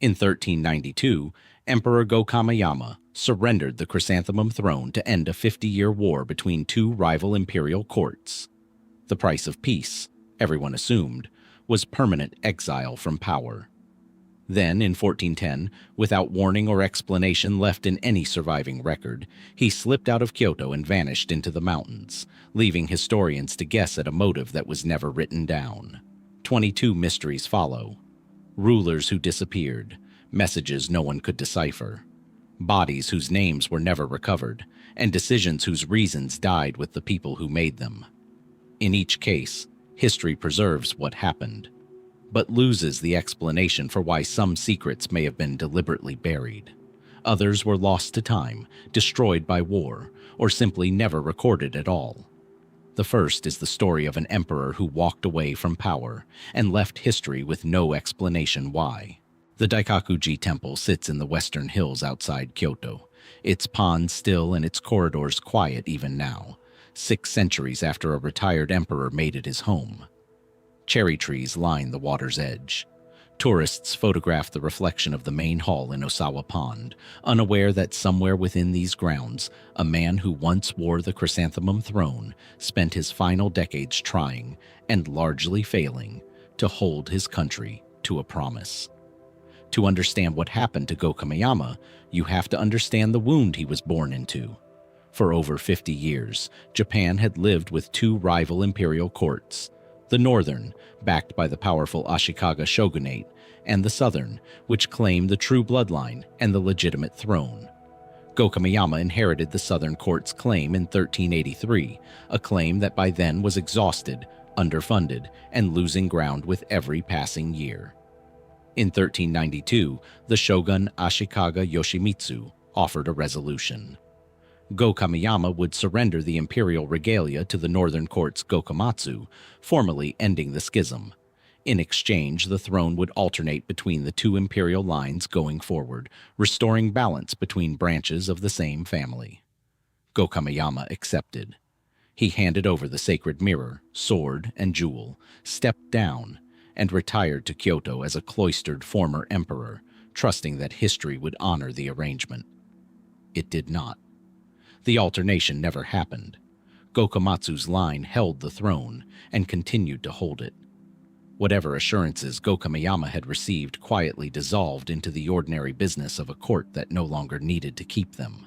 In 1392, Emperor Go-Kameyama surrendered the Chrysanthemum throne to end a 50-year war between two rival imperial courts. The price of peace, everyone assumed, was permanent exile from power. Then, in 1410, without warning or explanation left in any surviving record, he slipped out of Kyoto and vanished into the mountains, leaving historians to guess at a motive that was never written down. 22 mysteries follow. Rulers who disappeared, messages no one could decipher, bodies whose names were never recovered, and decisions whose reasons died with the people who made them. In each case, history preserves what happened, but loses the explanation for why some secrets may have been deliberately buried. Others were lost to time, destroyed by war, or simply never recorded at all. The first is the story of an emperor who walked away from power and left history with no explanation why. The Daikakuji Temple sits in the western hills outside Kyoto, its ponds still and its corridors quiet even now, 6 centuries after a retired emperor made it his home. Cherry trees line the water's edge. Tourists photograph the reflection of the main hall in Osawa Pond, unaware that somewhere within these grounds, a man who once wore the Chrysanthemum throne spent his final decades trying, and largely failing, to hold his country to a promise. To understand what happened to Go-Kameyama, you have to understand the wound he was born into. For over 50 years, Japan had lived with 2 rival imperial courts. The northern, backed by the powerful Ashikaga shogunate, and the southern, which claimed the true bloodline and the legitimate throne. Go-Kameyama inherited the southern court's claim in 1383, a claim that by then was exhausted, underfunded, and losing ground with every passing year. In 1392, the shogun Ashikaga Yoshimitsu offered a resolution. Go-Kameyama would surrender the imperial regalia to the northern court's Gokomatsu, formally ending the schism. In exchange, the throne would alternate between the 2 imperial lines going forward, restoring balance between branches of the same family. Go-Kameyama accepted. He handed over the sacred mirror, sword, and jewel, stepped down, and retired to Kyoto as a cloistered former emperor, trusting that history would honor the arrangement. It did not. The alternation never happened. Gokomatsu's line held the throne and continued to hold it. Whatever assurances Go-Kameyama had received quietly dissolved into the ordinary business of a court that no longer needed to keep them.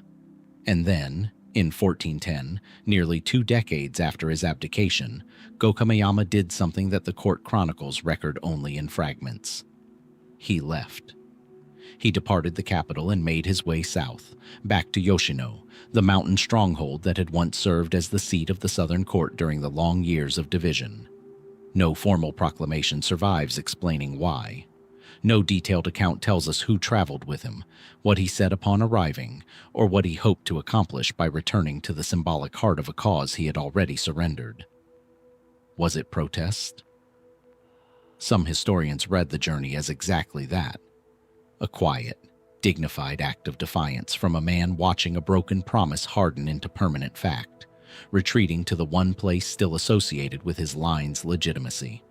And then, in 1410, nearly 2 decades after his abdication, Go-Kameyama did something that the court chronicles record only in fragments. He left. He departed the capital and made his way south, back to Yoshino, the mountain stronghold that had once served as the seat of the southern court during the long years of division. No formal proclamation survives explaining why. No detailed account tells us who traveled with him, what he said upon arriving, or what he hoped to accomplish by returning to the symbolic heart of a cause he had already surrendered. Was it protest? Some historians read the journey as exactly that. A quiet, dignified act of defiance from a man watching a broken promise harden into permanent fact, retreating to the one place still associated with his line's legitimacy.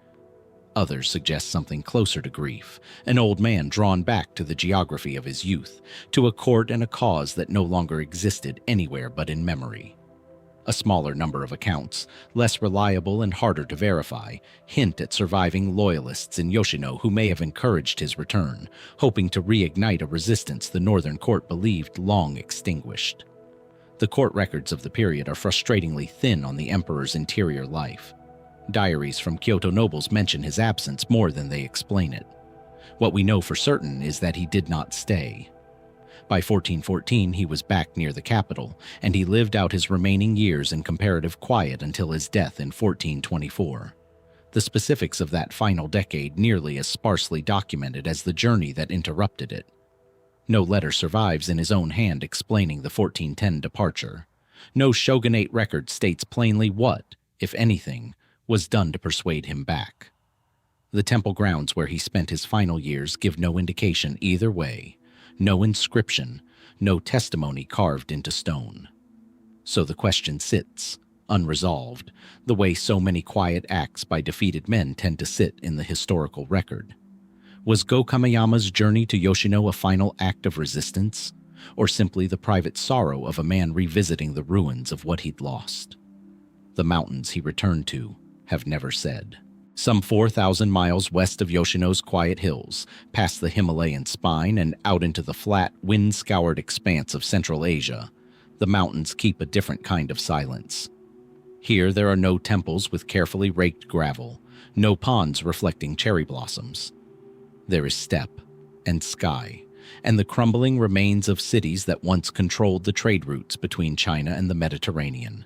Others suggest something closer to grief, an old man drawn back to the geography of his youth, to a court and a cause that no longer existed anywhere but in memory. A smaller number of accounts, less reliable and harder to verify, hint at surviving loyalists in Yoshino who may have encouraged his return, hoping to reignite a resistance the northern court believed long extinguished. The court records of the period are frustratingly thin on the emperor's interior life. Diaries from Kyoto nobles mention his absence more than they explain it. What we know for certain is that he did not stay. By 1414, he was back near the capital, and he lived out his remaining years in comparative quiet until his death in 1424. The specifics of that final decade nearly as sparsely documented as the journey that interrupted it. No letter survives in his own hand explaining the 1410 departure. No shogunate record states plainly what, if anything, was done to persuade him back. The temple grounds where he spent his final years give no indication either way. No inscription, no testimony carved into stone. So the question sits, unresolved, the way so many quiet acts by defeated men tend to sit in the historical record. Was Go-Kameyama's journey to Yoshino a final act of resistance, or simply the private sorrow of a man revisiting the ruins of what he'd lost? The mountains he returned to have never said. Some 4,000 miles west of Yoshino's quiet hills, past the Himalayan spine and out into the flat, wind-scoured expanse of Central Asia, the mountains keep a different kind of silence. Here there are no temples with carefully raked gravel, no ponds reflecting cherry blossoms. There is steppe and sky, and the crumbling remains of cities that once controlled the trade routes between China and the Mediterranean.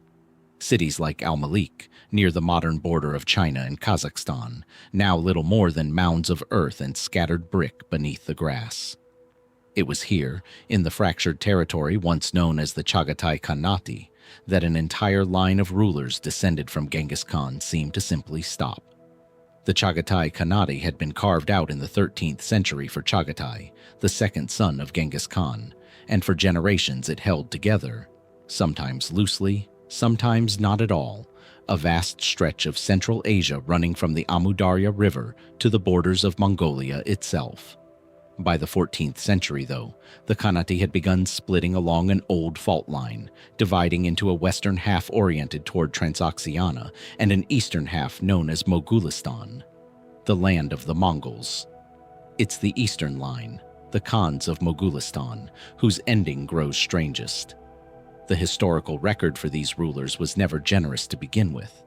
Cities like Al-Malik, near the modern border of China and Kazakhstan, now little more than mounds of earth and scattered brick beneath the grass. It was here, in the fractured territory once known as the Chagatai Khanate, that an entire line of rulers descended from Genghis Khan seemed to simply stop. The Chagatai Khanate had been carved out in the 13th century for Chagatai, the second son of Genghis Khan, and for generations it held together, sometimes loosely, sometimes not at all, a vast stretch of Central Asia running from the Amu Darya River to the borders of Mongolia itself. By the 14th century, though, the Khanate had begun splitting along an old fault line, dividing into a western half oriented toward Transoxiana and an eastern half known as Mogulistan, the land of the Mongols. It's the eastern line, the Khans of Mogulistan, whose ending grows strangest. The historical record for these rulers was never generous to begin with.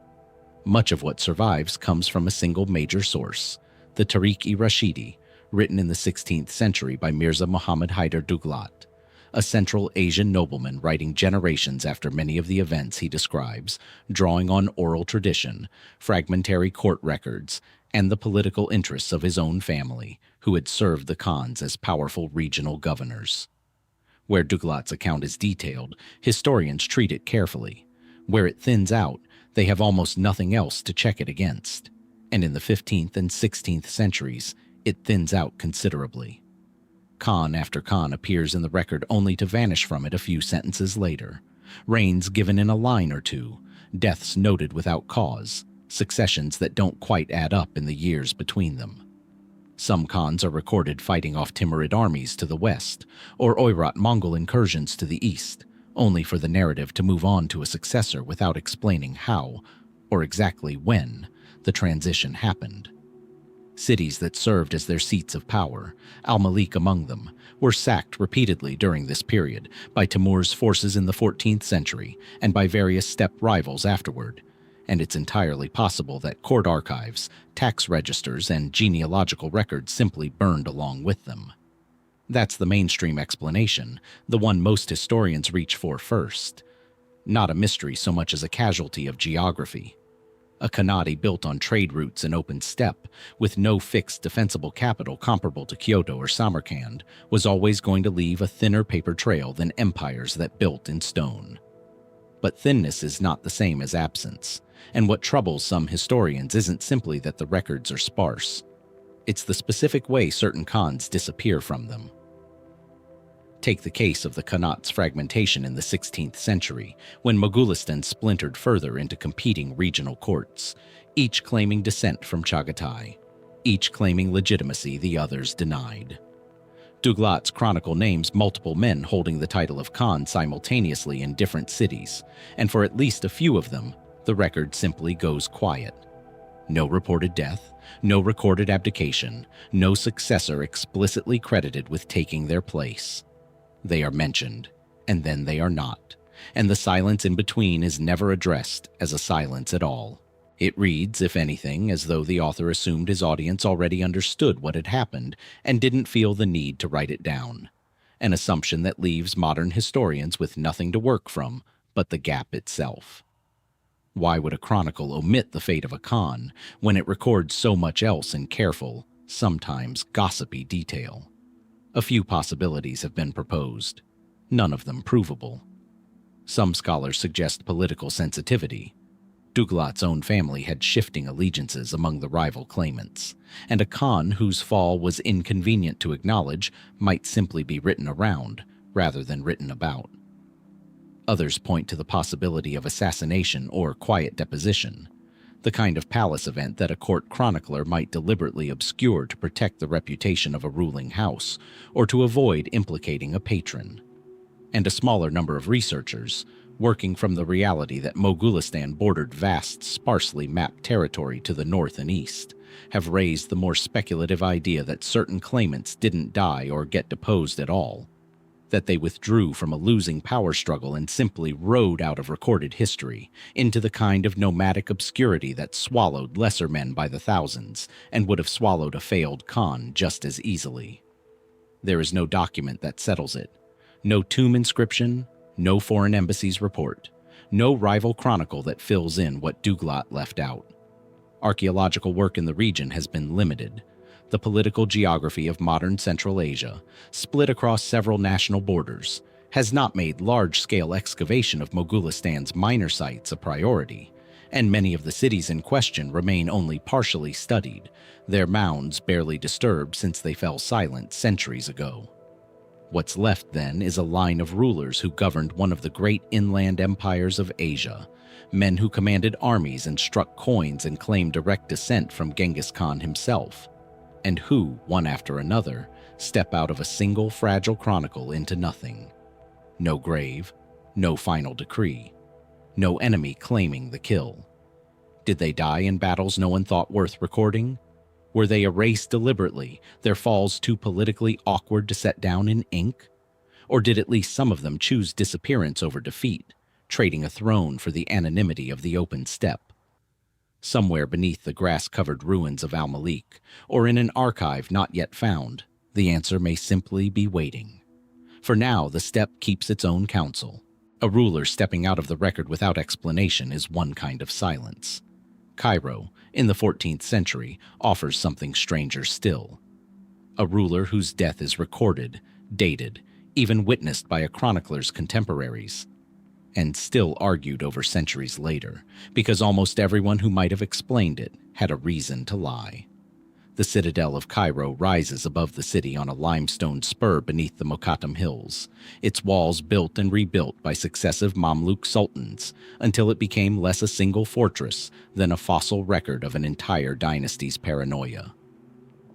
Much of what survives comes from a single major source, the Tariq-i-Rashidi, written in the 16th century by Mirza Muhammad Haidar Duglat, a Central Asian nobleman writing generations after many of the events he describes, drawing on oral tradition, fragmentary court records, and the political interests of his own family, who had served the Khans as powerful regional governors. Where Duglat's account is detailed, historians treat it carefully. Where it thins out, they have almost nothing else to check it against. And in the 15th and 16th centuries, it thins out considerably. Khan after Khan appears in the record only to vanish from it a few sentences later. Reigns given in a line or two, deaths noted without cause, successions that don't quite add up in the years between them. Some Khans are recorded fighting off Timurid armies to the west, or Oirat Mongol incursions to the east, only for the narrative to move on to a successor without explaining how, or exactly when, the transition happened. Cities that served as their seats of power, Al-Malik among them, were sacked repeatedly during this period by Temür's forces in the 14th century and by various steppe rivals afterward, and it's entirely possible that court archives, tax registers, and genealogical records simply burned along with them. That's the mainstream explanation, the one most historians reach for first. Not a mystery so much as a casualty of geography. A Khanate built on trade routes and open steppe, with no fixed defensible capital comparable to Kyoto or Samarkand, was always going to leave a thinner paper trail than empires that built in stone. But thinness is not the same as absence, and what troubles some historians isn't simply that the records are sparse. It's the specific way certain Khans disappear from them. Take the case of the Khanate's fragmentation in the 16th century, when Mogulistan splintered further into competing regional courts, each claiming descent from Chagatai, each claiming legitimacy the others denied. Duglat's chronicle names multiple men holding the title of Khan simultaneously in different cities, and for at least a few of them, the record simply goes quiet. No reported death, no recorded abdication, no successor explicitly credited with taking their place. They are mentioned, and then they are not, and the silence in between is never addressed as a silence at all. It reads, if anything, as though the author assumed his audience already understood what had happened and didn't feel the need to write it down, an assumption that leaves modern historians with nothing to work from but the gap itself. Why would a chronicle omit the fate of a Khan when it records so much else in careful, sometimes gossipy detail? A few possibilities have been proposed, none of them provable. Some scholars suggest political sensitivity. Duglat's own family had shifting allegiances among the rival claimants, and a Khan whose fall was inconvenient to acknowledge might simply be written around rather than written about. Others point to the possibility of assassination or quiet deposition. the kind of palace event that a court chronicler might deliberately obscure to protect the reputation of a ruling house or to avoid implicating a patron. And a smaller number of researchers, working from the reality that Mogulistan bordered vast, sparsely mapped territory to the north and east, have raised the more speculative idea that certain claimants didn't die or get deposed at all, that they withdrew from a losing power struggle and simply rode out of recorded history into the kind of nomadic obscurity that swallowed lesser men by the thousands and would have swallowed a failed Khan just as easily. There is no document that settles it, no tomb inscription, no foreign embassy's report, no rival chronicle that fills in what Duglat left out. Archaeological work in the region has been limited. The political geography of modern Central Asia, split across several national borders, has not made large-scale excavation of Mogulistan's minor sites a priority, and many of the cities in question remain only partially studied, their mounds barely disturbed since they fell silent centuries ago. What's left, then, is a line of rulers who governed one of the great inland empires of Asia, men who commanded armies and struck coins and claimed direct descent from Genghis Khan himself, and who, one after another, step out of a single fragile chronicle into nothing. No grave, no final decree, no enemy claiming the kill. Did they die in battles no one thought worth recording? Were they erased deliberately, their falls too politically awkward to set down in ink? Or did at least some of them choose disappearance over defeat, trading a throne for the anonymity of the open steppe? Somewhere beneath the grass-covered ruins of al-Malik, or in an archive not yet found, the answer may simply be waiting. For now, the steppe keeps its own counsel. A ruler stepping out of the record without explanation is one kind of silence. Cairo, in the 14th century, offers something stranger still. A ruler whose death is recorded, dated, even witnessed by a chronicler's contemporaries, and still argued over centuries later, because almost everyone who might have explained it had a reason to lie. The citadel of Cairo rises above the city on a limestone spur beneath the Mokattam Hills, its walls built and rebuilt by successive Mamluk sultans until it became less a single fortress than a fossil record of an entire dynasty's paranoia.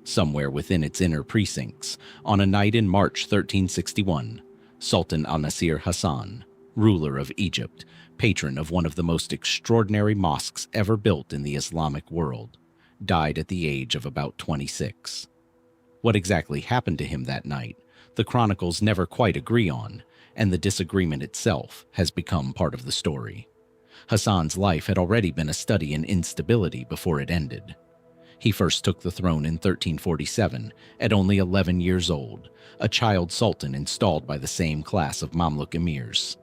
Somewhere within its inner precincts, on a night in March 1361, Sultan An-Nasir Hasan, ruler of Egypt, patron of one of the most extraordinary mosques ever built in the Islamic world, died at the age of about 26. What exactly happened to him that night, the chronicles never quite agree on, and the disagreement itself has become part of the story. Hasan's life had already been a study in instability before it ended. He first took the throne in 1347, at only 11 years old, a child sultan installed by the same class of Mamluk emirs,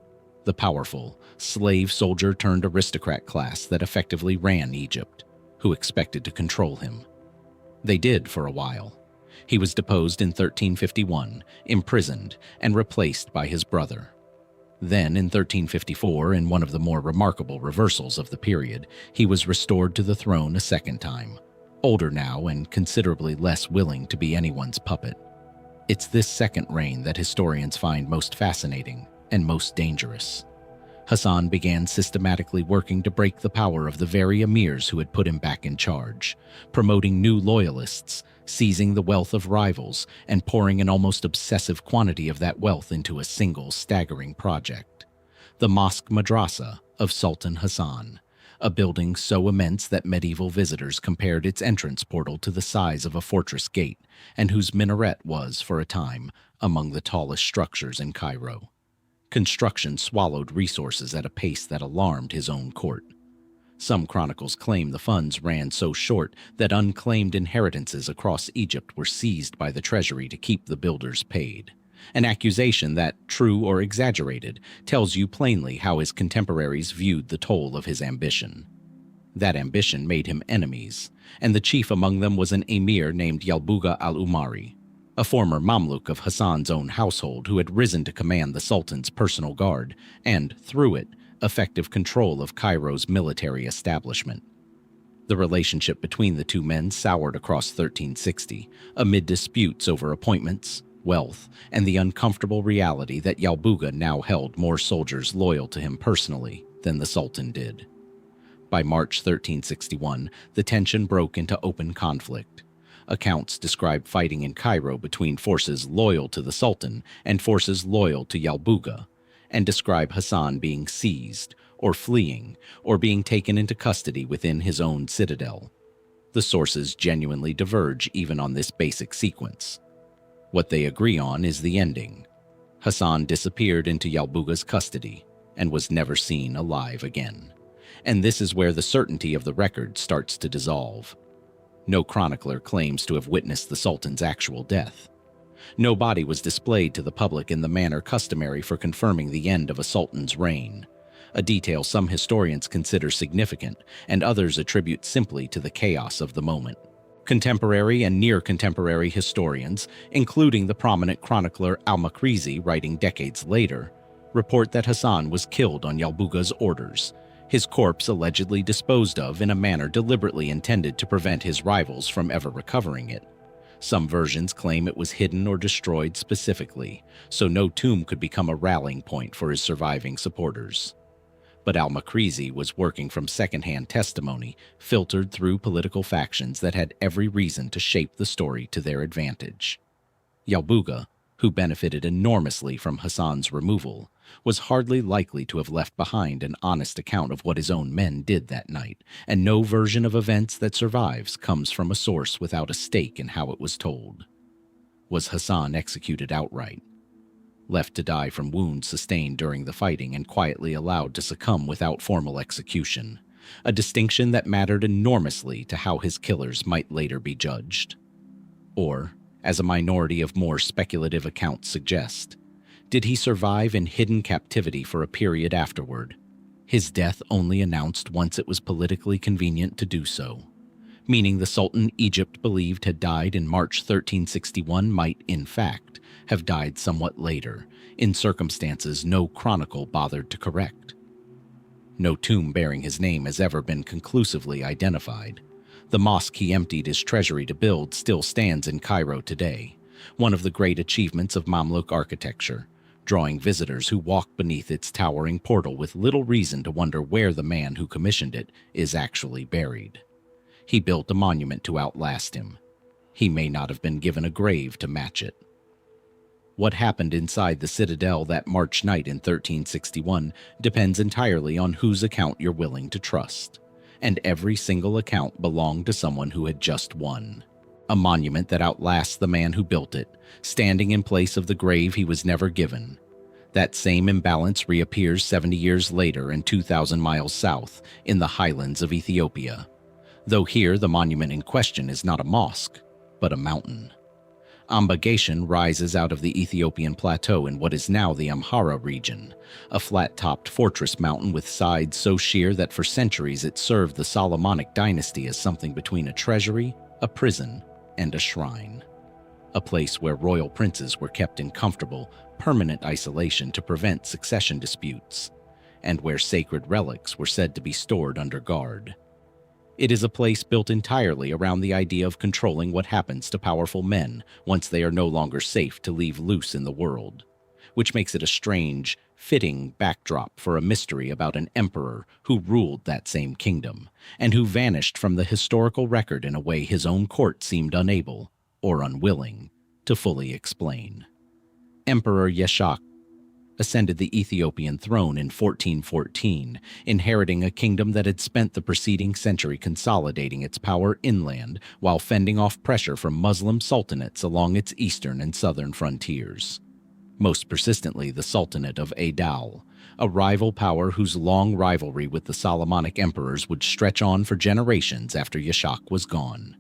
the powerful, slave soldier-turned-aristocrat class that effectively ran Egypt, who expected to control him. They did for a while. He was deposed in 1351, imprisoned, and replaced by his brother. Then, in 1354, in one of the more remarkable reversals of the period, he was restored to the throne a second time, older now and considerably less willing to be anyone's puppet. It's this second reign that historians find most fascinating and most dangerous. Hasan began systematically working to break the power of the very emirs who had put him back in charge, promoting new loyalists, seizing the wealth of rivals, and pouring an almost obsessive quantity of that wealth into a single staggering project: the Mosque Madrasa of Sultan Hasan, a building so immense that medieval visitors compared its entrance portal to the size of a fortress gate, and whose minaret was, for a time, among the tallest structures in Cairo. Construction swallowed resources at a pace that alarmed his own court. Some chronicles claim the funds ran so short that unclaimed inheritances across Egypt were seized by the treasury to keep the builders paid. An accusation that, true or exaggerated, tells you plainly how his contemporaries viewed the toll of his ambition. That ambition made him enemies, and the chief among them was an emir named Yalbuga al-Umari, a former Mamluk of Hasan's own household who had risen to command the Sultan's personal guard and, through it, effective control of Cairo's military establishment. The relationship between the two men soured across 1360, amid disputes over appointments, wealth, and the uncomfortable reality that Yalbuga now held more soldiers loyal to him personally than the Sultan did. By March 1361, the tension broke into open conflict. Accounts describe fighting in Cairo between forces loyal to the Sultan and forces loyal to Yalbuga, and describe Hasan being seized, or fleeing, or being taken into custody within his own citadel. The sources genuinely diverge even on this basic sequence. What they agree on is the ending. Hasan disappeared into Yalbuga's custody and was never seen alive again. And this is where the certainty of the record starts to dissolve. No chronicler claims to have witnessed the Sultan's actual death. No body was displayed to the public in the manner customary for confirming the end of a sultan's reign, a detail some historians consider significant and others attribute simply to the chaos of the moment. Contemporary and near-contemporary historians, including the prominent chronicler al-Makrizi writing decades later, report that Hasan was killed on Yalbuga's orders, his corpse allegedly disposed of in a manner deliberately intended to prevent his rivals from ever recovering it. Some versions claim it was hidden or destroyed specifically, so no tomb could become a rallying point for his surviving supporters. But al-Makrizi was working from second-hand testimony filtered through political factions that had every reason to shape the story to their advantage. Yalbuga, who benefited enormously from Hasan's removal, was hardly likely to have left behind an honest account of what his own men did that night, and no version of events that survives comes from a source without a stake in how it was told. Was Hasan executed outright? Left to die from wounds sustained during the fighting and quietly allowed to succumb without formal execution, a distinction that mattered enormously to how his killers might later be judged? Or, as a minority of more speculative accounts suggest, did he survive in hidden captivity for a period afterward, his death only announced once it was politically convenient to do so, meaning the Sultan Egypt believed had died in March 1361 might, in fact, have died somewhat later, in circumstances no chronicle bothered to correct? No tomb bearing his name has ever been conclusively identified. The mosque he emptied his treasury to build still stands in Cairo today, one of the great achievements of Mamluk architecture, drawing visitors who walk beneath its towering portal with little reason to wonder where the man who commissioned it is actually buried. He built a monument to outlast him. He may not have been given a grave to match it. What happened inside the citadel that March night in 1361 depends entirely on whose account you're willing to trust. And every single account belonged to someone who had just won. A monument that outlasts the man who built it, standing in place of the grave he was never given. That same imbalance reappears 70 years later and 2,000 miles south in the highlands of Ethiopia. Though here the monument in question is not a mosque, but a mountain. Ambagation rises out of the Ethiopian plateau in what is now the Amhara region, a flat-topped fortress mountain with sides so sheer that for centuries it served the Solomonic dynasty as something between a treasury, a prison, and a shrine. A place where royal princes were kept in comfortable, permanent isolation to prevent succession disputes, and where sacred relics were said to be stored under guard. It is a place built entirely around the idea of controlling what happens to powerful men once they are no longer safe to leave loose in the world, which makes it a strange, fitting backdrop for a mystery about an emperor who ruled that same kingdom, and who vanished from the historical record in a way his own court seemed unable, or unwilling, to fully explain. Emperor Yeshaq ascended the Ethiopian throne in 1414, inheriting a kingdom that had spent the preceding century consolidating its power inland while fending off pressure from Muslim sultanates along its eastern and southern frontiers. Most persistently the Sultanate of Adal, a rival power whose long rivalry with the Solomonic emperors would stretch on for generations after Yeshaq was gone.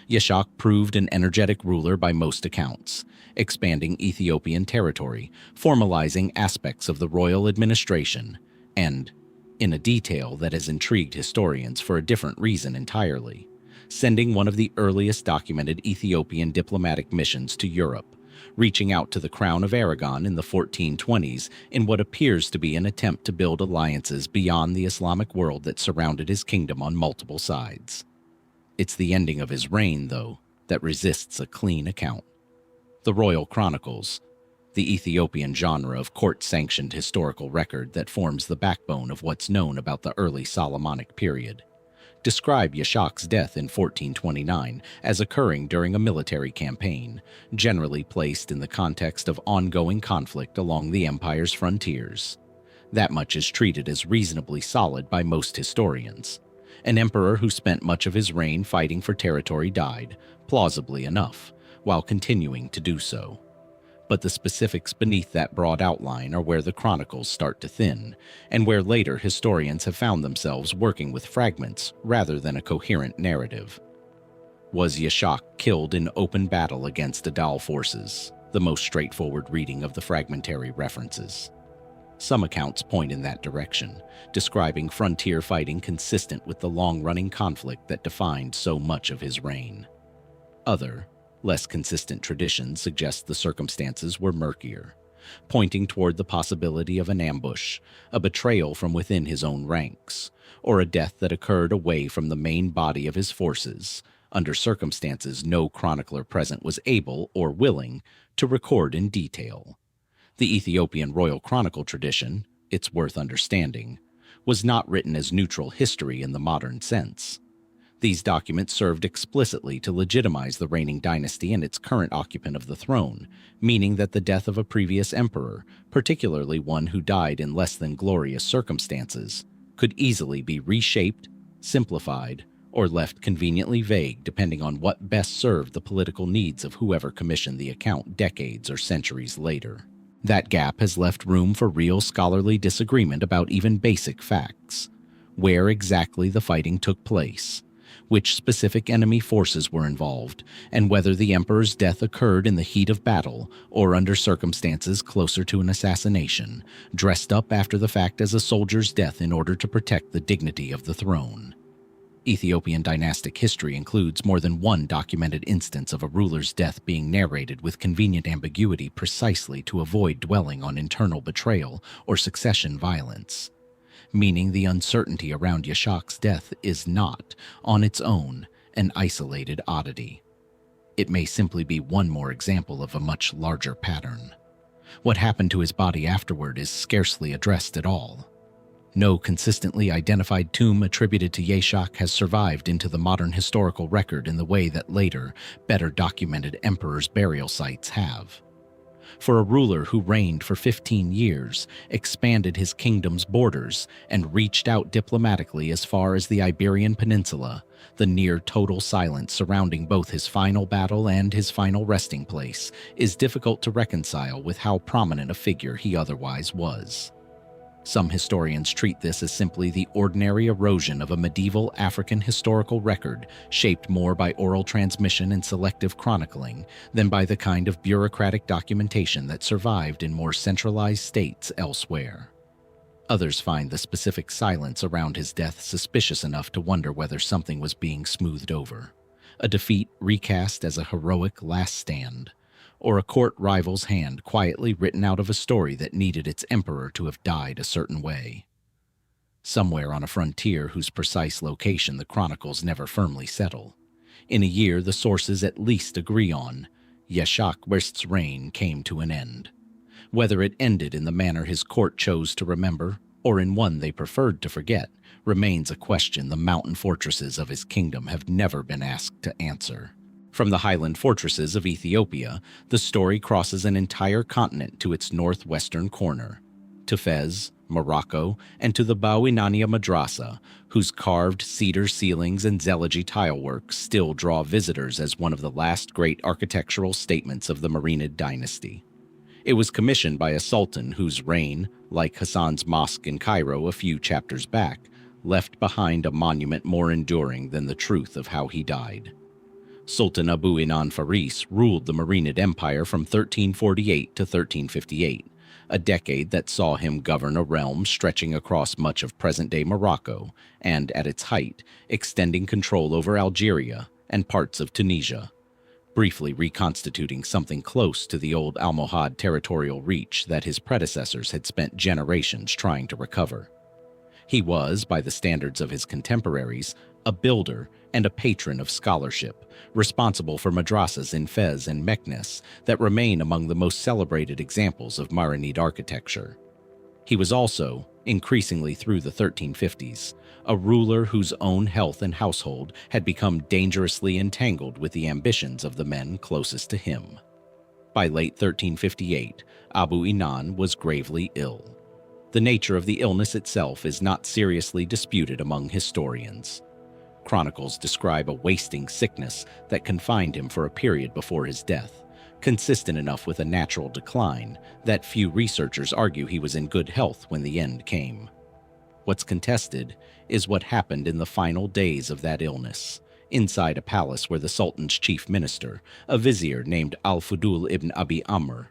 Yeshaq proved an energetic ruler by most accounts, expanding Ethiopian territory, formalizing aspects of the royal administration, and, in a detail that has intrigued historians for a different reason entirely, sending one of the earliest documented Ethiopian diplomatic missions to Europe, reaching out to the Crown of Aragon in the 1420s in what appears to be an attempt to build alliances beyond the Islamic world that surrounded his kingdom on multiple sides. It's the ending of his reign, though, that resists a clean account. The royal chronicles, the Ethiopian genre of court-sanctioned historical record that forms the backbone of what's known about the early Solomonic period, describe Yeshaq's death in 1429 as occurring during a military campaign, generally placed in the context of ongoing conflict along the empire's frontiers. That much is treated as reasonably solid by most historians. An emperor who spent much of his reign fighting for territory died, plausibly enough, while continuing to do so. But the specifics beneath that broad outline are where the chronicles start to thin, and where later historians have found themselves working with fragments rather than a coherent narrative. Was Yeshaq killed in open battle against Adal forces, the most straightforward reading of the fragmentary references? Some accounts point in that direction, describing frontier fighting consistent with the long-running conflict that defined so much of his reign. Other, less consistent traditions suggest the circumstances were murkier, pointing toward the possibility of an ambush, a betrayal from within his own ranks, or a death that occurred away from the main body of his forces, under circumstances no chronicler present was able or willing to record in detail. The Ethiopian royal chronicle tradition, it's worth understanding, was not written as neutral history in the modern sense. These documents served explicitly to legitimize the reigning dynasty and its current occupant of the throne, meaning that the death of a previous emperor, particularly one who died in less than glorious circumstances, could easily be reshaped, simplified, or left conveniently vague depending on what best served the political needs of whoever commissioned the account decades or centuries later. That gap has left room for real scholarly disagreement about even basic facts: where exactly the fighting took place, which specific enemy forces were involved, and whether the emperor's death occurred in the heat of battle or under circumstances closer to an assassination, dressed up after the fact as a soldier's death in order to protect the dignity of the throne. Ethiopian dynastic history includes more than one documented instance of a ruler's death being narrated with convenient ambiguity precisely to avoid dwelling on internal betrayal or succession violence, meaning the uncertainty around Yeshaq's death is not, on its own, an isolated oddity. It may simply be one more example of a much larger pattern. What happened to his body afterward is scarcely addressed at all. No consistently identified tomb attributed to Yeshaq has survived into the modern historical record in the way that later, better documented emperors' burial sites have. For a ruler who reigned for 15 years, expanded his kingdom's borders, and reached out diplomatically as far as the Iberian Peninsula, the near-total silence surrounding both his final battle and his final resting place is difficult to reconcile with how prominent a figure he otherwise was. Some historians treat this as simply the ordinary erosion of a medieval African historical record shaped more by oral transmission and selective chronicling than by the kind of bureaucratic documentation that survived in more centralized states elsewhere. Others find the specific silence around his death suspicious enough to wonder whether something was being smoothed over, a defeat recast as a heroic last stand, or a court rival's hand quietly written out of a story that needed its emperor to have died a certain way. Somewhere on a frontier whose precise location the chronicles never firmly settle, in a year the sources at least agree on, Yeshaq's reign came to an end. Whether it ended in the manner his court chose to remember, or in one they preferred to forget, remains a question the mountain fortresses of his kingdom have never been asked to answer. From the highland fortresses of Ethiopia, the story crosses an entire continent to its northwestern corner, to Fez, Morocco, and to the Bawinania Madrasa, whose carved cedar ceilings and Zelaji tilework still draw visitors as one of the last great architectural statements of the Marinid dynasty. It was commissioned by a sultan whose reign, like Hasan's mosque in Cairo a few chapters back, left behind a monument more enduring than the truth of how he died. Sultan Abu Inan Faris ruled the Marinid Empire from 1348 to 1358, a decade that saw him govern a realm stretching across much of present-day Morocco and, at its height, extending control over Algeria and parts of Tunisia, briefly reconstituting something close to the old Almohad territorial reach that his predecessors had spent generations trying to recover. He was, by the standards of his contemporaries, a builder and a patron of scholarship, responsible for madrasas in Fez and Meknes that remain among the most celebrated examples of Marinid architecture. He was also, increasingly through the 1350s, a ruler whose own health and household had become dangerously entangled with the ambitions of the men closest to him. By late 1358, Abu Inan was gravely ill. The nature of the illness itself is not seriously disputed among historians. Chronicles describe a wasting sickness that confined him for a period before his death, consistent enough with a natural decline that few researchers argue he was in good health when the end came. What's contested is what happened in the final days of that illness, inside a palace where the Sultan's chief minister, a vizier named al-Fudul ibn Abi Amr,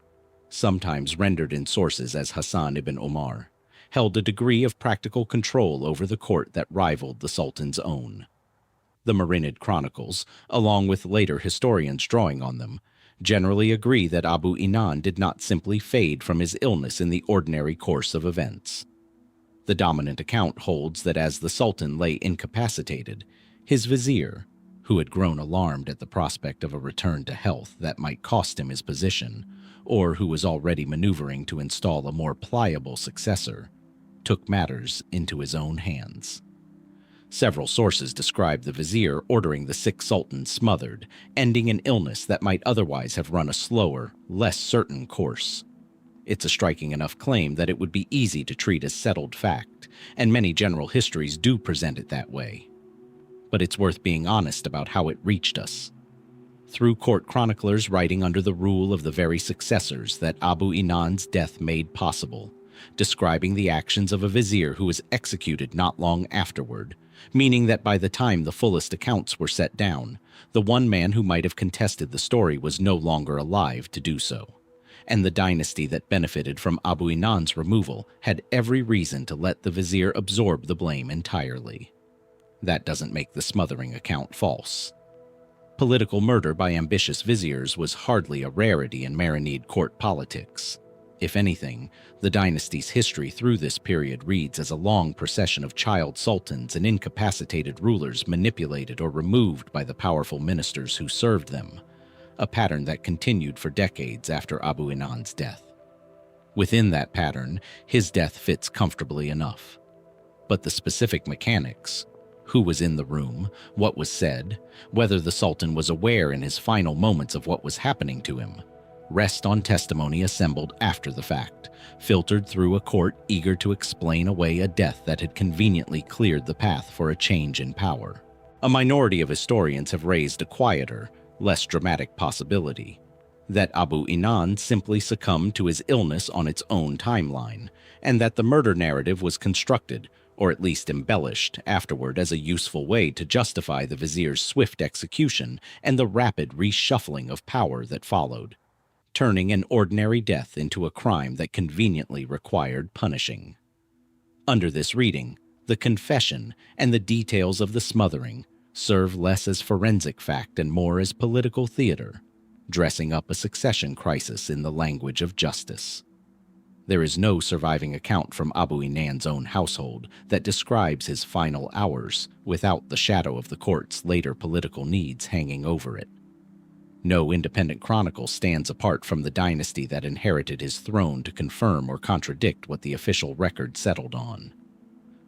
sometimes rendered in sources as Hasan ibn Omar, held a degree of practical control over the court that rivaled the Sultan's own. The Marinid chronicles, along with later historians drawing on them, generally agree that Abu Inan did not simply fade from his illness in the ordinary course of events. The dominant account holds that as the Sultan lay incapacitated, his vizier, who had grown alarmed at the prospect of a return to health that might cost him his position, or who was already maneuvering to install a more pliable successor, took matters into his own hands. Several sources describe the vizier ordering the sick sultan smothered, ending an illness that might otherwise have run a slower, less certain course. It's a striking enough claim that it would be easy to treat as settled fact, and many general histories do present it that way. But it's worth being honest about how it reached us. Through court chroniclers writing under the rule of the very successors that Abu Inan's death made possible, describing the actions of a vizier who was executed not long afterward, meaning that by the time the fullest accounts were set down, the one man who might have contested the story was no longer alive to do so, and the dynasty that benefited from Abu Inan's removal had every reason to let the vizier absorb the blame entirely. That doesn't make the smothering account false. Political murder by ambitious viziers was hardly a rarity in Marinid court politics. If anything, the dynasty's history through this period reads as a long procession of child sultans and incapacitated rulers manipulated or removed by the powerful ministers who served them, a pattern that continued for decades after Abu Inan's death. Within that pattern, his death fits comfortably enough. But the specific mechanics, who was in the room, what was said, whether the Sultan was aware in his final moments of what was happening to him, rest on testimony assembled after the fact, filtered through a court eager to explain away a death that had conveniently cleared the path for a change in power. A minority of historians have raised a quieter, less dramatic possibility, that Abu Inan simply succumbed to his illness on its own timeline, and that the murder narrative was constructed, or at least embellished, afterward as a useful way to justify the vizier's swift execution and the rapid reshuffling of power that followed, turning an ordinary death into a crime that conveniently required punishing. Under this reading, the confession and the details of the smothering serve less as forensic fact and more as political theater, dressing up a succession crisis in the language of justice. There is no surviving account from Abu Inan's own household that describes his final hours without the shadow of the court's later political needs hanging over it. No independent chronicle stands apart from the dynasty that inherited his throne to confirm or contradict what the official record settled on.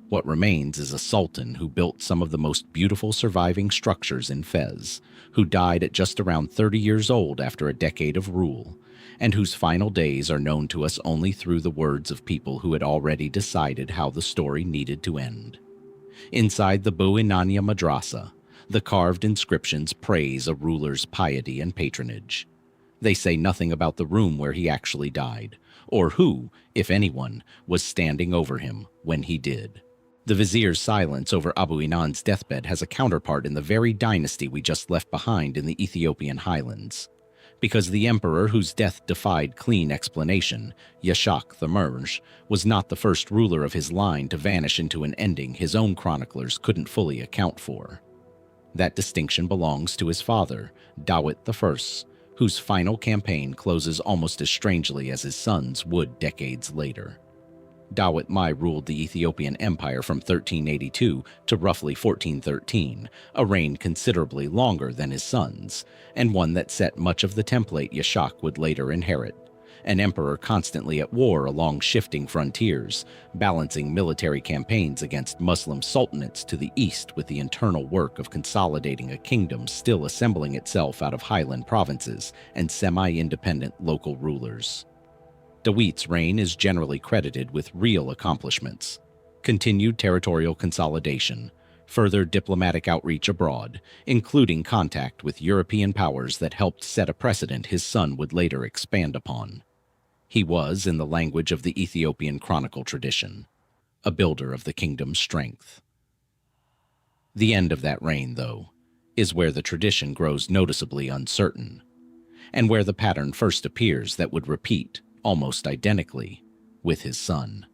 What remains is a sultan who built some of the most beautiful surviving structures in Fez, who died at just around 30 years old after a decade of rule, and whose final days are known to us only through the words of people who had already decided how the story needed to end. Inside the Bu Inania Madrasa, the carved inscriptions praise a ruler's piety and patronage. They say nothing about the room where he actually died, or who, if anyone, was standing over him when he did. The vizier's silence over Abu Inan's deathbed has a counterpart in the very dynasty we just left behind in the Ethiopian highlands. Because the emperor whose death defied clean explanation, Yeshaq the Merj, was not the first ruler of his line to vanish into an ending his own chroniclers couldn't fully account for. That distinction belongs to his father, Dawit I, whose final campaign closes almost as strangely as his son's would decades later. Dawit ruled the Ethiopian Empire from 1382 to roughly 1413, a reign considerably longer than his son's, and one that set much of the template Yeshaq would later inherit. An emperor constantly at war along shifting frontiers, balancing military campaigns against Muslim sultanates to the east with the internal work of consolidating a kingdom still assembling itself out of highland provinces and semi-independent local rulers. Dawit's reign is generally credited with real accomplishments: continued territorial consolidation, further diplomatic outreach abroad, including contact with European powers that helped set a precedent his son would later expand upon. He was, in the language of the Ethiopian chronicle tradition, a builder of the kingdom's strength. The end of that reign, though, is where the tradition grows noticeably uncertain, and where the pattern first appears that would repeat, almost identically, with his son.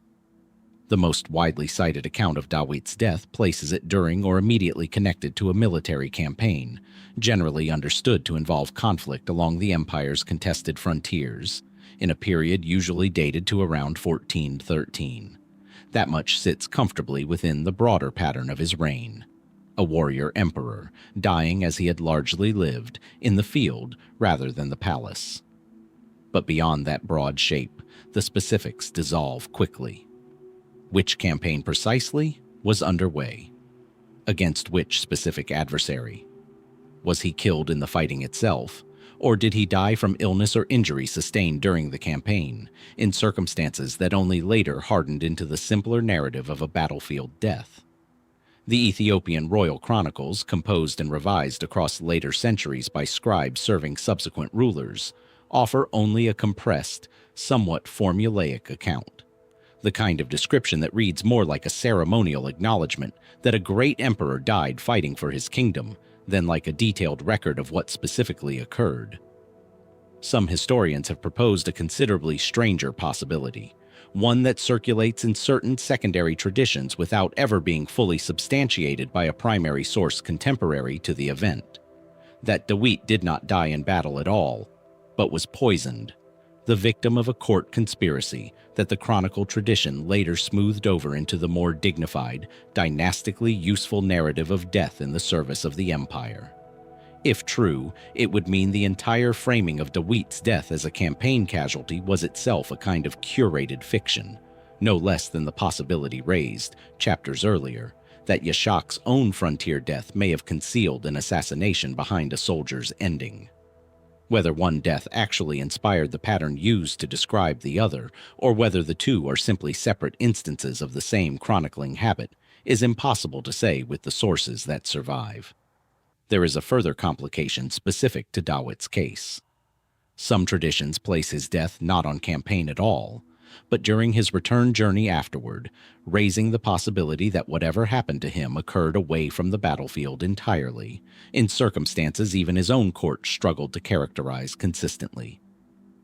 The most widely cited account of Dawit's death places it during or immediately connected to a military campaign, generally understood to involve conflict along the empire's contested frontiers, in a period usually dated to around 1413. That much sits comfortably within the broader pattern of his reign. A warrior emperor, dying as he had largely lived, in the field rather than the palace. But beyond that broad shape, the specifics dissolve quickly. Which campaign precisely was underway? Against which specific adversary? Was he killed in the fighting itself, or did he die from illness or injury sustained during the campaign, in circumstances that only later hardened into the simpler narrative of a battlefield death? The Ethiopian royal chronicles, composed and revised across later centuries by scribes serving subsequent rulers, offer only a compressed, somewhat formulaic account. The kind of description that reads more like a ceremonial acknowledgement that a great emperor died fighting for his kingdom than like a detailed record of what specifically occurred. Some historians have proposed a considerably stranger possibility, one that circulates in certain secondary traditions without ever being fully substantiated by a primary source contemporary to the event: that Dawit did not die in battle at all, but was poisoned, the victim of a court conspiracy that the chronicle tradition later smoothed over into the more dignified, dynastically useful narrative of death in the service of the empire. If true, it would mean the entire framing of Dawit's death as a campaign casualty was itself a kind of curated fiction, no less than the possibility raised, chapters earlier, that Yeshaq's own frontier death may have concealed an assassination behind a soldier's ending. Whether one death actually inspired the pattern used to describe the other, or whether the two are simply separate instances of the same chronicling habit, is impossible to say with the sources that survive. There is a further complication specific to Dawit's case. Some traditions place his death not on campaign at all, but during his return journey afterward, raising the possibility that whatever happened to him occurred away from the battlefield entirely, in circumstances even his own court struggled to characterize consistently.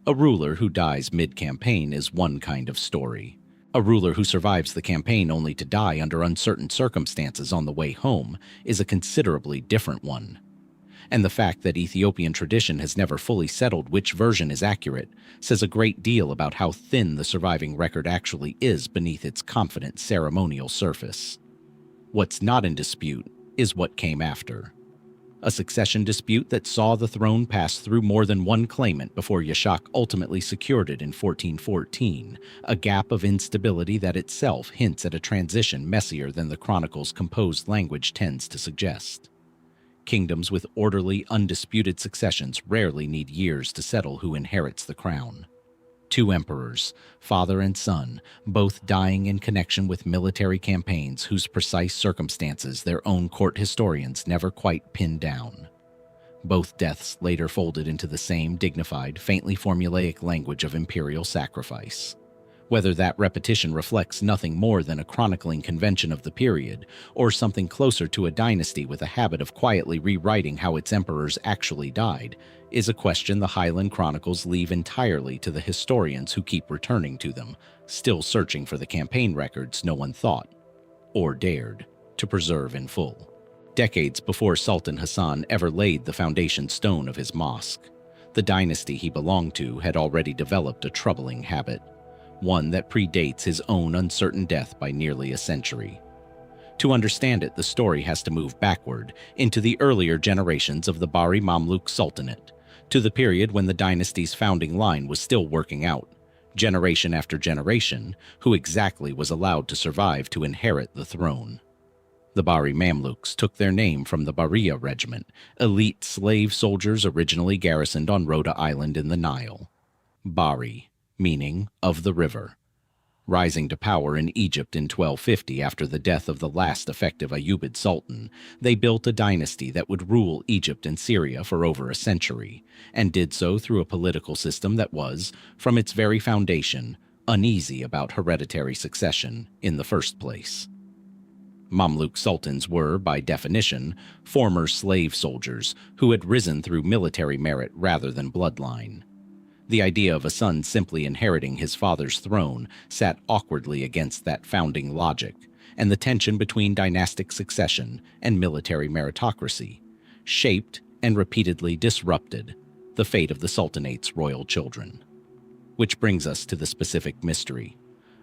A ruler who dies mid-campaign is one kind of story. A ruler who survives the campaign only to die under uncertain circumstances on the way home is a considerably different one. And the fact that Ethiopian tradition has never fully settled which version is accurate says a great deal about how thin the surviving record actually is beneath its confident ceremonial surface. What's not in dispute is what came after. A succession dispute that saw the throne pass through more than one claimant before Yeshaq ultimately secured it in 1414, a gap of instability that itself hints at a transition messier than the chronicle's composed language tends to suggest. Kingdoms with orderly, undisputed successions rarely need years to settle who inherits the crown. Two emperors, father and son, both dying in connection with military campaigns whose precise circumstances their own court historians never quite pinned down. Both deaths later folded into the same dignified, faintly formulaic language of imperial sacrifice. Whether that repetition reflects nothing more than a chronicling convention of the period, or something closer to a dynasty with a habit of quietly rewriting how its emperors actually died, is a question the Highland Chronicles leave entirely to the historians who keep returning to them, still searching for the campaign records no one thought, or dared, to preserve in full. Decades before Sultan Hasan ever laid the foundation stone of his mosque, the dynasty he belonged to had already developed a troubling habit: one that predates his own uncertain death by nearly a century. To understand it, the story has to move backward into the earlier generations of the Bahri Mamluk Sultanate, to the period when the dynasty's founding line was still working out, generation after generation, who exactly was allowed to survive to inherit the throne. The Bahri Mamluks took their name from the Bahriya Regiment, elite slave soldiers originally garrisoned on Rhoda Island in the Nile. Bahri, meaning of the river. Rising to power in Egypt in 1250 after the death of the last effective Ayyubid Sultan, they built a dynasty that would rule Egypt and Syria for over a century, and did so through a political system that was, from its very foundation, uneasy about hereditary succession in the first place. Mamluk sultans were, by definition, former slave soldiers who had risen through military merit rather than bloodline. The idea of a son simply inheriting his father's throne sat awkwardly against that founding logic, and the tension between dynastic succession and military meritocracy shaped and repeatedly disrupted the fate of the Sultanate's royal children. Which brings us to the specific mystery.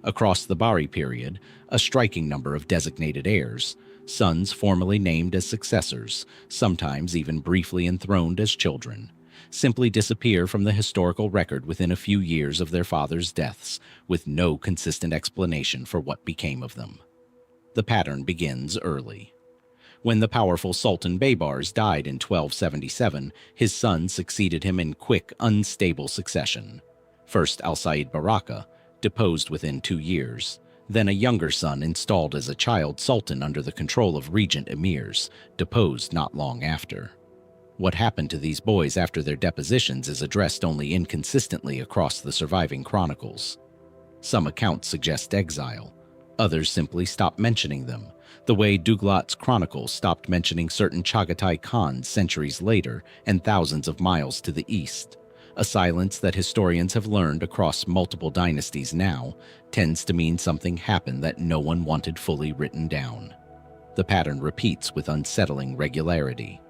Across the Bahri period, a striking number of designated heirs, sons formally named as successors, sometimes even briefly enthroned as children, simply disappear from the historical record within a few years of their fathers' deaths, with no consistent explanation for what became of them. The pattern begins early. When the powerful Sultan Baybars died in 1277, his sons succeeded him in quick, unstable succession. First Al-Said Baraka, deposed within 2 years, then a younger son installed as a child sultan under the control of regent emirs, deposed not long after. What happened to these boys after their depositions is addressed only inconsistently across the surviving chronicles. Some accounts suggest exile, others simply stop mentioning them, the way Duglat's Chronicles stopped mentioning certain Chagatai Khans centuries later and thousands of miles to the east. A silence that historians have learned across multiple dynasties now tends to mean something happened that no one wanted fully written down. The pattern repeats with unsettling regularity.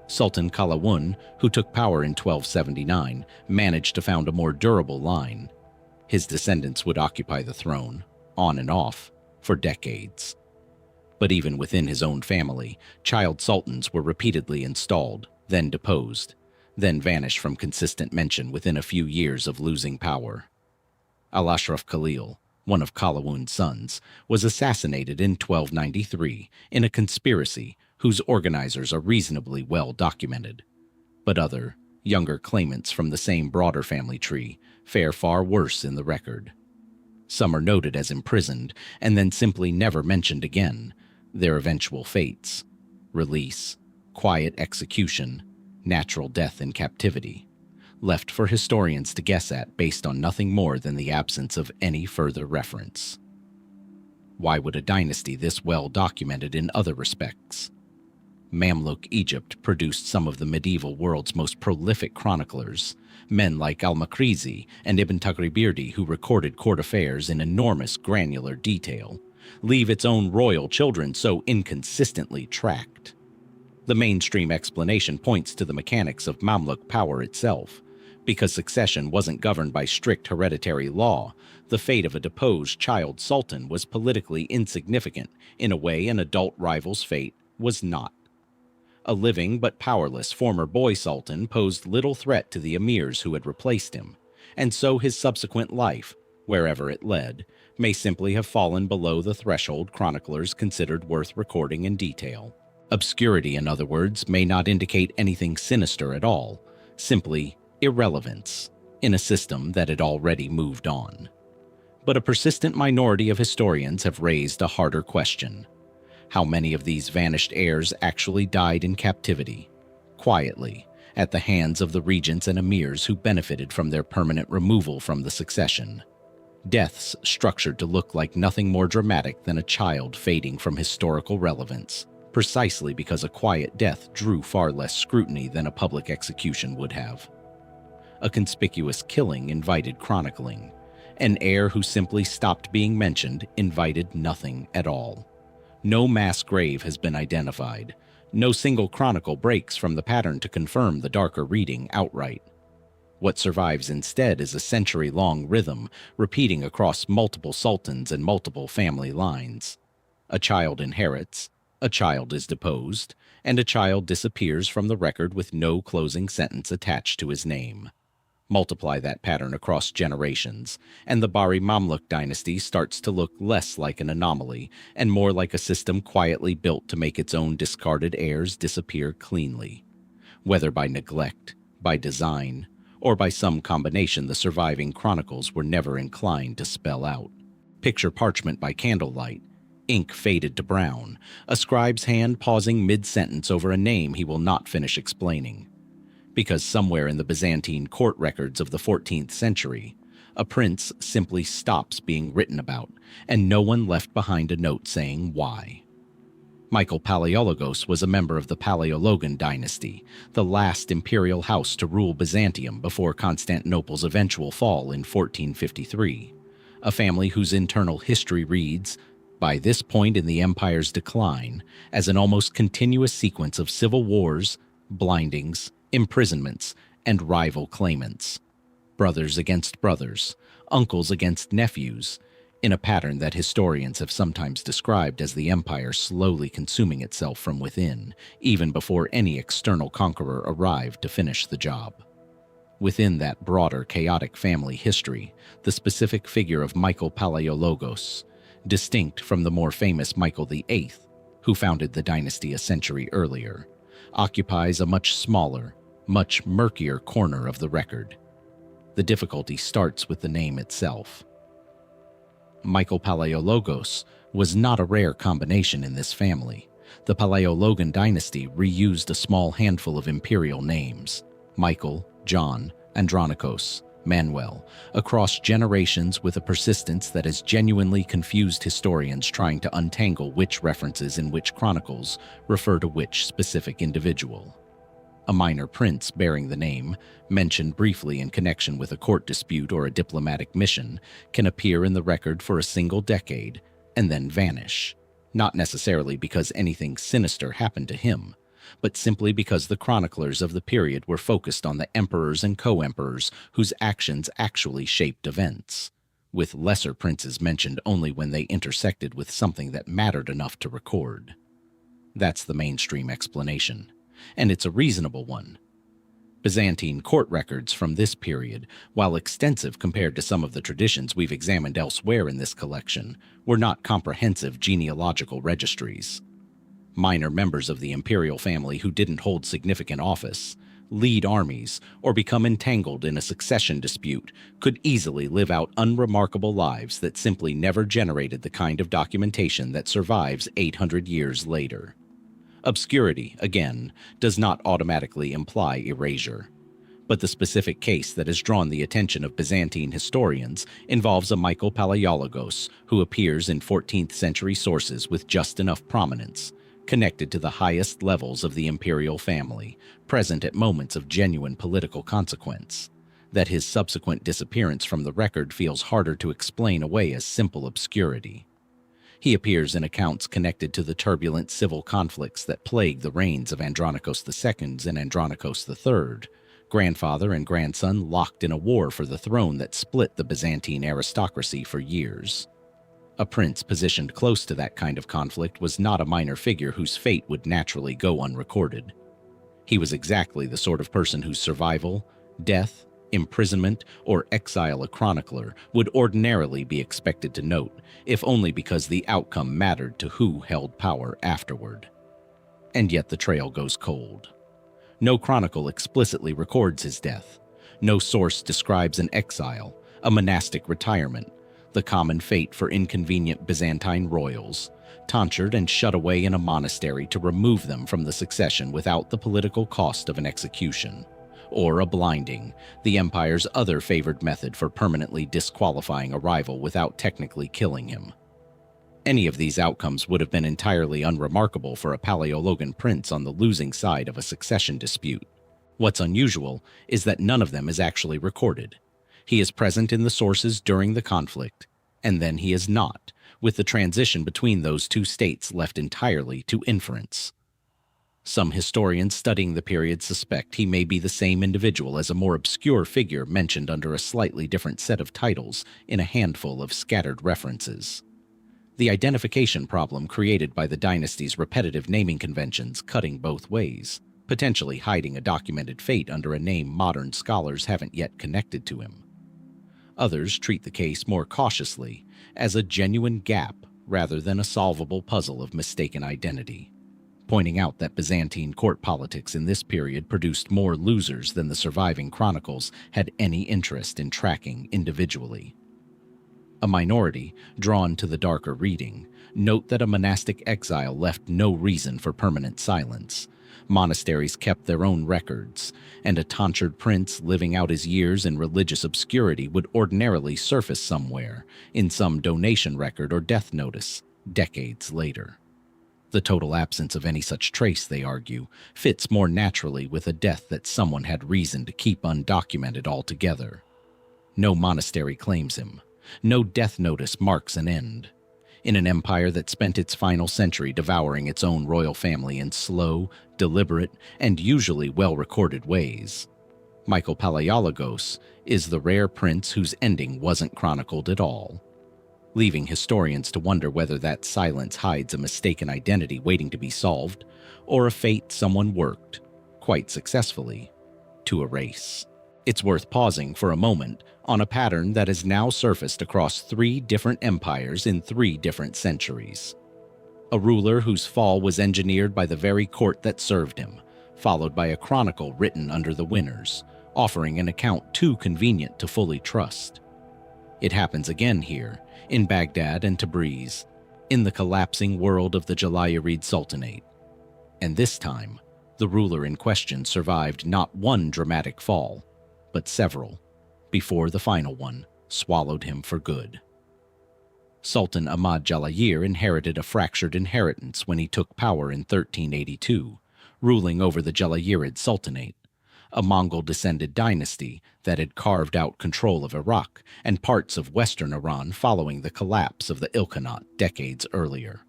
Sultan Qalawun, who took power in 1279, managed to found a more durable line. His descendants would occupy the throne, on and off, for decades. But even within his own family, child sultans were repeatedly installed, then deposed, then vanished from consistent mention within a few years of losing power. Al-Ashraf Khalil, one of Qalawun's sons, was assassinated in 1293 in a conspiracy whose organizers are reasonably well documented. But other, younger claimants from the same broader family tree fare far worse in the record. Some are noted as imprisoned and then simply never mentioned again, their eventual fates: release, quiet execution, natural death in captivity, left for historians to guess at based on nothing more than the absence of any further reference. Why would a dynasty this well documented in other respects? Mamluk Egypt produced some of the medieval world's most prolific chroniclers, men like al-Makrizi and Ibn Taghribirdi, who recorded court affairs in enormous granular detail, leave its own royal children so inconsistently tracked. The mainstream explanation points to the mechanics of Mamluk power itself. Because succession wasn't governed by strict hereditary law, the fate of a deposed child sultan was politically insignificant in a way an adult rival's fate was not. A living but powerless former boy sultan posed little threat to the emirs who had replaced him, and so his subsequent life, wherever it led, may simply have fallen below the threshold chroniclers considered worth recording in detail. Obscurity, in other words, may not indicate anything sinister at all, simply irrelevance in a system that had already moved on. But a persistent minority of historians have raised a harder question. How many of these vanished heirs actually died in captivity, quietly, at the hands of the regents and emirs who benefited from their permanent removal from the succession? Deaths structured to look like nothing more dramatic than a child fading from historical relevance, precisely because a quiet death drew far less scrutiny than a public execution would have. A conspicuous killing invited chronicling. An heir who simply stopped being mentioned invited nothing at all. No mass grave has been identified. No single chronicle breaks from the pattern to confirm the darker reading outright. What survives instead is a century-long rhythm repeating across multiple sultans and multiple family lines. A child inherits, a child is deposed, and a child disappears from the record with no closing sentence attached to his name. Multiply that pattern across generations, and the Bahri Mamluk dynasty starts to look less like an anomaly and more like a system quietly built to make its own discarded heirs disappear cleanly. Whether by neglect, by design, or by some combination the surviving chronicles were never inclined to spell out. Picture parchment by candlelight, ink faded to brown, a scribe's hand pausing mid-sentence over a name he will not finish explaining. Because somewhere in the Byzantine court records of the 14th century, a prince simply stops being written about, and no one left behind a note saying why. Michael Palaiologos was a member of the Palaiologan dynasty, the last imperial house to rule Byzantium before Constantinople's eventual fall in 1453, a family whose internal history reads, by this point in the empire's decline, as an almost continuous sequence of civil wars, blindings, imprisonments, and rival claimants. Brothers against brothers, uncles against nephews, in a pattern that historians have sometimes described as the empire slowly consuming itself from within, even before any external conqueror arrived to finish the job. Within that broader chaotic family history, the specific figure of Michael Palaiologos, distinct from the more famous Michael VIII, who founded the dynasty a century earlier, occupies a much smaller, much murkier corner of the record. The difficulty starts with the name itself. Michael Palaiologos was not a rare combination in this family. The Palaiologan dynasty reused a small handful of imperial names, Michael, John, Andronikos, Manuel, across generations with a persistence that has genuinely confused historians trying to untangle which references in which chronicles refer to which specific individual. A minor prince bearing the name, mentioned briefly in connection with a court dispute or a diplomatic mission, can appear in the record for a single decade and then vanish, not necessarily because anything sinister happened to him, but simply because the chroniclers of the period were focused on the emperors and co-emperors whose actions actually shaped events, with lesser princes mentioned only when they intersected with something that mattered enough to record. That's the mainstream explanation, and it's a reasonable one. Byzantine court records from this period, while extensive compared to some of the traditions we've examined elsewhere in this collection, were not comprehensive genealogical registries. Minor members of the imperial family who didn't hold significant office, lead armies, or become entangled in a succession dispute could easily live out unremarkable lives that simply never generated the kind of documentation that survives 800 years later. Obscurity, again, does not automatically imply erasure. But the specific case that has drawn the attention of Byzantine historians involves a Michael Palaiologos who appears in 14th century sources with just enough prominence, connected to the highest levels of the imperial family, present at moments of genuine political consequence, that his subsequent disappearance from the record feels harder to explain away as simple obscurity. He appears in accounts connected to the turbulent civil conflicts that plagued the reigns of Andronikos II and Andronikos III, grandfather and grandson locked in a war for the throne that split the Byzantine aristocracy for years. A prince positioned close to that kind of conflict was not a minor figure whose fate would naturally go unrecorded. He was exactly the sort of person whose survival, death, imprisonment, or exile a chronicler would ordinarily be expected to note, if only because the outcome mattered to who held power afterward. And yet the trail goes cold. No chronicle explicitly records his death. No source describes an exile, a monastic retirement, the common fate for inconvenient Byzantine royals, tonsured and shut away in a monastery to remove them from the succession without the political cost of an execution, or a blinding, the empire's other favored method for permanently disqualifying a rival without technically killing him. Any of these outcomes would have been entirely unremarkable for a Palaiologan prince on the losing side of a succession dispute. What's unusual is that none of them is actually recorded. He is present in the sources during the conflict, and then he is not, with the transition between those two states left entirely to inference. Some historians studying the period suspect he may be the same individual as a more obscure figure mentioned under a slightly different set of titles in a handful of scattered references. The identification problem created by the dynasty's repetitive naming conventions cutting both ways, potentially hiding a documented fate under a name modern scholars haven't yet connected to him. Others treat the case more cautiously, as a genuine gap rather than a solvable puzzle of mistaken identity, pointing out that Byzantine court politics in this period produced more losers than the surviving chronicles had any interest in tracking individually. A minority, drawn to the darker reading, note that a monastic exile left no reason for permanent silence. Monasteries kept their own records, and a tonsured prince living out his years in religious obscurity would ordinarily surface somewhere, in some donation record or death notice, decades later. The total absence of any such trace, they argue, fits more naturally with a death that someone had reason to keep undocumented altogether. No monastery claims him. No death notice marks an end. In an empire that spent its final century devouring its own royal family in slow, deliberate, and usually well-recorded ways, Michael Palaiologos is the rare prince whose ending wasn't chronicled at all, leaving historians to wonder whether that silence hides a mistaken identity waiting to be solved, or a fate someone worked, quite successfully, to erase. It's worth pausing for a moment on a pattern that has now surfaced across 3 different empires in 3 different centuries. A ruler whose fall was engineered by the very court that served him, followed by a chronicle written under the winners, offering an account too convenient to fully trust. It happens again here, in Baghdad and Tabriz, in the collapsing world of the Jalayir Sultanate. And this time, the ruler in question survived not one dramatic fall, but several, before the final one swallowed him for good. Sultan Ahmad Jalayir inherited a fractured inheritance when he took power in 1382, ruling over the Jalayirid Sultanate, a Mongol-descended dynasty that had carved out control of Iraq and parts of western Iran following the collapse of the Ilkhanate decades earlier.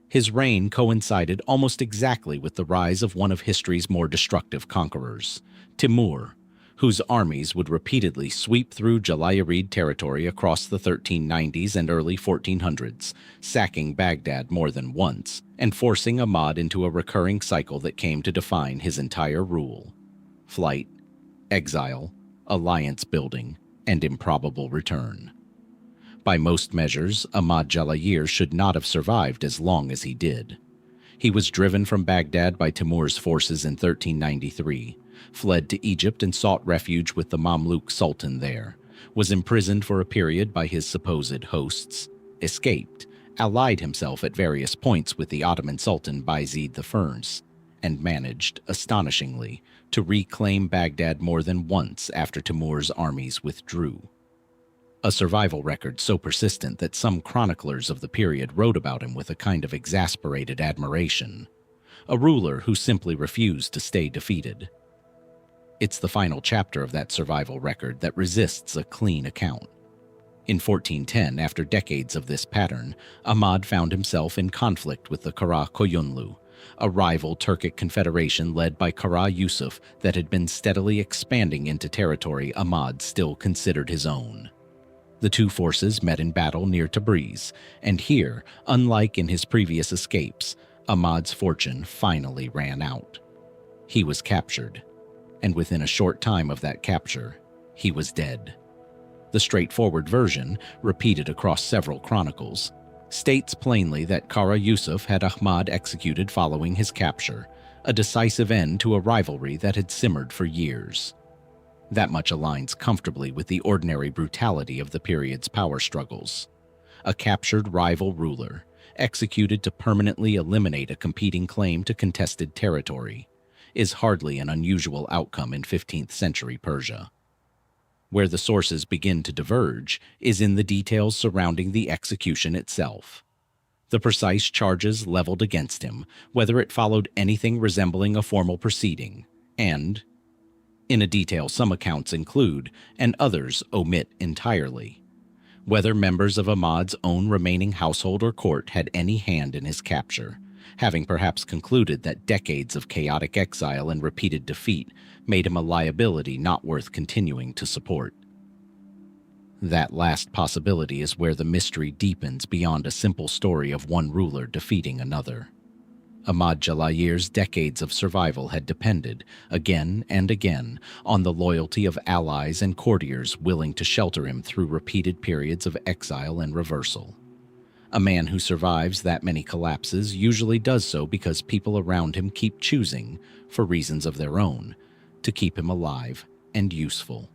His reign coincided almost exactly with the rise of one of history's more destructive conquerors, Temür, whose armies would repeatedly sweep through Jalayirid territory across the 1390s and early 1400s, sacking Baghdad more than once, and forcing Ahmad into a recurring cycle that came to define his entire rule: flight, exile, alliance building, and improbable return. By most measures, Ahmad Jalayir should not have survived as long as he did. He was driven from Baghdad by Temür's forces in 1393, fled to Egypt and sought refuge with the Mamluk Sultan there, was imprisoned for a period by his supposed hosts, escaped, allied himself at various points with the Ottoman Sultan Bayezid I, and managed, astonishingly, to reclaim Baghdad more than once after Temür's armies withdrew. A survival record so persistent that some chroniclers of the period wrote about him with a kind of exasperated admiration. A ruler who simply refused to stay defeated. It's the final chapter of that survival record that resists a clean account. In 1410, after decades of this pattern, Ahmad found himself in conflict with the Kara Koyunlu, a rival Turkic confederation led by Kara Yusuf that had been steadily expanding into territory Ahmad still considered his own. The two forces met in battle near Tabriz, and here, unlike in his previous escapes, Ahmad's fortune finally ran out. He was captured, and within a short time of that capture, he was dead. The straightforward version, repeated across several chronicles, states plainly that Kara Yusuf had Ahmad executed following his capture, a decisive end to a rivalry that had simmered for years. That much aligns comfortably with the ordinary brutality of the period's power struggles. A captured rival ruler, executed to permanently eliminate a competing claim to contested territory, is hardly an unusual outcome in 15th century Persia. Where the sources begin to diverge is in the details surrounding the execution itself. The precise charges leveled against him, whether it followed anything resembling a formal proceeding, and, in a detail some accounts include and others omit entirely, whether members of Ahmad's own remaining household or court had any hand in his capture, having perhaps concluded that decades of chaotic exile and repeated defeat made him a liability not worth continuing to support. That last possibility is where the mystery deepens beyond a simple story of one ruler defeating another. Ahmad Jalayir's decades of survival had depended, again and again, on the loyalty of allies and courtiers willing to shelter him through repeated periods of exile and reversal. A man who survives that many collapses usually does so because people around him keep choosing, for reasons of their own, to keep him alive and useful.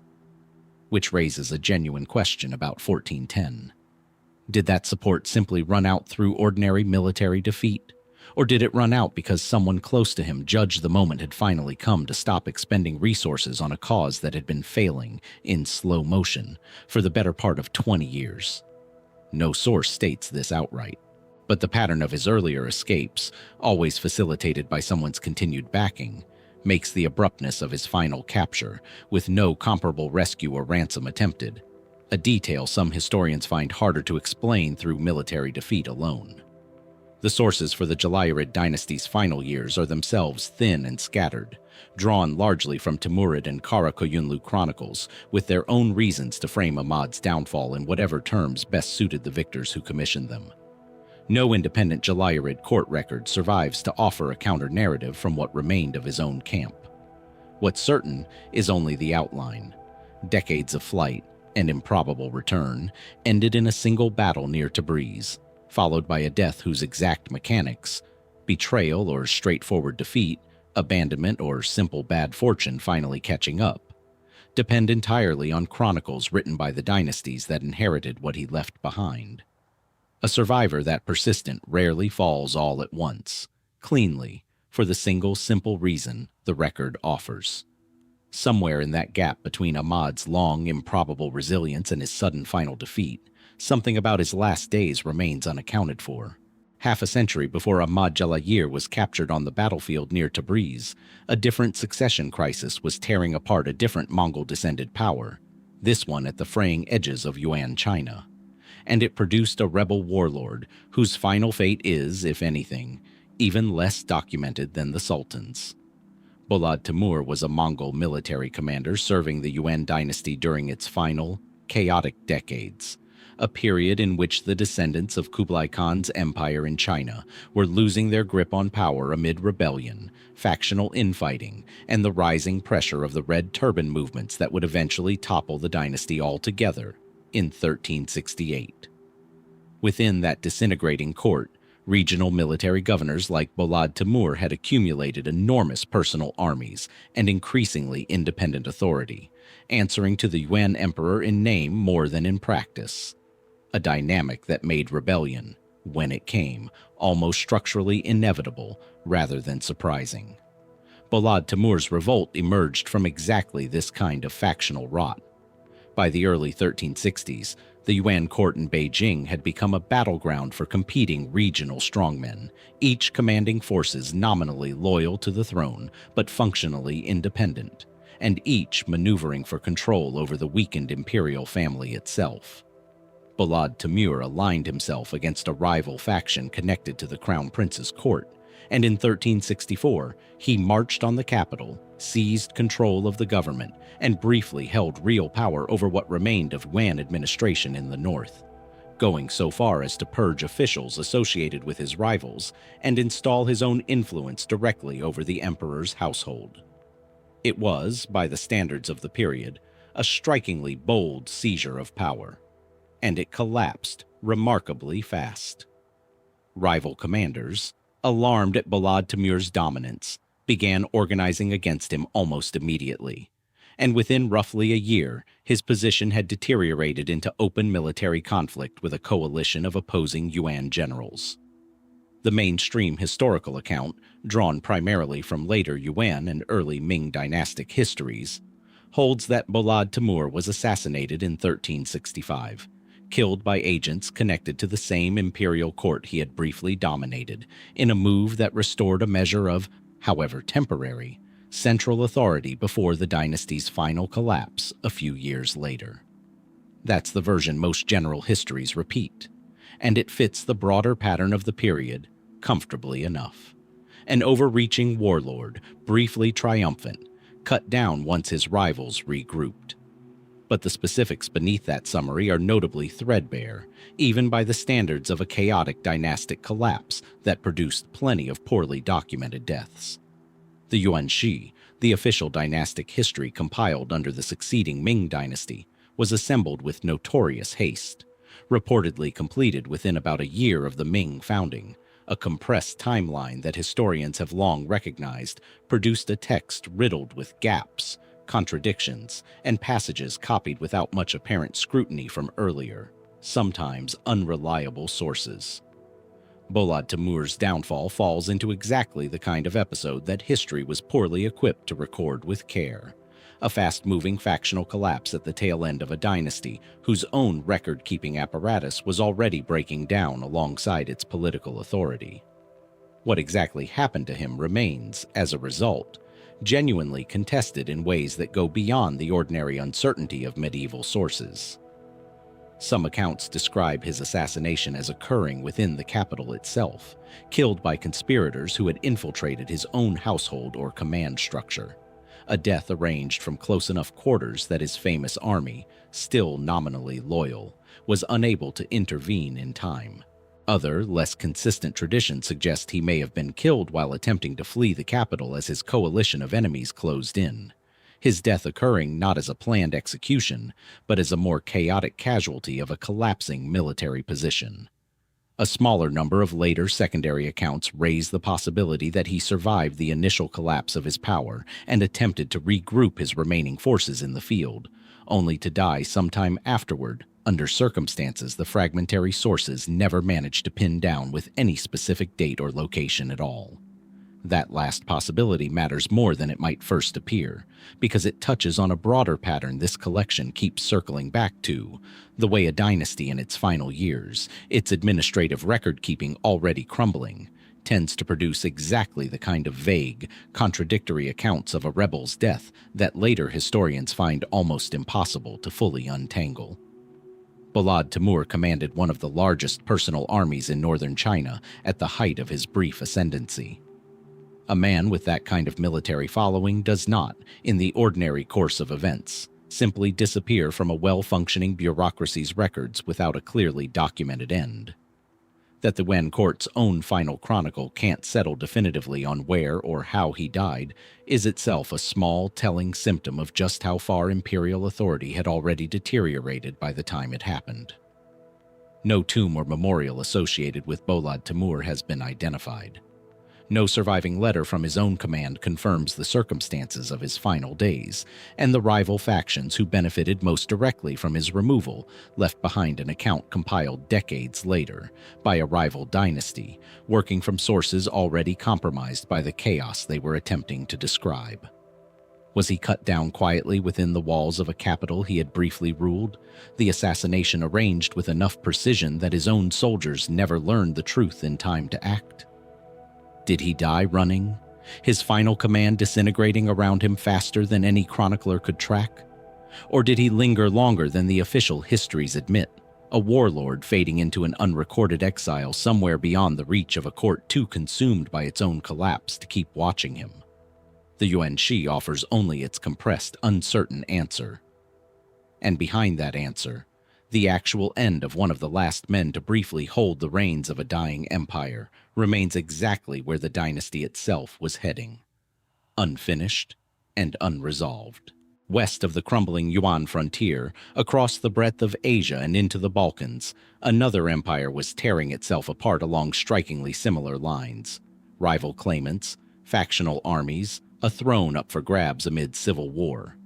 Which raises a genuine question about 1410. Did that support simply run out through ordinary military defeat? Or did it run out because someone close to him judged the moment had finally come to stop expending resources on a cause that had been failing, in slow motion, for the better part of 20 years? No source states this outright, but the pattern of his earlier escapes, always facilitated by someone's continued backing, makes the abruptness of his final capture, with no comparable rescue or ransom attempted, a detail some historians find harder to explain through military defeat alone. The sources for the Jalayirid dynasty's final years are themselves thin and scattered, drawn largely from Timurid and Karakoyunlu chronicles, with their own reasons to frame Ahmad's downfall in whatever terms best suited the victors who commissioned them. No independent Jalayirid court record survives to offer a counter-narrative from what remained of his own camp. What's certain is only the outline. Decades of flight and improbable return ended in a single battle near Tabriz, followed by a death whose exact mechanics, betrayal or straightforward defeat, abandonment or simple bad fortune finally catching up, depend entirely on chronicles written by the dynasties that inherited what he left behind. A survivor that persistent rarely falls all at once, cleanly, for the single simple reason the record offers. Somewhere in that gap between Ahmad's long, improbable resilience and his sudden final defeat, something about his last days remains unaccounted for. Half a century before Ahmad Jalayir was captured on the battlefield near Tabriz, a different succession crisis was tearing apart a different Mongol-descended power, this one at the fraying edges of Yuan China. And it produced a rebel warlord whose final fate is, if anything, even less documented than the Sultan's. Bolad Temür was a Mongol military commander serving the Yuan dynasty during its final, chaotic decades, a period in which the descendants of Kublai Khan's empire in China were losing their grip on power amid rebellion, factional infighting, and the rising pressure of the Red Turban movements that would eventually topple the dynasty altogether in 1368. Within that disintegrating court, regional military governors like Bolad Temür had accumulated enormous personal armies and increasingly independent authority, answering to the Yuan emperor in name more than in practice. A dynamic that made rebellion, when it came, almost structurally inevitable rather than surprising. Bolad Temür's revolt emerged from exactly this kind of factional rot. By the early 1360s, the Yuan court in Beijing had become a battleground for competing regional strongmen, each commanding forces nominally loyal to the throne but functionally independent, and each maneuvering for control over the weakened imperial family itself. Bolad Temür aligned himself against a rival faction connected to the crown prince's court, and in 1364 he marched on the capital, seized control of the government, and briefly held real power over what remained of Yuan administration in the north, going so far as to purge officials associated with his rivals and install his own influence directly over the emperor's household. It was, by the standards of the period, a strikingly bold seizure of power, and it collapsed remarkably fast. Rival commanders, alarmed at Bolad Temür's dominance, began organizing against him almost immediately, and within roughly a year, his position had deteriorated into open military conflict with a coalition of opposing Yuan generals. The mainstream historical account, drawn primarily from later Yuan and early Ming dynastic histories, holds that Bolad Temür was assassinated in 1365, killed by agents connected to the same imperial court he had briefly dominated, in a move that restored a measure of, however temporary, central authority before the dynasty's final collapse a few years later. That's the version most general histories repeat, and it fits the broader pattern of the period, comfortably enough. An overreaching warlord, briefly triumphant, cut down once his rivals regrouped. But the specifics beneath that summary are notably threadbare, even by the standards of a chaotic dynastic collapse that produced plenty of poorly documented deaths. The Yuan Shi, the official dynastic history compiled under the succeeding Ming dynasty, was assembled with notorious haste, reportedly completed within about a year of the Ming founding. A compressed timeline that historians have long recognized produced a text riddled with gaps, contradictions, and passages copied without much apparent scrutiny from earlier, sometimes unreliable sources. Bolad Temür's downfall falls into exactly the kind of episode that history was poorly equipped to record with care. A fast-moving factional collapse at the tail end of a dynasty whose own record-keeping apparatus was already breaking down alongside its political authority. What exactly happened to him remains, as a result, genuinely contested in ways that go beyond the ordinary uncertainty of medieval sources. Some accounts describe his assassination as occurring within the capital itself, killed by conspirators who had infiltrated his own household or command structure. A death arranged from close enough quarters that his famous army, still nominally loyal, was unable to intervene in time. Other, less consistent traditions suggest he may have been killed while attempting to flee the capital as his coalition of enemies closed in, his death occurring not as a planned execution, but as a more chaotic casualty of a collapsing military position. A smaller number of later secondary accounts raise the possibility that he survived the initial collapse of his power and attempted to regroup his remaining forces in the field, only to die sometime afterward, under circumstances the fragmentary sources never managed to pin down with any specific date or location at all. That last possibility matters more than it might first appear, because it touches on a broader pattern this collection keeps circling back to: the way a dynasty in its final years, its administrative record-keeping already crumbling, tends to produce exactly the kind of vague, contradictory accounts of a rebel's death that later historians find almost impossible to fully untangle. Bolad Temür commanded one of the largest personal armies in northern China at the height of his brief ascendancy. A man with that kind of military following does not, in the ordinary course of events, simply disappear from a well-functioning bureaucracy's records without a clearly documented end. That the Yuan court's own final chronicle can't settle definitively on where or how he died is itself a small, telling symptom of just how far imperial authority had already deteriorated by the time it happened. No tomb or memorial associated with Bolad Temür has been identified. No surviving letter from his own command confirms the circumstances of his final days, and the rival factions who benefited most directly from his removal left behind an account compiled decades later by a rival dynasty, working from sources already compromised by the chaos they were attempting to describe. Was he cut down quietly within the walls of a capital he had briefly ruled, the assassination arranged with enough precision that his own soldiers never learned the truth in time to act? Did he die running, his final command disintegrating around him faster than any chronicler could track? Or did he linger longer than the official histories admit, a warlord fading into an unrecorded exile somewhere beyond the reach of a court too consumed by its own collapse to keep watching him? The Yuan Shi offers only its compressed, uncertain answer. And behind that answer, the actual end of one of the last men to briefly hold the reins of a dying empire remains exactly where the dynasty itself was heading: unfinished and unresolved. West of the crumbling Yuan frontier, across the breadth of Asia and into the Balkans, another empire was tearing itself apart along strikingly similar lines. Rival claimants, factional armies, a throne up for grabs amid civil war.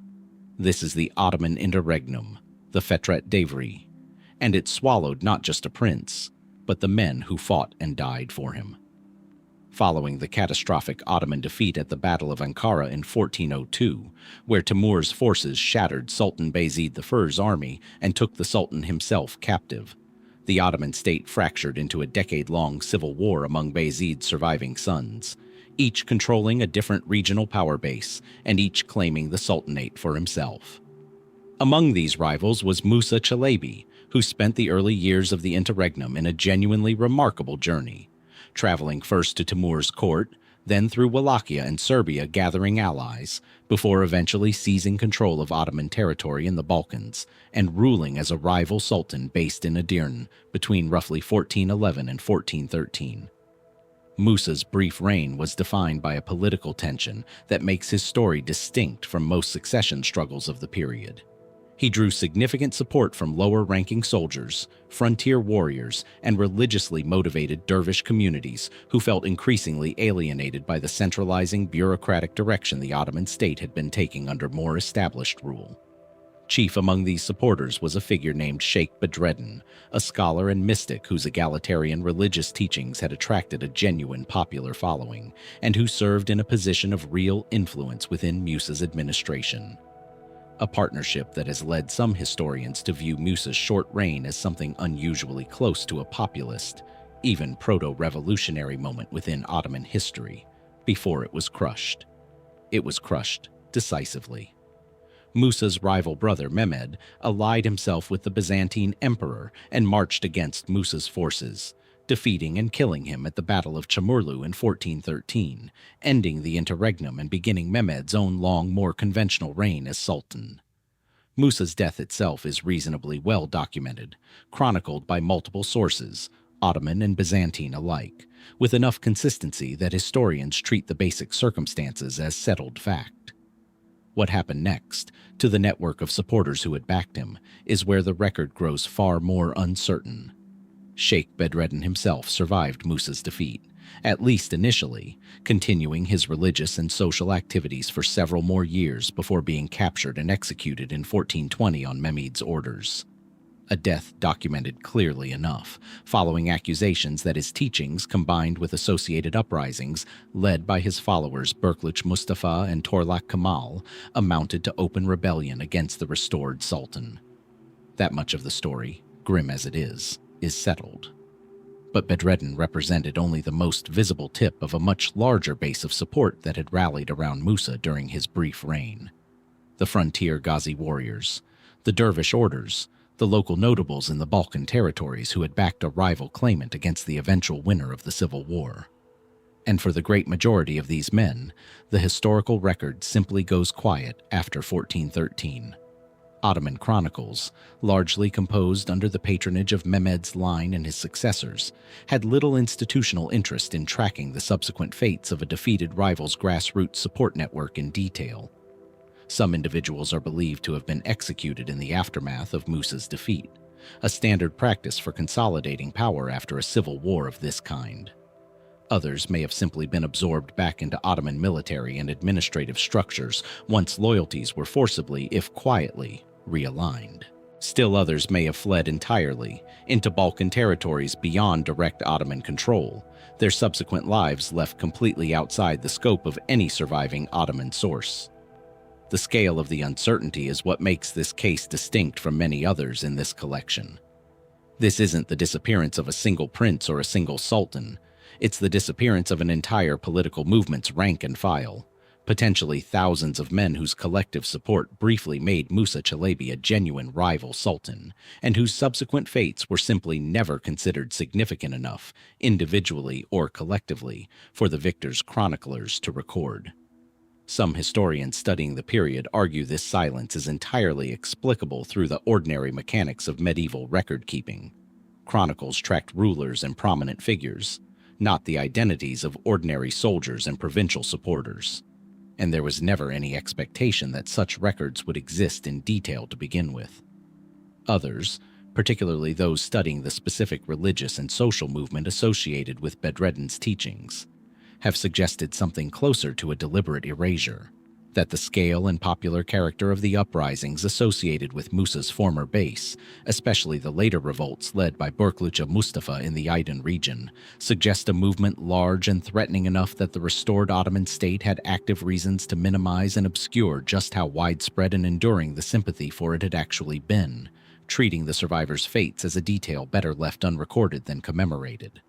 This is the Ottoman interregnum, the Fetret Devri, and it swallowed not just a prince, but the men who fought and died for him. Following the catastrophic Ottoman defeat at the Battle of Ankara in 1402, where Temür's forces shattered Sultan Bayezid I's army and took the Sultan himself captive, the Ottoman state fractured into a decade-long civil war among Bayezid's surviving sons, each controlling a different regional power base and each claiming the sultanate for himself. Among these rivals was Musa Çelebi, who spent the early years of the interregnum in a genuinely remarkable journey, traveling first to Temür's court, then through Wallachia and Serbia gathering allies, before eventually seizing control of Ottoman territory in the Balkans and ruling as a rival sultan based in Edirne between roughly 1411 and 1413. Musa's brief reign was defined by a political tension that makes his story distinct from most succession struggles of the period. He drew significant support from lower-ranking soldiers, frontier warriors, and religiously motivated dervish communities who felt increasingly alienated by the centralizing bureaucratic direction the Ottoman state had been taking under more established rule. Chief among these supporters was a figure named Sheikh Bedreddin, a scholar and mystic whose egalitarian religious teachings had attracted a genuine popular following, and who served in a position of real influence within Musa's administration. A partnership that has led some historians to view Musa's short reign as something unusually close to a populist, even proto-revolutionary moment within Ottoman history, before it was crushed. It was crushed decisively. Musa's rival brother Mehmed allied himself with the Byzantine emperor and marched against Musa's forces, defeating and killing him at the Battle of Çamurlu in 1413, ending the interregnum and beginning Mehmed's own long, more conventional reign as sultan. Musa's death itself is reasonably well documented, chronicled by multiple sources, Ottoman and Byzantine alike, with enough consistency that historians treat the basic circumstances as settled fact. What happened next, to the network of supporters who had backed him, is where the record grows far more uncertain. Sheikh Bedreddin himself survived Musa's defeat, at least initially, continuing his religious and social activities for several more years before being captured and executed in 1420 on Mehmed's orders. A death documented clearly enough, following accusations that his teachings, combined with associated uprisings led by his followers Berklich Mustafa and Torlak Kemal, amounted to open rebellion against the restored sultan. That much of the story, grim as it is settled. But Bedreddin represented only the most visible tip of a much larger base of support that had rallied around Musa during his brief reign. The frontier Ghazi warriors, the dervish orders, the local notables in the Balkan territories who had backed a rival claimant against the eventual winner of the civil war. And for the great majority of these men, the historical record simply goes quiet after 1413. Ottoman chronicles, largely composed under the patronage of Mehmed's line and his successors, had little institutional interest in tracking the subsequent fates of a defeated rival's grassroots support network in detail. Some individuals are believed to have been executed in the aftermath of Musa's defeat, a standard practice for consolidating power after a civil war of this kind. Others may have simply been absorbed back into Ottoman military and administrative structures once loyalties were forcibly, if quietly, realigned. Still others may have fled entirely into Balkan territories beyond direct Ottoman control, their subsequent lives left completely outside the scope of any surviving Ottoman source. The scale of the uncertainty is what makes this case distinct from many others in this collection. This isn't the disappearance of a single prince or a single sultan. It's the disappearance of an entire political movement's rank and file, potentially thousands of men whose collective support briefly made Musa Çelebi a genuine rival sultan, and whose subsequent fates were simply never considered significant enough, individually or collectively, for the victor's chroniclers to record. Some historians studying the period argue this silence is entirely explicable through the ordinary mechanics of medieval record-keeping. Chronicles tracked rulers and prominent figures, not the identities of ordinary soldiers and provincial supporters. And there was never any expectation that such records would exist in detail to begin with. Others, particularly those studying the specific religious and social movement associated with Bedreddin's teachings, have suggested something closer to a deliberate erasure, that the scale and popular character of the uprisings associated with Musa's former base, especially the later revolts led by Berklich Mustafa in the Aydın region, suggest a movement large and threatening enough that the restored Ottoman state had active reasons to minimize and obscure just how widespread and enduring the sympathy for it had actually been, treating the survivors' fates as a detail better left unrecorded than commemorated.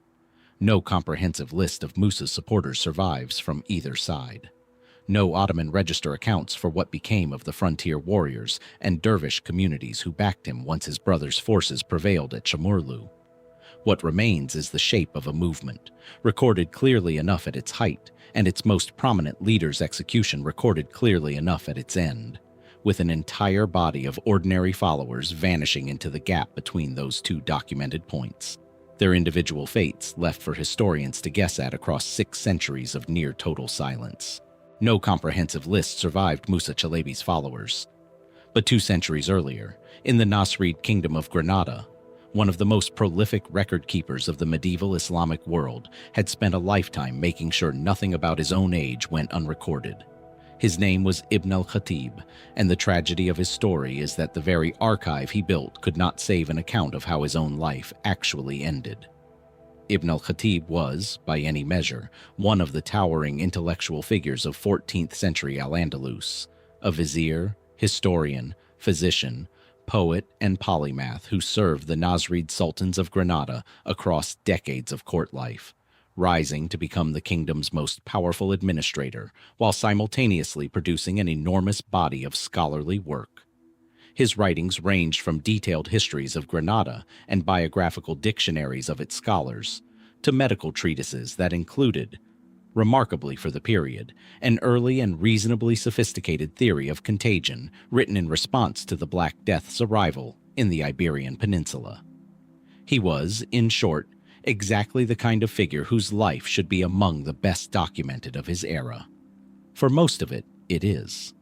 No comprehensive list of Musa's supporters survives from either side. No Ottoman register accounts for what became of the frontier warriors and dervish communities who backed him once his brother's forces prevailed at Çamurlu. What remains is the shape of a movement, recorded clearly enough at its height, and its most prominent leader's execution recorded clearly enough at its end, with an entire body of ordinary followers vanishing into the gap between those two documented points, their individual fates left for historians to guess at across 6 centuries of near-total silence. No comprehensive list survived Musa Çelebi's followers. But 2 centuries earlier, in the Nasrid Kingdom of Granada, one of the most prolific record-keepers of the medieval Islamic world had spent a lifetime making sure nothing about his own age went unrecorded. His name was Ibn al-Khatib, and the tragedy of his story is that the very archive he built could not save an account of how his own life actually ended. Ibn al-Khatib was, by any measure, one of the towering intellectual figures of 14th century Al-Andalus, a vizier, historian, physician, poet, and polymath who served the Nasrid sultans of Granada across decades of court life, rising to become the kingdom's most powerful administrator while simultaneously producing an enormous body of scholarly work. His writings ranged from detailed histories of Granada and biographical dictionaries of its scholars to medical treatises that included, remarkably for the period, an early and reasonably sophisticated theory of contagion written in response to the Black Death's arrival in the Iberian Peninsula. He was, in short, exactly the kind of figure whose life should be among the best documented of his era. For most of it, it is.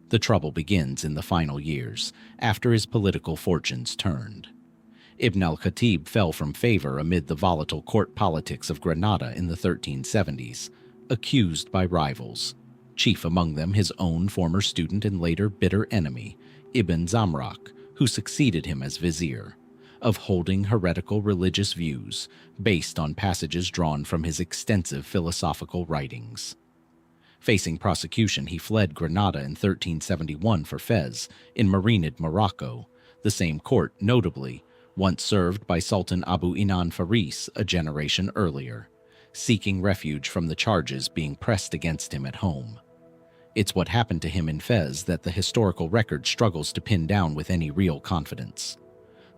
The trouble begins in the final years, after his political fortunes turned. Ibn al-Khatib fell from favor amid the volatile court politics of Granada in the 1370s, accused by rivals, chief among them his own former student and later bitter enemy, Ibn Zamrak, who succeeded him as vizier, of holding heretical religious views based on passages drawn from his extensive philosophical writings. Facing prosecution, he fled Granada in 1371 for Fez, in Marinid, Morocco, the same court, notably, once served by Sultan Abu Inan Faris a generation earlier, seeking refuge from the charges being pressed against him at home. It's what happened to him in Fez that the historical record struggles to pin down with any real confidence.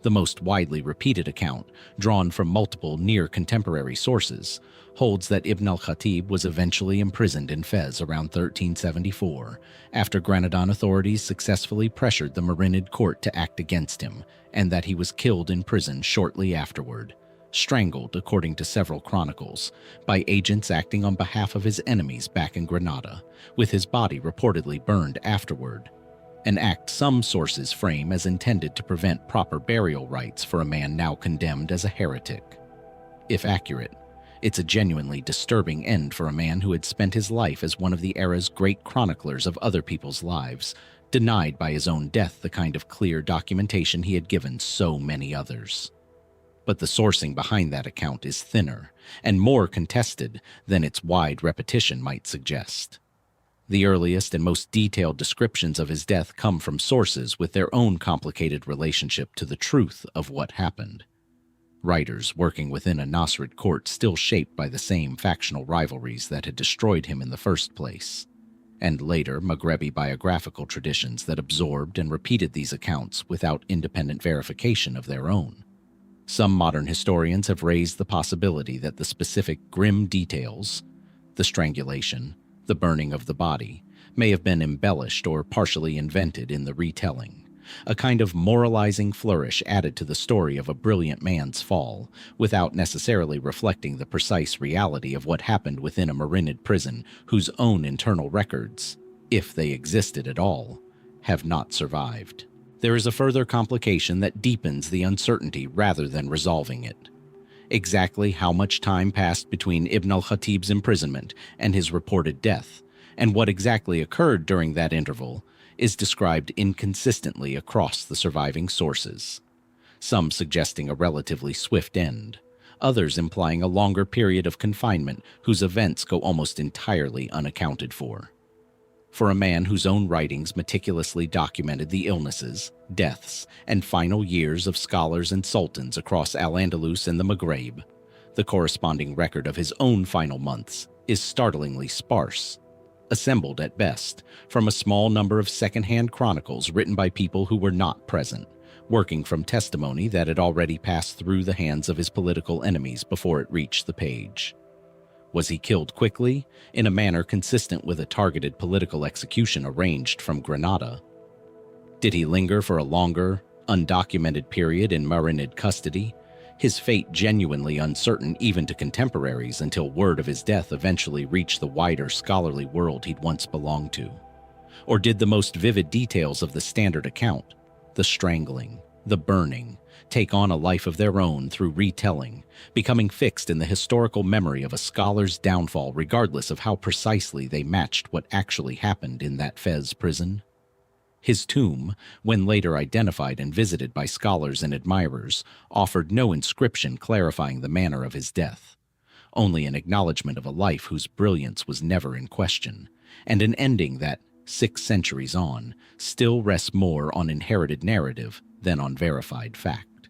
The most widely repeated account, drawn from multiple near-contemporary sources, holds that Ibn al-Khatib was eventually imprisoned in Fez around 1374, after Granadan authorities successfully pressured the Marinid court to act against him, and that he was killed in prison shortly afterward, strangled, according to several chronicles, by agents acting on behalf of his enemies back in Granada, with his body reportedly burned afterward, an act some sources frame as intended to prevent proper burial rites for a man now condemned as a heretic. If accurate, it's a genuinely disturbing end for a man who had spent his life as one of the era's great chroniclers of other people's lives, denied by his own death the kind of clear documentation he had given so many others. But the sourcing behind that account is thinner and more contested than its wide repetition might suggest. The earliest and most detailed descriptions of his death come from sources with their own complicated relationship to the truth of what happened. Writers working within a Nasrid court still shaped by the same factional rivalries that had destroyed him in the first place, and later Maghrebi biographical traditions that absorbed and repeated these accounts without independent verification of their own. Some modern historians have raised the possibility that the specific grim details, the strangulation, the burning of the body, may have been embellished or partially invented in the retelling, a kind of moralizing flourish added to the story of a brilliant man's fall, without necessarily reflecting the precise reality of what happened within a Marinid prison whose own internal records, if they existed at all, have not survived. There is a further complication that deepens the uncertainty rather than resolving it. Exactly how much time passed between Ibn al-Khatib's imprisonment and his reported death, and what exactly occurred during that interval, is described inconsistently across the surviving sources, some suggesting a relatively swift end, others implying a longer period of confinement whose events go almost entirely unaccounted for. For a man whose own writings meticulously documented the illnesses, deaths, and final years of scholars and sultans across Al-Andalus and the Maghreb, the corresponding record of his own final months is startlingly sparse, assembled at best from a small number of second-hand chronicles written by people who were not present, working from testimony that had already passed through the hands of his political enemies before it reached the page. Was he killed quickly, in a manner consistent with a targeted political execution arranged from Granada? Did he linger for a longer, undocumented period in Marinid custody, his fate genuinely uncertain even to contemporaries until word of his death eventually reached the wider scholarly world he'd once belonged to? Or did the most vivid details of the standard account, the strangling, the burning, take on a life of their own through retelling, becoming fixed in the historical memory of a scholar's downfall regardless of how precisely they matched what actually happened in that Fez prison? His tomb, when later identified and visited by scholars and admirers, offered no inscription clarifying the manner of his death, only an acknowledgement of a life whose brilliance was never in question, and an ending that, 6 centuries on, still rests more on inherited narrative than on verified fact.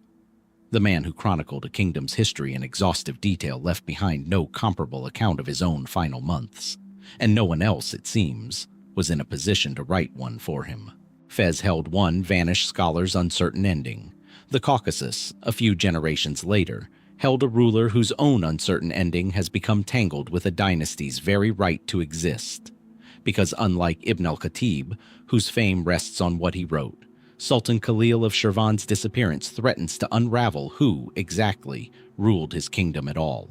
The man who chronicled a kingdom's history in exhaustive detail left behind no comparable account of his own final months, and no one else, it seems, was in a position to write one for him. Fez held one vanished scholar's uncertain ending. The Caucasus, a few generations later, held a ruler whose own uncertain ending has become tangled with a dynasty's very right to exist. Because unlike Ibn al-Khatib, whose fame rests on what he wrote, Sultan Khalil of Shirvan's disappearance threatens to unravel who, exactly, ruled his kingdom at all.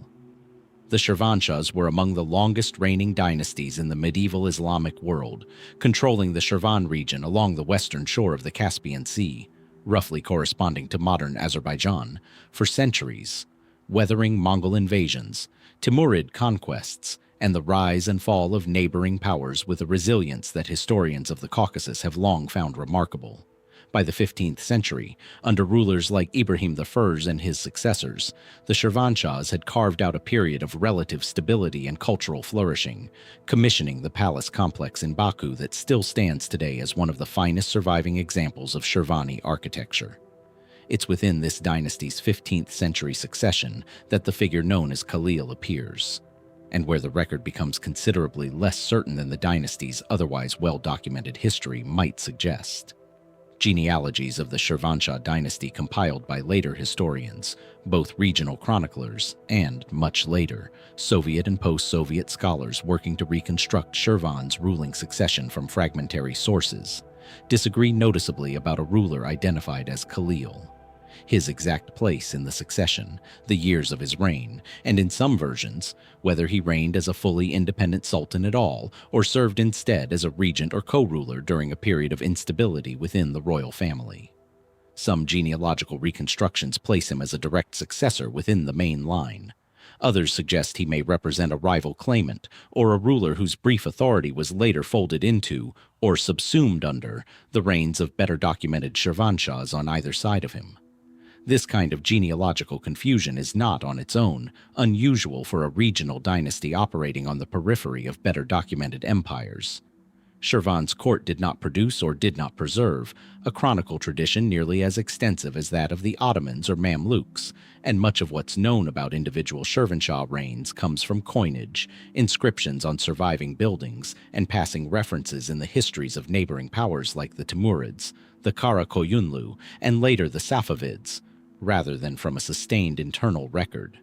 The Shirvanshahs were among the longest reigning dynasties in the medieval Islamic world, controlling the Shirvan region along the western shore of the Caspian Sea, roughly corresponding to modern Azerbaijan, for centuries, weathering Mongol invasions, Timurid conquests, and the rise and fall of neighboring powers with a resilience that historians of the Caucasus have long found remarkable. By the 15th century, under rulers like Ibrahim I and his successors, the Shirvanshahs had carved out a period of relative stability and cultural flourishing, commissioning the palace complex in Baku that still stands today as one of the finest surviving examples of Shirvani architecture. It's within this dynasty's 15th century succession that the figure known as Khalil appears, and where the record becomes considerably less certain than the dynasty's otherwise well-documented history might suggest. Genealogies of the Shirvanshah dynasty compiled by later historians, both regional chroniclers and, much later, Soviet and post-Soviet scholars working to reconstruct Shirvan's ruling succession from fragmentary sources, disagree noticeably about a ruler identified as Khalil, his exact place in the succession, the years of his reign, and in some versions, whether he reigned as a fully independent sultan at all or served instead as a regent or co-ruler during a period of instability within the royal family. Some genealogical reconstructions place him as a direct successor within the main line. Others suggest he may represent a rival claimant or a ruler whose brief authority was later folded into, or subsumed under, the reigns of better documented Shirvanshahs on either side of him. This kind of genealogical confusion is not, on its own, unusual for a regional dynasty operating on the periphery of better documented empires. Shirvan's court did not produce or did not preserve a chronicle tradition nearly as extensive as that of the Ottomans or Mamluks, and much of what's known about individual Shirvanshah reigns comes from coinage, inscriptions on surviving buildings, and passing references in the histories of neighboring powers like the Timurids, the Karakoyunlu, and later the Safavids, rather than from a sustained internal record.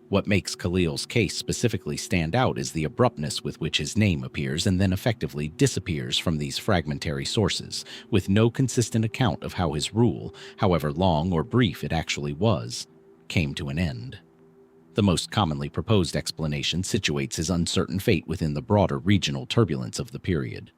What makes Khalil's case specifically stand out is the abruptness with which his name appears and then effectively disappears from these fragmentary sources, with no consistent account of how his rule, however long or brief it actually was, came to an end. The most commonly proposed explanation situates his uncertain fate within the broader regional turbulence of the period.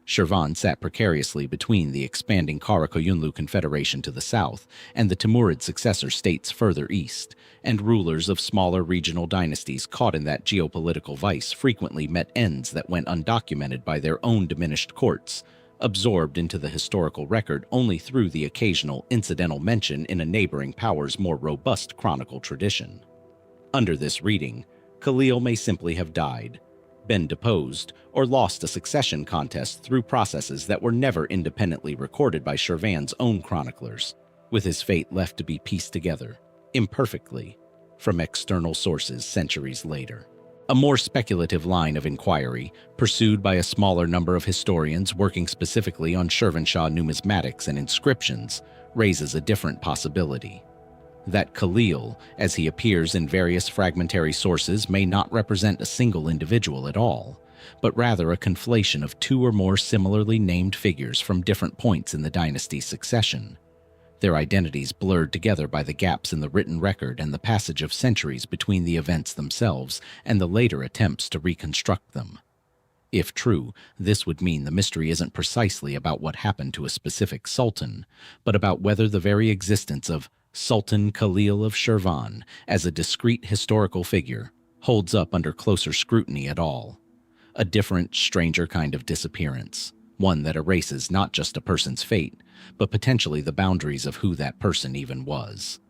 Shirvan sat precariously between the expanding Karakoyunlu Confederation to the south and the Timurid successor states further east, and rulers of smaller regional dynasties caught in that geopolitical vice frequently met ends that went undocumented by their own diminished courts, absorbed into the historical record only through the occasional incidental mention in a neighboring power's more robust chronicle tradition. Under this reading, Khalil may simply have died, been deposed, or lost a succession contest through processes that were never independently recorded by Shirvan's own chroniclers, with his fate left to be pieced together, imperfectly, from external sources centuries later. A more speculative line of inquiry, pursued by a smaller number of historians working specifically on Shirvanshah numismatics and inscriptions, raises a different possibility. That Khalil, as he appears in various fragmentary sources, may not represent a single individual at all, but rather a conflation of two or more similarly named figures from different points in the dynasty's succession, their identities blurred together by the gaps in the written record and the passage of centuries between the events themselves and the later attempts to reconstruct them. If true, this would mean the mystery isn't precisely about what happened to a specific sultan, but about whether the very existence of Sultan Khalil of Shirvan as a discrete historical figure holds up under closer scrutiny at all. A different, stranger kind of disappearance, one that erases not just a person's fate, but potentially the boundaries of who that person even was.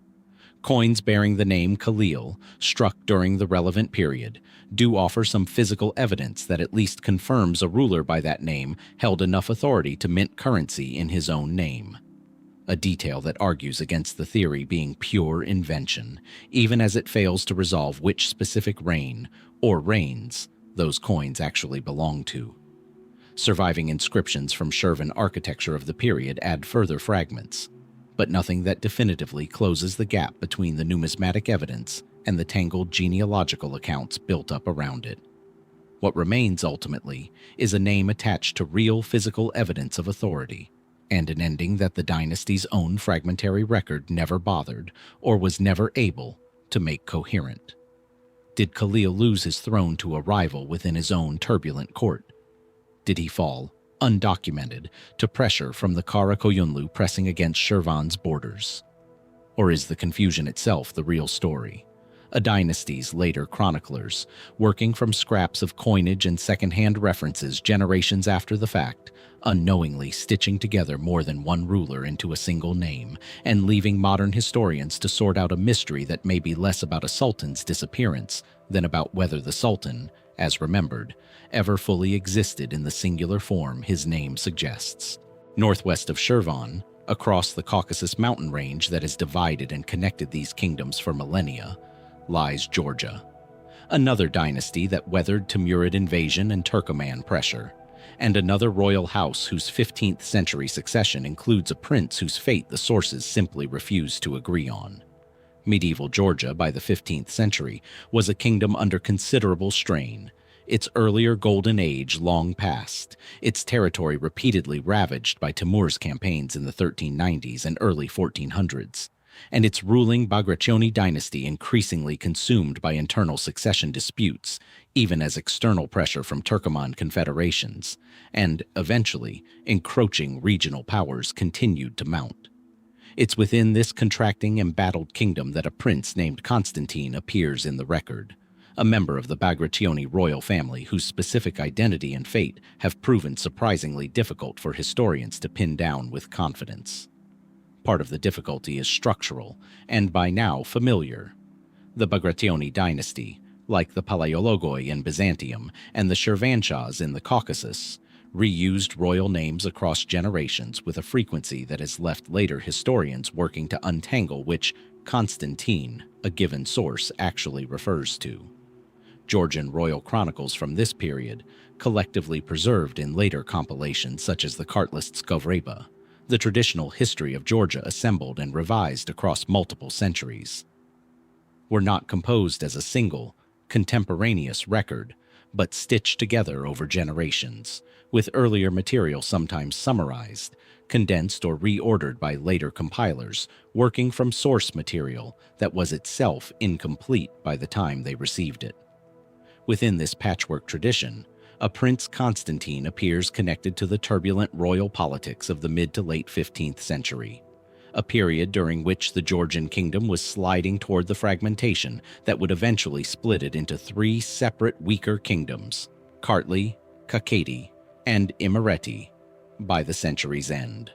Coins bearing the name Khalil, struck during the relevant period, do offer some physical evidence that at least confirms a ruler by that name held enough authority to mint currency in his own name. A detail that argues against the theory being pure invention, even as it fails to resolve which specific reign, or reigns, those coins actually belong to. Surviving inscriptions from Shirvan architecture of the period add further fragments, but nothing that definitively closes the gap between the numismatic evidence and the tangled genealogical accounts built up around it. What remains, ultimately, is a name attached to real physical evidence of authority, and an ending that the dynasty's own fragmentary record never bothered, or was never able, to make coherent. Did Khalil lose his throne to a rival within his own turbulent court? Did he fall, undocumented, to pressure from the Kara Koyunlu pressing against Shirvan's borders? Or is the confusion itself the real story? A dynasty's later chroniclers, working from scraps of coinage and second-hand references generations after the fact, unknowingly stitching together more than one ruler into a single name, and leaving modern historians to sort out a mystery that may be less about a sultan's disappearance than about whether the sultan, as remembered, ever fully existed in the singular form his name suggests. Northwest of Shirvan, across the Caucasus mountain range that has divided and connected these kingdoms for millennia, lies Georgia, another dynasty that weathered Temürid invasion and Turkoman pressure, and another royal house whose 15th century succession includes a prince whose fate the sources simply refuse to agree on. Medieval Georgia, by the 15th century, was a kingdom under considerable strain, its earlier golden age long past, its territory repeatedly ravaged by Temür's campaigns in the 1390s and early 1400s, and its ruling Bagrationi dynasty increasingly consumed by internal succession disputes, even as external pressure from Turkoman confederations, and, eventually, encroaching regional powers continued to mount. It's within this contracting, embattled kingdom that a prince named Constantine appears in the record, a member of the Bagrationi royal family whose specific identity and fate have proven surprisingly difficult for historians to pin down with confidence. Part of the difficulty is structural, and by now familiar. The Bagrationi dynasty, like the Palaiologoi in Byzantium and the Shirvanshahs in the Caucasus, reused royal names across generations with a frequency that has left later historians working to untangle which Constantine a given source actually refers to. Georgian royal chronicles from this period, collectively preserved in later compilations such as the Kartlist's Govreba, the traditional history of Georgia assembled and revised across multiple centuries, were not composed as a single, contemporaneous record, but stitched together over generations, with earlier material sometimes summarized, condensed or reordered by later compilers, working from source material that was itself incomplete by the time they received it. Within this patchwork tradition, a Prince Constantine appears connected to the turbulent royal politics of the mid to late 15th century, a period during which the Georgian kingdom was sliding toward the fragmentation that would eventually split it into three separate weaker kingdoms, Kartli, Kakheti, and Imereti, by the century's end.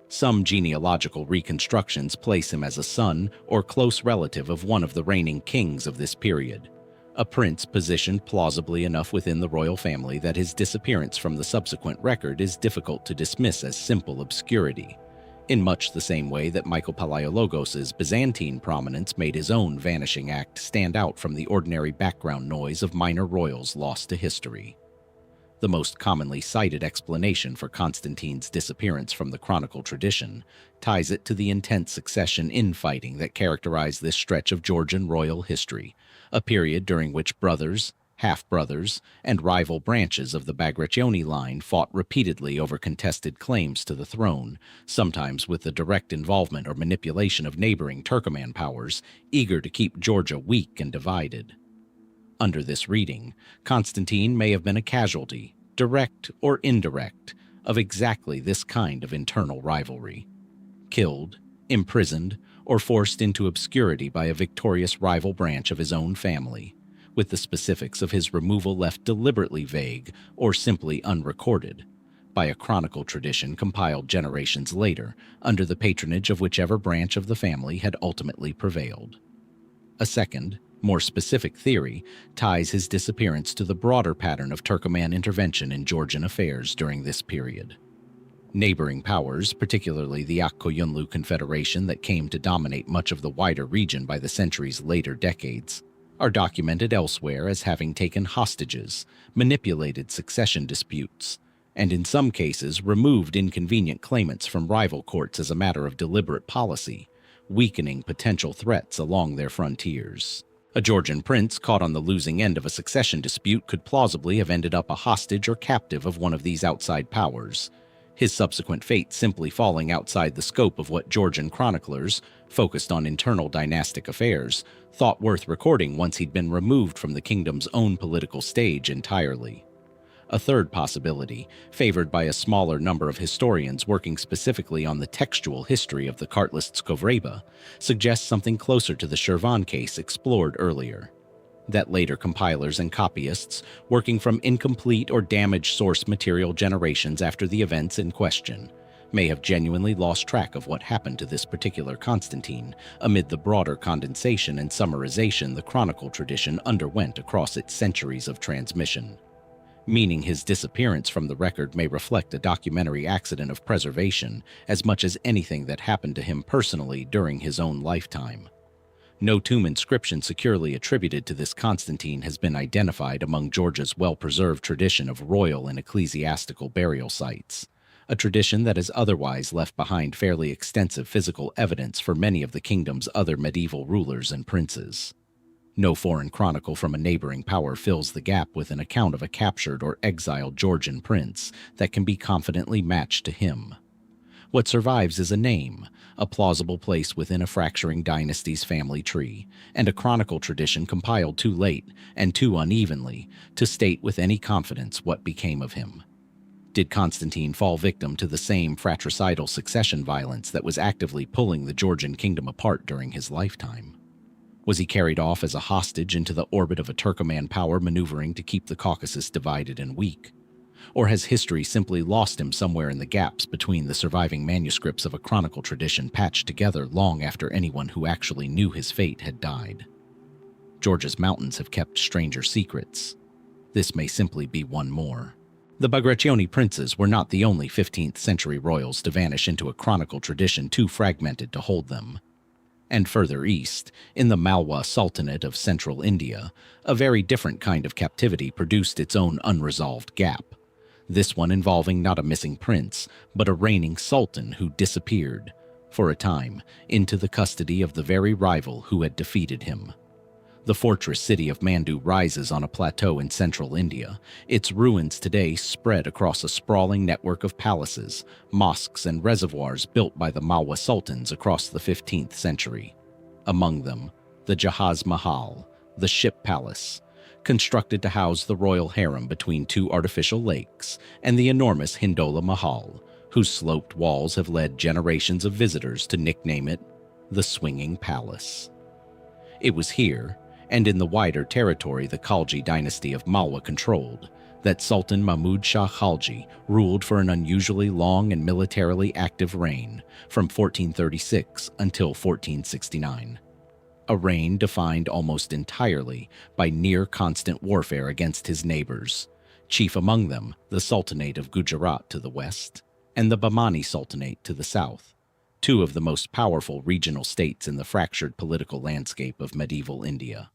Some genealogical reconstructions place him as a son or close relative of one of the reigning kings of this period, a prince positioned plausibly enough within the royal family that his disappearance from the subsequent record is difficult to dismiss as simple obscurity, in much the same way that Michael Palaiologos' Byzantine prominence made his own Vanishing act stand out from the ordinary background noise of minor royals lost to history. The most commonly cited explanation for Constantine's disappearance from the chronicle tradition ties it to the intense succession infighting that characterized this stretch of Georgian royal history, a period during which brothers, half-brothers, and rival branches of the Bagrationi line fought repeatedly over contested claims to the throne, sometimes with the direct involvement or manipulation of neighboring Turkoman powers, eager to keep Georgia weak and divided. Under this reading, Constantine may have been a casualty, direct or indirect, of exactly this kind of internal rivalry. Killed, imprisoned, or forced into obscurity by a victorious rival branch of his own family, with the specifics of his removal left deliberately vague or simply unrecorded, by a chronicle tradition compiled generations later under the patronage of whichever branch of the family had ultimately prevailed. A second, more specific theory ties his disappearance to the broader pattern of Turkoman intervention in Georgian affairs during this period. Neighboring powers, particularly the Akkoyunlu Confederation that came to dominate much of the wider region by the century's later decades, are documented elsewhere as having taken hostages, manipulated succession disputes, and in some cases removed inconvenient claimants from rival courts as a matter of deliberate policy, weakening potential threats along their frontiers. A Georgian prince caught on the losing end of a succession dispute could plausibly have ended up a hostage or captive of one of these outside powers, his subsequent fate simply falling outside the scope of what Georgian chroniclers, focused on internal dynastic affairs, thought worth recording once he'd been removed from the kingdom's own political stage entirely. A third possibility, favored by a smaller number of historians working specifically on the textual history of the Kartlist's Kovreba, suggests something closer to the Shirvan case explored earlier. That later compilers and copyists, working from incomplete or damaged source material generations after the events in question, may have genuinely lost track of what happened to this particular Constantine amid the broader condensation and summarization the chronicle tradition underwent across its centuries of transmission. Meaning his disappearance from the record may reflect a documentary accident of preservation as much as anything that happened to him personally during his own lifetime. No tomb inscription securely attributed to this Constantine has been identified among Georgia's well-preserved tradition of royal and ecclesiastical burial sites, a tradition that has otherwise left behind fairly extensive physical evidence for many of the kingdom's other medieval rulers and princes. No foreign chronicle from a neighboring power fills the gap with an account of a captured or exiled Georgian prince that can be confidently matched to him. What survives is a name, a plausible place within a fracturing dynasty's family tree, and a chronicle tradition compiled too late and too unevenly to state with any confidence what became of him. Did Constantine fall victim to the same fratricidal succession violence that was actively pulling the Georgian kingdom apart during his lifetime? Was he carried off as a hostage into the orbit of a Turkoman power maneuvering to keep the Caucasus divided and weak? Or has history simply lost him somewhere in the gaps between the surviving manuscripts of a chronicle tradition patched together long after anyone who actually knew his fate had died? Georgia's mountains have kept stranger secrets. This may simply be one more. The Bagrationi princes were not the only 15th century royals to vanish into a chronicle tradition too fragmented to hold them. And further east, in the Malwa Sultanate of central India, a very different kind of captivity produced its own unresolved gap. This one involving not a missing prince, but a reigning sultan who disappeared, for a time, into the custody of the very rival who had defeated him. The fortress city of Mandu rises on a plateau in central India, its ruins today spread across a sprawling network of palaces, mosques, and reservoirs built by the Malwa sultans across the 15th century. Among them, the Jahaz Mahal, the ship palace, constructed to house the royal harem between two artificial lakes, and the enormous Hindola Mahal, whose sloped walls have led generations of visitors to nickname it the Swinging Palace. It was here, and in the wider territory the Khalji dynasty of Malwa controlled, that Sultan Mahmud Shah Khalji ruled for an unusually long and militarily active reign from 1436 until 1469. A reign defined almost entirely by near-constant warfare against his neighbors, chief among them the Sultanate of Gujarat to the west, and the Bahmani Sultanate to the south, two of the most powerful regional states in the fractured political landscape of medieval India.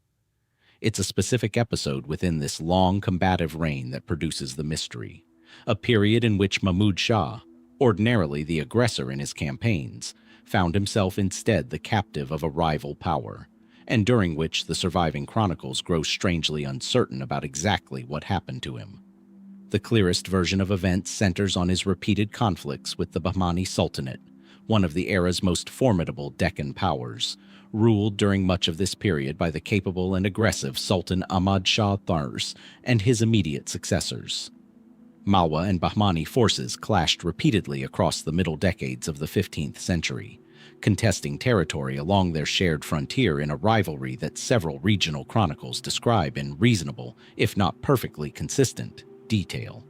It's a specific episode within this long combative reign that produces the mystery, a period in which Mahmud Shah, ordinarily the aggressor in his campaigns, found himself instead the captive of a rival power, and during which the surviving chronicles grow strangely uncertain about exactly what happened to him. The clearest version of events centers on his repeated conflicts with the Bahmani Sultanate, one of the era's most formidable Deccan powers, ruled during much of this period by the capable and aggressive Sultan Ahmad Shah Thars and his immediate successors. Malwa and Bahmani forces clashed repeatedly across the middle decades of the 15th century, contesting territory along their shared frontier in a rivalry that several regional chronicles describe in reasonable, if not perfectly consistent, detail.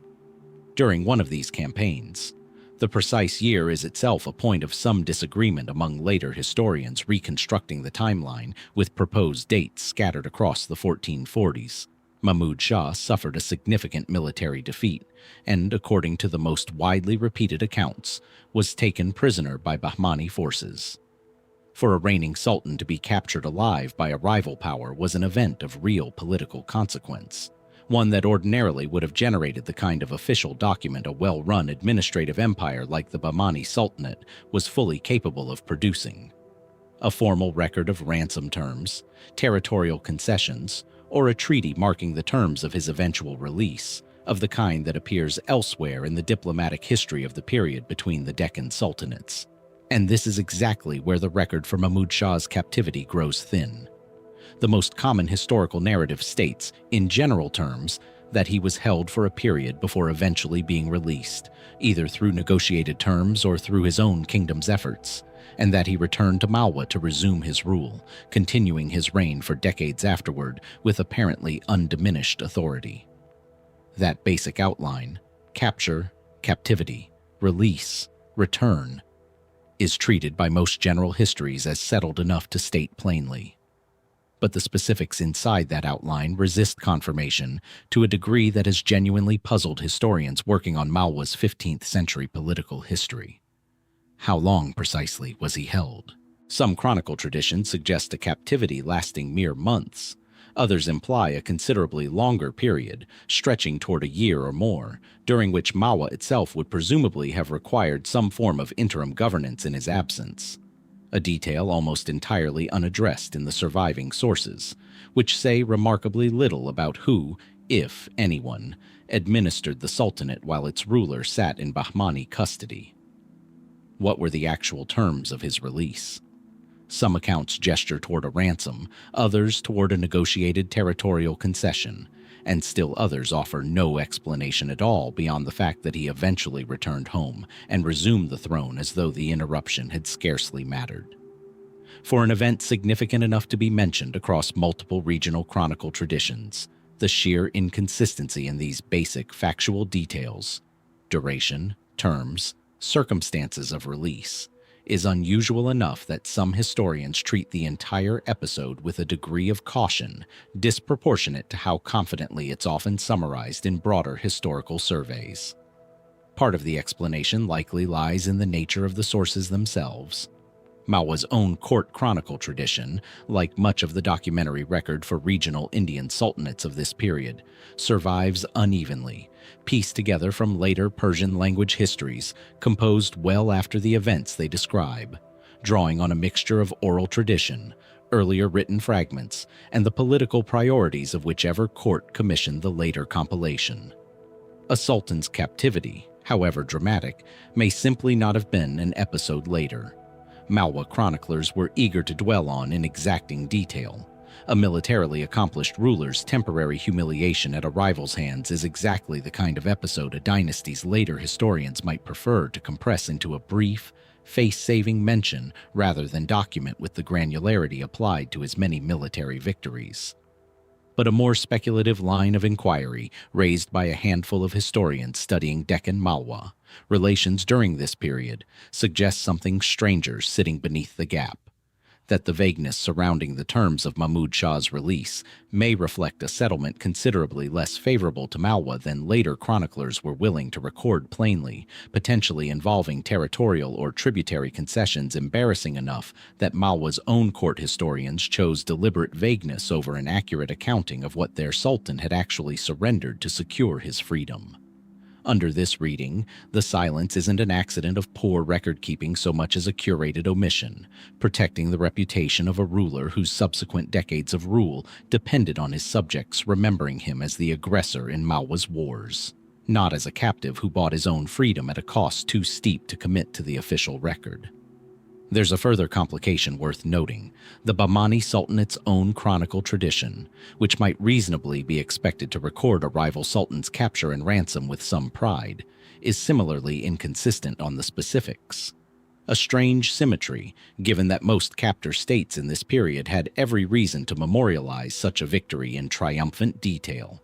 During one of these campaigns, the precise year is itself a point of some disagreement among later historians reconstructing the timeline with proposed dates scattered across the 1440s. Mahmud Shah suffered a significant military defeat and, according to the most widely repeated accounts, was taken prisoner by Bahmani forces. For a reigning sultan to be captured alive by a rival power was an event of real political consequence, one that ordinarily would have generated the kind of official document a well-run administrative empire like the Bahmani Sultanate was fully capable of producing. A formal record of ransom terms, territorial concessions, or a treaty marking the terms of his eventual release, of the kind that appears elsewhere in the diplomatic history of the period between the Deccan sultanates. And this is exactly where the record for Mahmud Shah's captivity grows thin. The most common historical narrative states, in general terms, that he was held for a period before eventually being released, either through negotiated terms or through his own kingdom's efforts, and that he returned to Malwa to resume his rule, continuing his reign for decades afterward with apparently undiminished authority. That basic outline, capture, captivity, release, return, is treated by most general histories as settled enough to state plainly. But the specifics inside that outline resist confirmation to a degree that has genuinely puzzled historians working on Malwa's 15th century political history. How long precisely was he held? Some chronicle traditions suggest a captivity lasting mere months. Others imply a considerably longer period, stretching toward a year or more, during which Malwa itself would presumably have required some form of interim governance in his absence. A detail almost entirely unaddressed in the surviving sources, which say remarkably little about who, if anyone, administered the Sultanate while its ruler sat in Bahmani custody. What were the actual terms of his release? Some accounts gesture toward a ransom, others toward a negotiated territorial concession, and still others offer no explanation at all beyond the fact that he eventually returned home and resumed the throne as though the interruption had scarcely mattered. For an event significant enough to be mentioned across multiple regional chronicle traditions, the sheer inconsistency in these basic factual details, duration, terms, circumstances of release, is unusual enough that some historians treat the entire episode with a degree of caution disproportionate to how confidently it's often summarized in broader historical surveys. Part of the explanation likely lies in the nature of the sources themselves. Malwa's own court chronicle tradition, like much of the documentary record for regional Indian sultanates of this period, survives unevenly, pieced together from later Persian language histories composed well after the events they describe, drawing on a mixture of oral tradition, earlier written fragments, and the political priorities of whichever court commissioned the later compilation. A sultan's captivity, however dramatic, may simply not have been an episode later. Malwa chroniclers were eager to dwell on in exacting detail. A militarily accomplished ruler's temporary humiliation at a rival's hands is exactly the kind of episode a dynasty's later historians might prefer to compress into a brief, face-saving mention rather than document with the granularity applied to his many military victories. But a more speculative line of inquiry, raised by a handful of historians studying Deccan Malwa relations during this period, suggests something stranger sitting beneath the gap. that the vagueness surrounding the terms of Mahmud Shah's release may reflect a settlement considerably less favorable to Malwa than later chroniclers were willing to record plainly, potentially involving territorial or tributary concessions embarrassing enough that Malwa's own court historians chose deliberate vagueness over an accurate accounting of what their sultan had actually surrendered to secure his freedom. Under this reading, the silence isn't an accident of poor record-keeping so much as a curated omission, protecting the reputation of a ruler whose subsequent decades of rule depended on his subjects remembering him as the aggressor in Malwa's wars, not as a captive who bought his own freedom at a cost too steep to commit to the official record. There's a further complication worth noting: the Bahmani Sultanate's own chronicle tradition, which might reasonably be expected to record a rival sultan's capture and ransom with some pride, is similarly inconsistent on the specifics. A strange symmetry, given that most captor states in this period had every reason to memorialize such a victory in triumphant detail.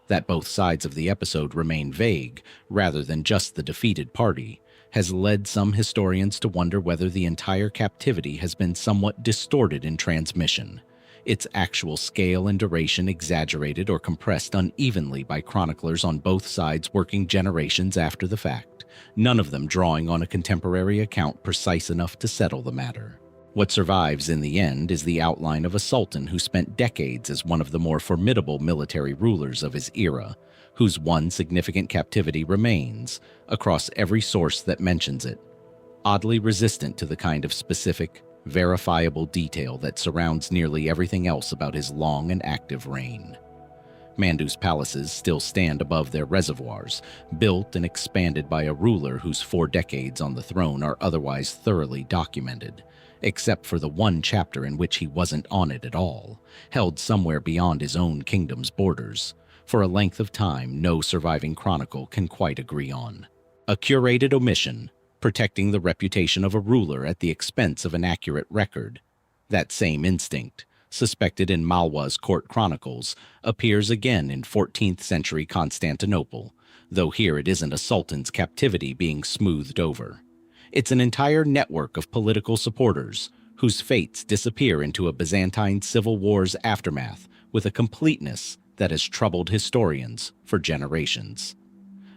That both sides of the episode remain vague, rather than just the defeated party, has led some historians to wonder whether the entire captivity has been somewhat distorted in transmission, its actual scale and duration exaggerated or compressed unevenly by chroniclers on both sides working generations after the fact, none of them drawing on a contemporary account precise enough to settle the matter. What survives in the end is the outline of a sultan who spent decades as one of the more formidable military rulers of his era, whose one significant captivity remains, across every source that mentions it, oddly resistant to the kind of specific, verifiable detail that surrounds nearly everything else about his long and active reign. Mandu's palaces still stand above their reservoirs, built and expanded by a ruler whose 4 decades on the throne are otherwise thoroughly documented, except for the one chapter in which he wasn't on it at all, held somewhere beyond his own kingdom's borders, for a length of time no surviving chronicle can quite agree on. A curated omission, protecting the reputation of a ruler at the expense of an accurate record. That same instinct, suspected in Malwa's court chronicles, appears again in 14th century Constantinople, though here it isn't a sultan's captivity being smoothed over. It's an entire network of political supporters, whose fates disappear into a Byzantine civil war's aftermath with a completeness that has troubled historians for generations.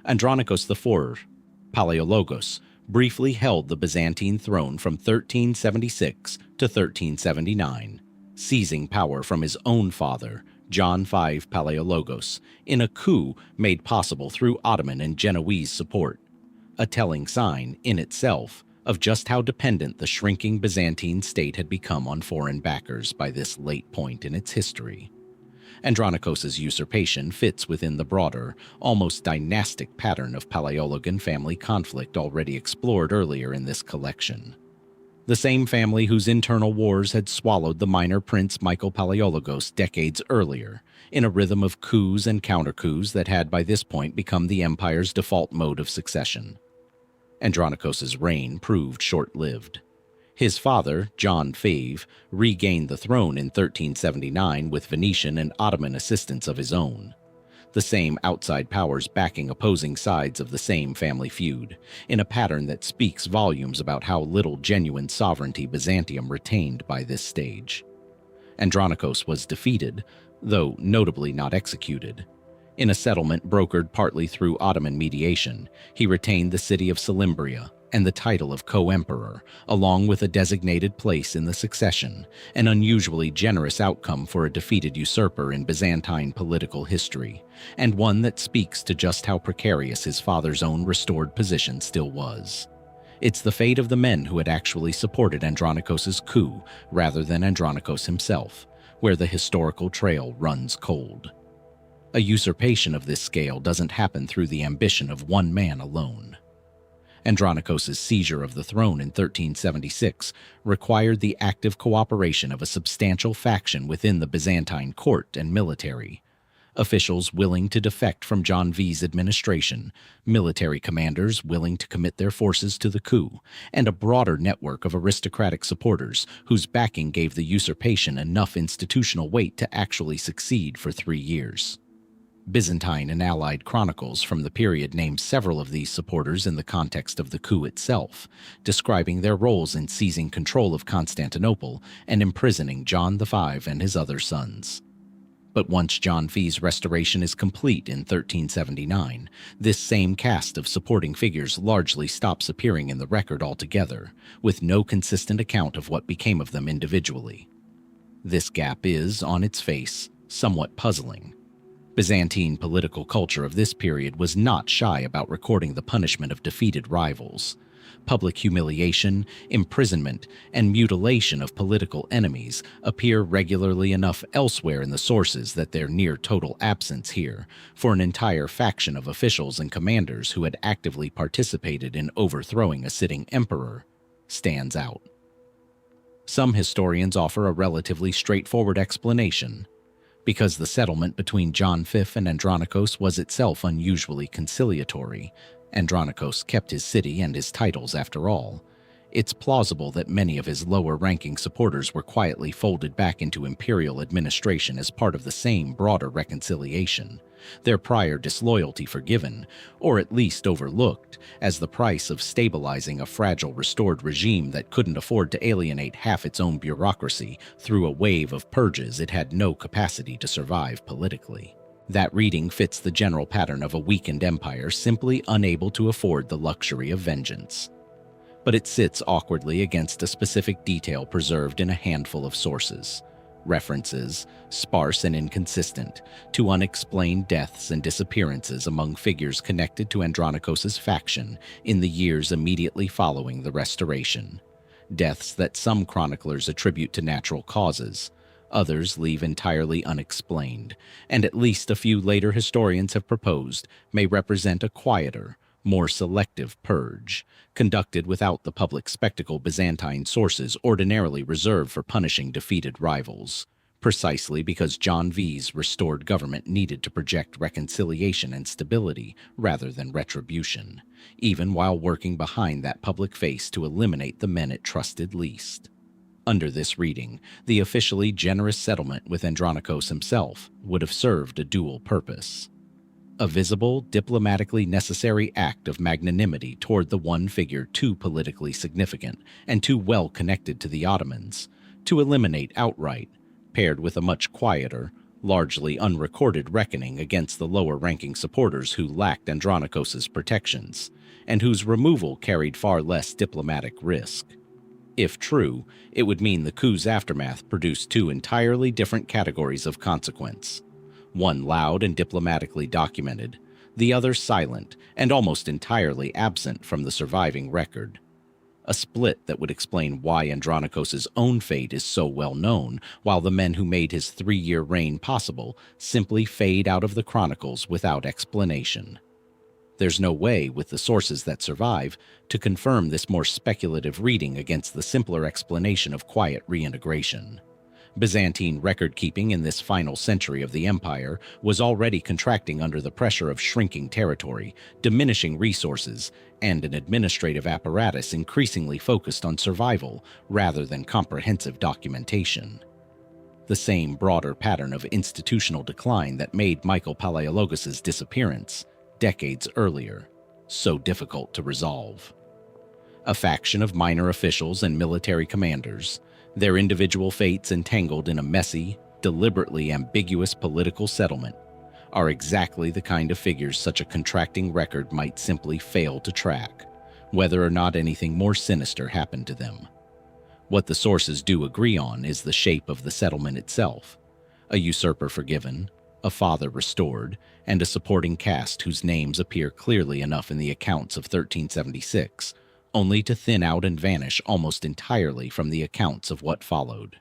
Andronikos IV, Palaiologos, briefly held the Byzantine throne from 1376 to 1379, seizing power from his own father, John V Palaiologos, in a coup made possible through Ottoman and Genoese support, a telling sign, in itself, of just how dependent the shrinking Byzantine state had become on foreign backers by this late point in its history. Andronikos' usurpation fits within the broader, almost dynastic pattern of Palaiologan family conflict already explored earlier in this collection. The same family whose internal wars had swallowed the minor prince Michael Palaiologos decades earlier, in a rhythm of coups and counter-coups that had by this point become the empire's default mode of succession. Andronikos' reign proved short-lived. His father, John V, regained the throne in 1379 with Venetian and Ottoman assistance of his own, the same outside powers backing opposing sides of the same family feud, in a pattern that speaks volumes about how little genuine sovereignty Byzantium retained by this stage. Andronikos was defeated, though notably not executed. In a settlement brokered partly through Ottoman mediation, he retained the city of Salimbria and the title of co-emperor, along with a designated place in the succession, an unusually generous outcome for a defeated usurper in Byzantine political history, and one that speaks to just how precarious his father's own restored position still was. It's the fate of the men who had actually supported Andronikos' coup rather than Andronikos himself, where the historical trail runs cold. A usurpation of this scale doesn't happen through the ambition of one man alone. Andronikos' seizure of the throne in 1376 required the active cooperation of a substantial faction within the Byzantine court and military, officials willing to defect from John V's administration, military commanders willing to commit their forces to the coup, and a broader network of aristocratic supporters whose backing gave the usurpation enough institutional weight to actually succeed for 3 years. Byzantine and Allied chronicles from the period name several of these supporters in the context of the coup itself, describing their roles in seizing control of Constantinople and imprisoning John V and his other sons. But once John V's restoration is complete in 1379, this same cast of supporting figures largely stops appearing in the record altogether, with no consistent account of what became of them individually. This gap is, on its face, somewhat puzzling. Byzantine political culture of this period was not shy about recording the punishment of defeated rivals. Public humiliation, imprisonment, and mutilation of political enemies appear regularly enough elsewhere in the sources that their near-total absence here, for an entire faction of officials and commanders who had actively participated in overthrowing a sitting emperor, stands out. Some historians offer a relatively straightforward explanation. Because the settlement between John V and Andronikos was itself unusually conciliatory, Andronikos kept his city and his titles after all. It's plausible that many of his lower-ranking supporters were quietly folded back into imperial administration as part of the same broader reconciliation, their prior disloyalty forgiven, or at least overlooked, as the price of stabilizing a fragile restored regime that couldn't afford to alienate half its own bureaucracy through a wave of purges it had no capacity to survive politically. That reading fits the general pattern of a weakened empire simply unable to afford the luxury of vengeance. But it sits awkwardly against a specific detail preserved in a handful of sources. References, sparse and inconsistent, to unexplained deaths and disappearances among figures connected to Andronikos' faction in the years immediately following the restoration. Deaths that some chroniclers attribute to natural causes, others leave entirely unexplained, and at least a few later historians have proposed may represent a quieter, more selective purge, conducted without the public spectacle Byzantine sources ordinarily reserve for punishing defeated rivals, precisely because John V's restored government needed to project reconciliation and stability rather than retribution, even while working behind that public face to eliminate the men it trusted least. Under this reading, the officially generous settlement with Andronikos himself would have served a dual purpose. A visible, diplomatically necessary act of magnanimity toward the one figure too politically significant and too well connected to the Ottomans, to eliminate outright, paired with a much quieter, largely unrecorded reckoning against the lower-ranking supporters who lacked Andronikos' protections, and whose removal carried far less diplomatic risk. If true, it would mean the coup's aftermath produced two entirely different categories of consequence. One loud and diplomatically documented, the other silent and almost entirely absent from the surviving record. A split that would explain why Andronikos' own fate is so well known, while the men who made his 3-year reign possible simply fade out of the chronicles without explanation. There's no way, with the sources that survive, to confirm this more speculative reading against the simpler explanation of quiet reintegration. Byzantine record-keeping in this final century of the empire was already contracting under the pressure of shrinking territory, diminishing resources, and an administrative apparatus increasingly focused on survival rather than comprehensive documentation. The same broader pattern of institutional decline that made Michael Palaiologos' disappearance, decades earlier, so difficult to resolve. A faction of minor officials and military commanders, their individual fates entangled in a messy, deliberately ambiguous political settlement, are exactly the kind of figures such a contracting record might simply fail to track, whether or not anything more sinister happened to them. What the sources do agree on is the shape of the settlement itself: a usurper forgiven, a father restored, and a supporting cast whose names appear clearly enough in the accounts of 1376, only to thin out and vanish almost entirely from the accounts of what followed.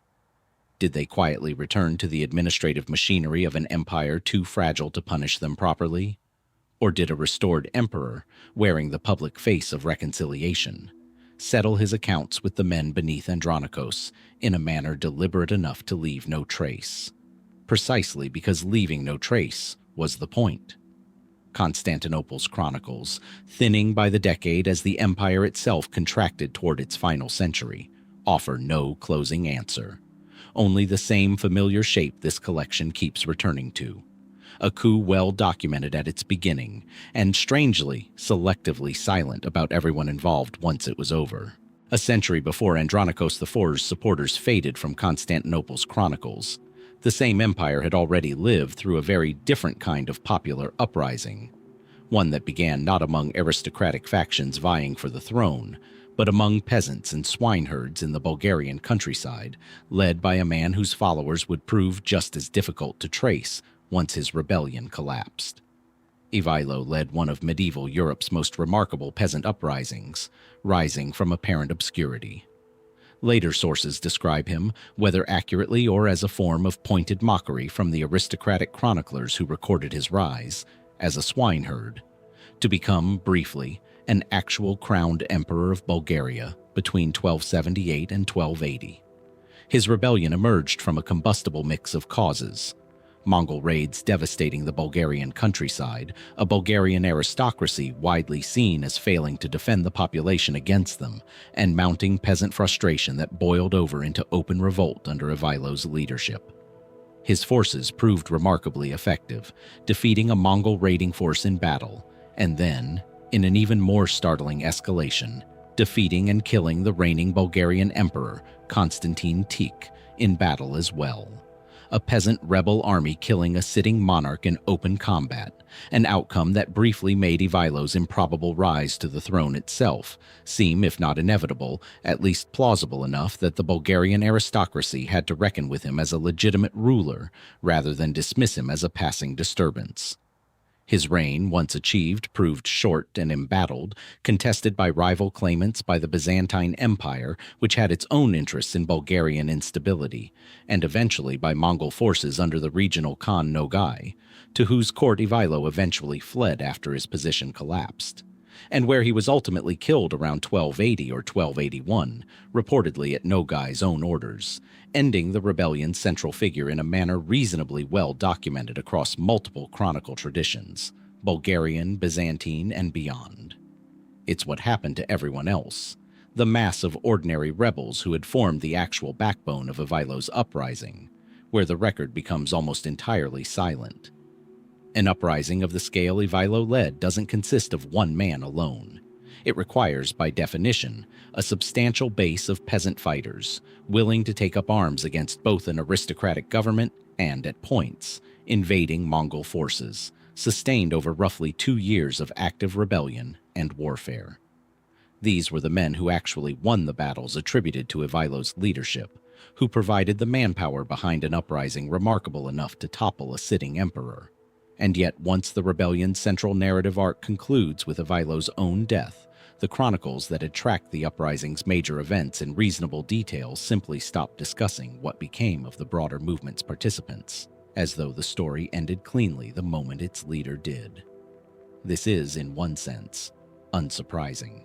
Did they quietly return to the administrative machinery of an empire too fragile to punish them properly? Or did a restored emperor, wearing the public face of reconciliation, settle his accounts with the men beneath Andronikos in a manner deliberate enough to leave no trace? Precisely because leaving no trace was the point. Constantinople's chronicles, thinning by the decade as the empire itself contracted toward its final century, offer no closing answer. Only the same familiar shape this collection keeps returning to. a coup well documented at its beginning, and strangely, selectively silent about everyone involved once it was over. A century before Andronikos IV's supporters faded from Constantinople's chronicles, the same empire had already lived through a very different kind of popular uprising, one that began not among aristocratic factions vying for the throne, but among peasants and swineherds in the Bulgarian countryside, led by a man whose followers would prove just as difficult to trace once his rebellion collapsed. Ivailo led one of medieval Europe's most remarkable peasant uprisings, rising from apparent obscurity. Later sources describe him, whether accurately or as a form of pointed mockery from the aristocratic chroniclers who recorded his rise, as a swineherd, to become, briefly, an actual crowned emperor of Bulgaria between 1278 and 1280. His rebellion emerged from a combustible mix of causes: Mongol raids devastating the Bulgarian countryside, a Bulgarian aristocracy widely seen as failing to defend the population against them, and mounting peasant frustration that boiled over into open revolt under Ivailo's leadership. His forces proved remarkably effective, defeating a Mongol raiding force in battle, and then, in an even more startling escalation, defeating and killing the reigning Bulgarian emperor, Constantine Tik, in battle as well. A peasant rebel army killing a sitting monarch in open combat, an outcome that briefly made Ivailo's improbable rise to the throne itself seem, if not inevitable, at least plausible enough that the Bulgarian aristocracy had to reckon with him as a legitimate ruler rather than dismiss him as a passing disturbance. His reign, once achieved, proved short and embattled, contested by rival claimants by the Byzantine Empire, which had its own interests in Bulgarian instability, and eventually by Mongol forces under the regional Khan Nogai, to whose court Ivailo eventually fled after his position collapsed, and where he was ultimately killed around 1280 or 1281, reportedly at Nogai's own orders, ending the rebellion's central figure in a manner reasonably well documented across multiple chronicle traditions, Bulgarian, Byzantine, and beyond. It's what happened to everyone else, the mass of ordinary rebels who had formed the actual backbone of Ivailo's uprising, where the record becomes almost entirely silent. An uprising of the scale Ivailo led doesn't consist of one man alone. It requires, by definition, a substantial base of peasant fighters, willing to take up arms against both an aristocratic government and, at points, invading Mongol forces, sustained over roughly 2 years of active rebellion and warfare. These were the men who actually won the battles attributed to Ivailo's leadership, who provided the manpower behind an uprising remarkable enough to topple a sitting emperor. And yet, once the rebellion's central narrative arc concludes with Ivailo's own death, the chronicles that had tracked the uprising's major events in reasonable detail simply stopped discussing what became of the broader movement's participants, as though the story ended cleanly the moment its leader did. This is, in one sense, unsurprising.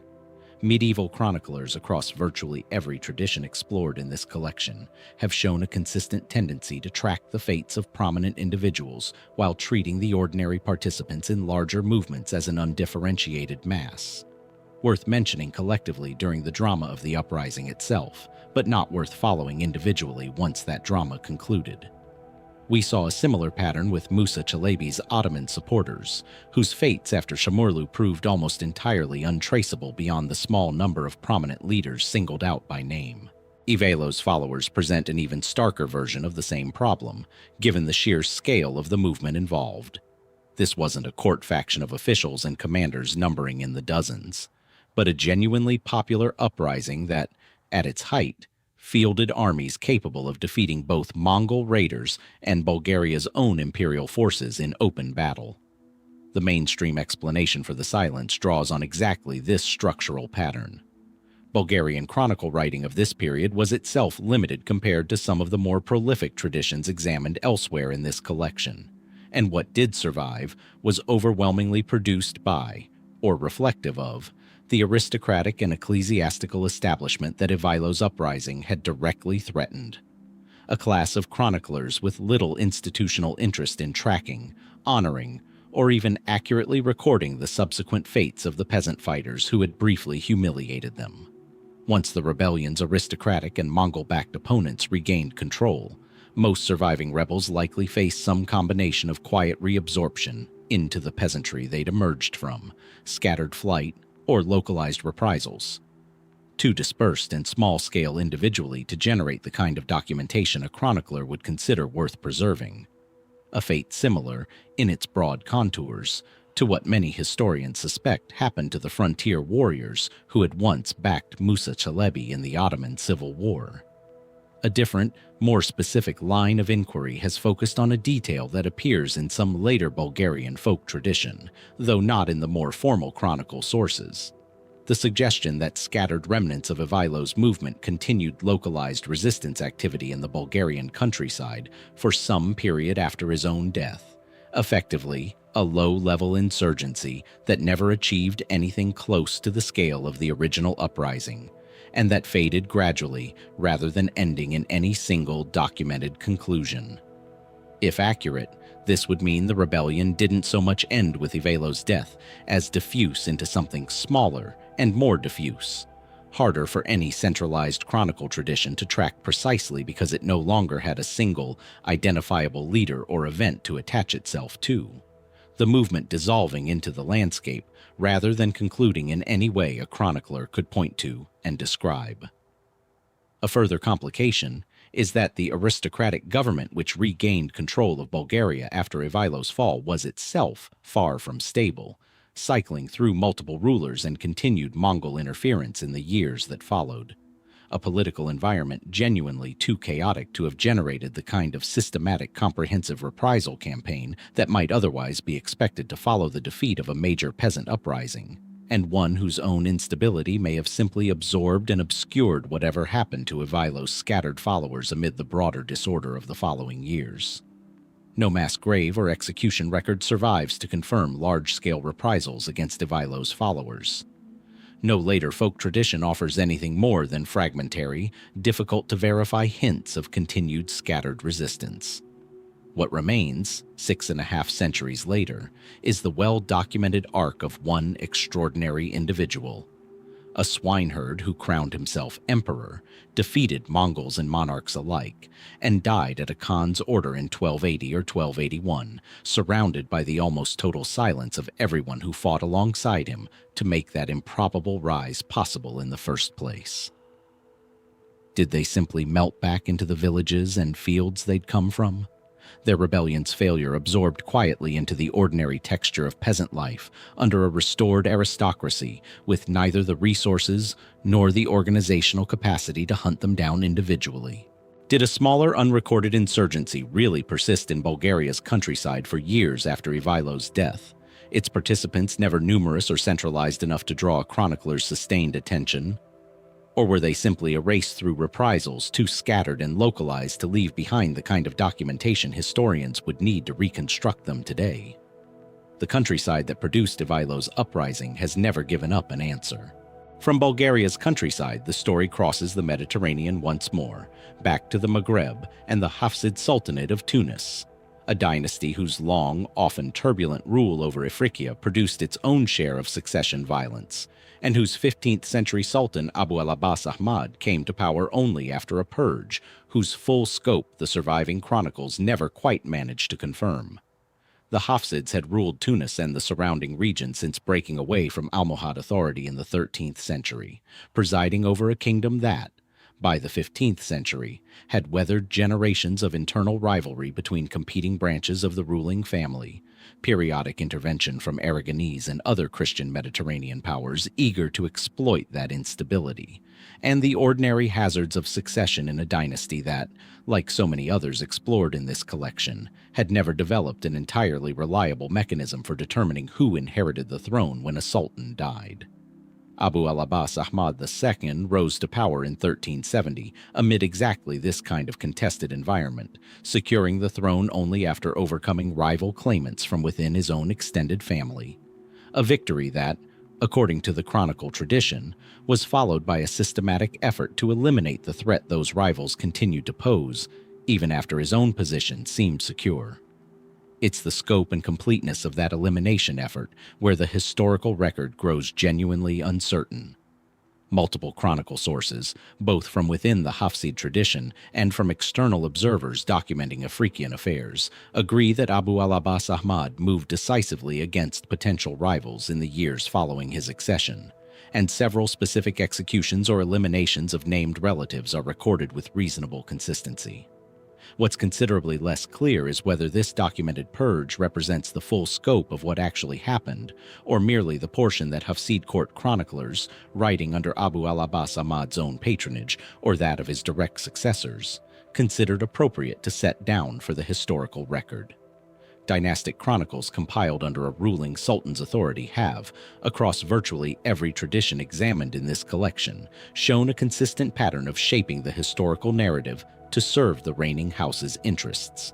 Medieval chroniclers across virtually every tradition explored in this collection have shown a consistent tendency to track the fates of prominent individuals while treating the ordinary participants in larger movements as an undifferentiated mass. Worth mentioning collectively during the drama of the uprising itself, but not worth following individually once that drama concluded. We saw a similar pattern with Musa Çelebi's Ottoman supporters, whose fates after Şamurlu proved almost entirely untraceable beyond the small number of prominent leaders singled out by name. Ivailo's followers present an even starker version of the same problem, given the sheer scale of the movement involved. This wasn't a court faction of officials and commanders numbering in the dozens, but a genuinely popular uprising that, at its height, fielded armies capable of defeating both Mongol raiders and Bulgaria's own imperial forces in open battle. The mainstream explanation for the silence draws on exactly this structural pattern. Bulgarian chronicle writing of this period was itself limited compared to some of the more prolific traditions examined elsewhere in this collection, and what did survive was overwhelmingly produced by, or reflective of, the aristocratic and ecclesiastical establishment that Ivailo's uprising had directly threatened. A class of chroniclers with little institutional interest in tracking, honoring, or even accurately recording the subsequent fates of the peasant fighters who had briefly humiliated them. Once the rebellion's aristocratic and Mongol-backed opponents regained control, Most surviving rebels likely faced some combination of quiet reabsorption into the peasantry they'd emerged from, scattered flight, or localized reprisals. Too dispersed and small-scale individually to generate the kind of documentation a chronicler would consider worth preserving. A fate similar, in its broad contours, to what many historians suspect happened to the frontier warriors who had once backed Musa Çelebi in the Ottoman Civil War. A different, more specific line of inquiry has focused on a detail that appears in some later Bulgarian folk tradition, though not in the more formal chronicle sources. The suggestion that scattered remnants of Ivailo's movement continued localized resistance activity in the Bulgarian countryside for some period after his own death, effectively a low-level insurgency that never achieved anything close to the scale of the original uprising, and that faded gradually rather than ending in any single documented conclusion. If accurate, this would mean the rebellion didn't so much end with Ivailo's death as diffuse into something smaller and more diffuse, harder for any centralized chronicle tradition to track precisely because it no longer had a single, identifiable leader or event to attach itself to. The movement dissolving into the landscape rather than concluding in any way a chronicler could point to and describe. A further complication is that the aristocratic government which regained control of Bulgaria after Ivailo's fall was itself far from stable, cycling through multiple rulers and continued Mongol interference in the years that followed. A political environment genuinely too chaotic to have generated the kind of systematic comprehensive reprisal campaign that might otherwise be expected to follow the defeat of a major peasant uprising, and one whose own instability may have simply absorbed and obscured whatever happened to Ivailo's scattered followers amid the broader disorder of the following years. No mass grave or execution record survives to confirm large-scale reprisals against Ivailo's followers. No later folk tradition offers anything more than fragmentary, difficult-to-verify hints of continued scattered resistance. What remains, 6.5 centuries later, is the well-documented arc of one extraordinary individual. A swineherd who crowned himself emperor, defeated Mongols and monarchs alike, and died at a Khan's order in 1280 or 1281, surrounded by the almost total silence of everyone who fought alongside him to make that improbable rise possible in the first place. Did they simply melt back into the villages and fields they'd come from? Their rebellion's failure absorbed quietly into the ordinary texture of peasant life under a restored aristocracy with neither the resources nor the organizational capacity to hunt them down individually. Did a smaller unrecorded insurgency really persist in Bulgaria's countryside for years after Ivailo's death, its participants never numerous or centralized enough to draw a chronicler's sustained attention? Or were they simply erased through reprisals too scattered and localized to leave behind the kind of documentation historians would need to reconstruct them today? The countryside that produced Ivailo's uprising has never given up an answer. From Bulgaria's countryside, the story crosses the Mediterranean once more, back to the Maghreb and the Hafsid Sultanate of Tunis, a dynasty whose long, often turbulent rule over Ifriqiya produced its own share of succession violence, and whose 15th century Sultan al-Abbas Ahmad came to power only after a purge, whose full scope the surviving chronicles never quite managed to confirm. The Hafsids had ruled Tunis and the surrounding region since breaking away from Almohad authority in the 13th century, presiding over a kingdom that, by the 15th century, had weathered generations of internal rivalry between competing branches of the ruling family, periodic intervention from Aragonese and other Christian Mediterranean powers eager to exploit that instability, and the ordinary hazards of succession in a dynasty that, like so many others explored in this collection, had never developed an entirely reliable mechanism for determining who inherited the throne when a sultan died. Abu al-Abbas Ahmad II rose to power in 1370 amid exactly this kind of contested environment, securing the throne only after overcoming rival claimants from within his own extended family. A victory that, according to the chronicle tradition, was followed by a systematic effort to eliminate the threat those rivals continued to pose, even after his own position seemed secure. It's the scope and completeness of that elimination effort where the historical record grows genuinely uncertain. Multiple chronicle sources, both from within the Hafsid tradition and from external observers documenting African affairs, agree that Abu al-Abbas Ahmad moved decisively against potential rivals in the years following his accession, and several specific executions or eliminations of named relatives are recorded with reasonable consistency. What's considerably less clear is whether this documented purge represents the full scope of what actually happened, or merely the portion that Hafsid court chroniclers, writing under Abu al-Abbas Ahmad's own patronage or that of his direct successors, considered appropriate to set down for the historical record. Dynastic chronicles compiled under a ruling sultan's authority have, across virtually every tradition examined in this collection, shown a consistent pattern of shaping the historical narrative to serve the reigning house's interests.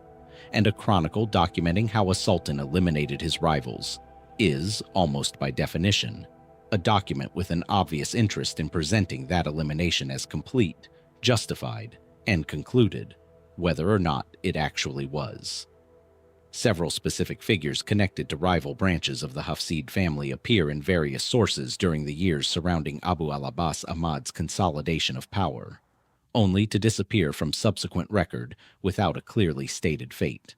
And a chronicle documenting how a sultan eliminated his rivals is, almost by definition, a document with an obvious interest in presenting that elimination as complete, justified, and concluded, whether or not it actually was. Several specific figures connected to rival branches of the Hafsid family appear in various sources during the years surrounding Abu al-Abbas Ahmad's consolidation of power, only to disappear from subsequent record without a clearly stated fate.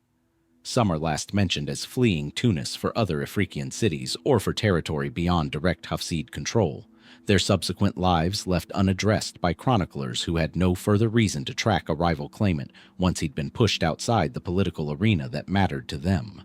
Some are last mentioned as fleeing Tunis for other African cities or for territory beyond direct Hafsid control, their subsequent lives left unaddressed by chroniclers who had no further reason to track a rival claimant once he'd been pushed outside the political arena that mattered to them.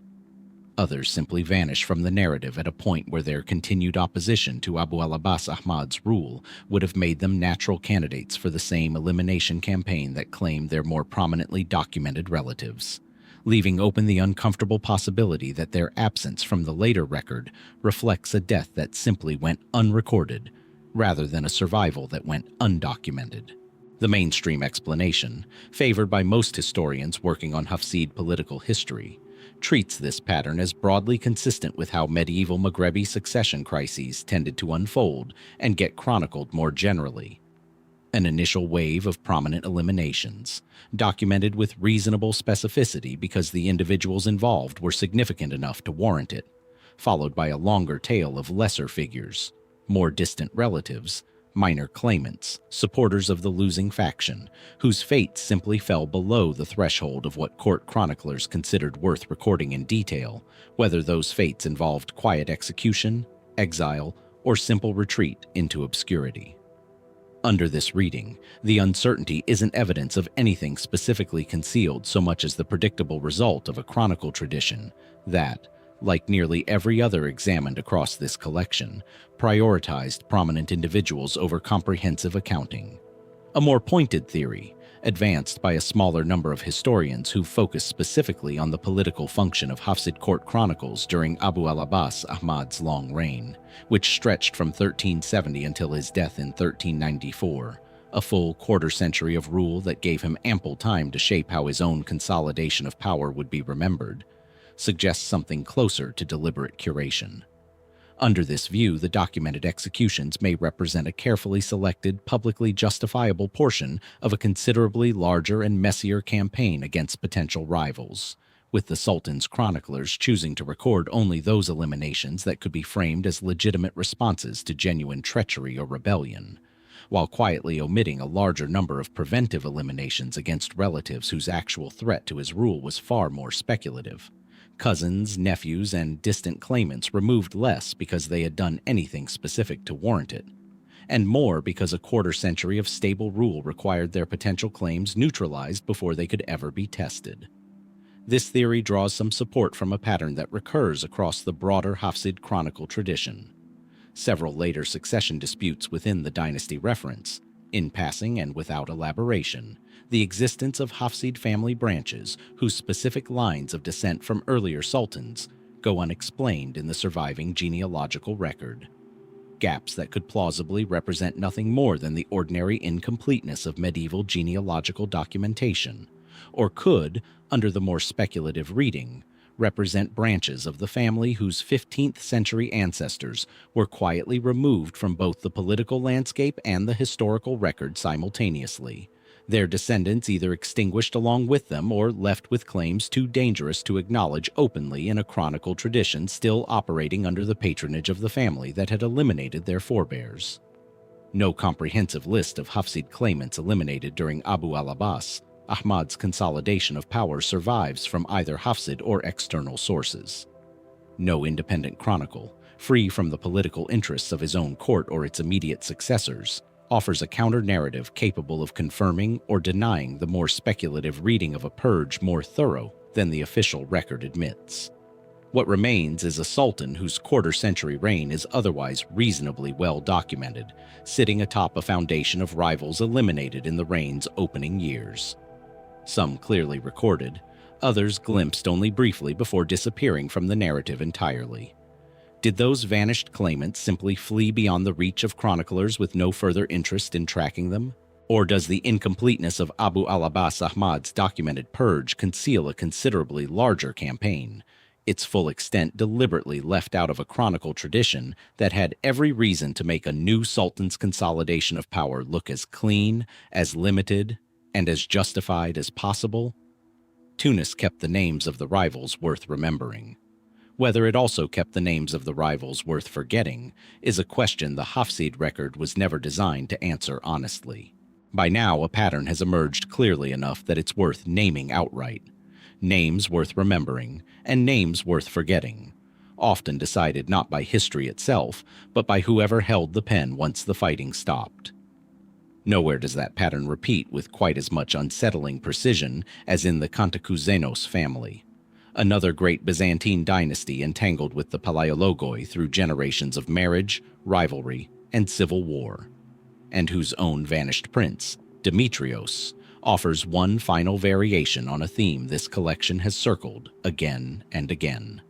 Others simply vanish from the narrative at a point where their continued opposition to Abu al-Abbas Ahmad's rule would have made them natural candidates for the same elimination campaign that claimed their more prominently documented relatives, leaving open the uncomfortable possibility that their absence from the later record reflects a death that simply went unrecorded, rather than a survival that went undocumented. The mainstream explanation, favored by most historians working on Hafsid political history, treats this pattern as broadly consistent with how medieval Maghrebi succession crises tended to unfold and get chronicled more generally. An initial wave of prominent eliminations, documented with reasonable specificity because the individuals involved were significant enough to warrant it, followed by a longer tail of lesser figures, more distant relatives, minor claimants, supporters of the losing faction, whose fates simply fell below the threshold of what court chroniclers considered worth recording in detail, whether those fates involved quiet execution, exile, or simple retreat into obscurity. Under this reading, the uncertainty isn't evidence of anything specifically concealed so much as the predictable result of a chronicle tradition that, like nearly every other examined across this collection, prioritized prominent individuals over comprehensive accounting. A more pointed theory, advanced by a smaller number of historians who focus specifically on the political function of Hafsid court chronicles during Abu al-Abbas Ahmad's long reign, which stretched from 1370 until his death in 1394, a full quarter-century of rule that gave him ample time to shape how his own consolidation of power would be remembered, suggests something closer to deliberate curation. Under this view, the documented executions may represent a carefully selected, publicly justifiable portion of a considerably larger and messier campaign against potential rivals, with the Sultan's chroniclers choosing to record only those eliminations that could be framed as legitimate responses to genuine treachery or rebellion, while quietly omitting a larger number of preventive eliminations against relatives whose actual threat to his rule was far more speculative. Cousins, nephews, and distant claimants removed less because they had done anything specific to warrant it, and more because a quarter-century of stable rule required their potential claims neutralized before they could ever be tested. This theory draws some support from a pattern that recurs across the broader Hafsid chronicle tradition. Several later succession disputes within the dynasty reference, in passing and without elaboration, the existence of Hafsid family branches whose specific lines of descent from earlier sultans go unexplained in the surviving genealogical record. Gaps that could plausibly represent nothing more than the ordinary incompleteness of medieval genealogical documentation, or could, under the more speculative reading, represent branches of the family whose 15th century ancestors were quietly removed from both the political landscape and the historical record simultaneously, their descendants either extinguished along with them or left with claims too dangerous to acknowledge openly in a chronicle tradition still operating under the patronage of the family that had eliminated their forebears. No comprehensive list of Hafsid claimants eliminated during Abu al-Abbas, Ahmad's consolidation of power survives from either Hafsid or external sources. No independent chronicle, free from the political interests of his own court or its immediate successors, offers a counter-narrative capable of confirming or denying the more speculative reading of a purge more thorough than the official record admits. What remains is a sultan whose quarter-century reign is otherwise reasonably well documented, sitting atop a foundation of rivals eliminated in the reign's opening years. Some clearly recorded, others glimpsed only briefly before disappearing from the narrative entirely. Did those vanished claimants simply flee beyond the reach of chroniclers with no further interest in tracking them? Or does the incompleteness of Abu al-Abbas Ahmad's documented purge conceal a considerably larger campaign, its full extent deliberately left out of a chronicle tradition that had every reason to make a new sultan's consolidation of power look as clean, as limited, and as justified as possible? Tunis kept the names of the rivals worth remembering. Whether it also kept the names of the rivals worth forgetting is a question the Hafsid record was never designed to answer honestly. By now, a pattern has emerged clearly enough that it's worth naming outright. Names worth remembering, and names worth forgetting, often decided not by history itself, but by whoever held the pen once the fighting stopped. Nowhere does that pattern repeat with quite as much unsettling precision as in the Cantacuzénos family, another great Byzantine dynasty entangled with the Palaiologos through generations of marriage, rivalry, and civil war, and whose own vanished prince, Demetrios, offers one final variation on a theme this collection has circled again and again.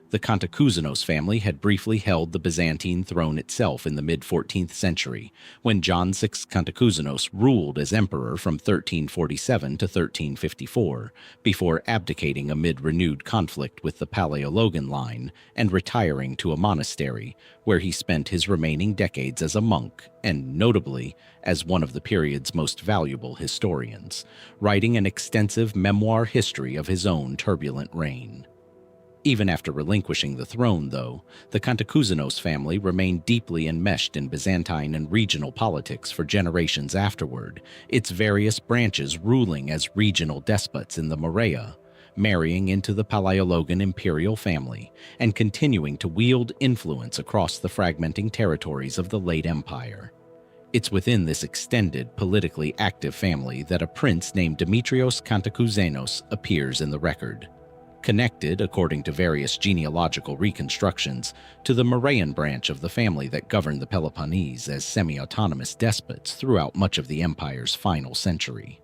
The Cantacuzénos family had briefly held the Byzantine throne itself in the mid-14th century, when John VI Cantacuzénos ruled as emperor from 1347 to 1354, before abdicating amid renewed conflict with the Palaiologan line and retiring to a monastery, where he spent his remaining decades as a monk and, notably, as one of the period's most valuable historians, writing an extensive memoir history of his own turbulent reign. Even after relinquishing the throne, though, the Cantacuzénos family remained deeply enmeshed in Byzantine and regional politics for generations afterward, its various branches ruling as regional despots in the Morea, marrying into the Palaiologan imperial family, and continuing to wield influence across the fragmenting territories of the late empire. It's within this extended, politically active family that a prince named Demetrios Cantacuzénos appears in the record, connected, according to various genealogical reconstructions, to the Morean branch of the family that governed the Peloponnese as semi-autonomous despots throughout much of the empire's final century.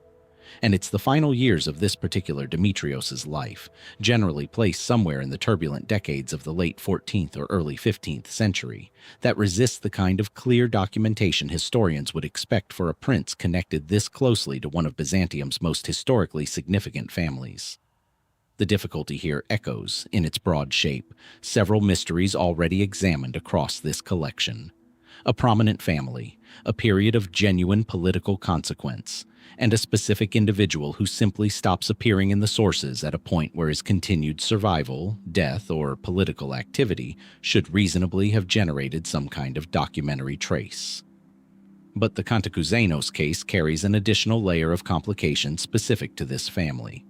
And it's the final years of this particular Demetrios's life, generally placed somewhere in the turbulent decades of the late 14th or early 15th century, that resist the kind of clear documentation historians would expect for a prince connected this closely to one of Byzantium's most historically significant families. The difficulty here echoes, in its broad shape, several mysteries already examined across this collection. A prominent family, a period of genuine political consequence, and a specific individual who simply stops appearing in the sources at a point where his continued survival, death, or political activity should reasonably have generated some kind of documentary trace. But the Cantacuzénos case carries an additional layer of complication specific to this family.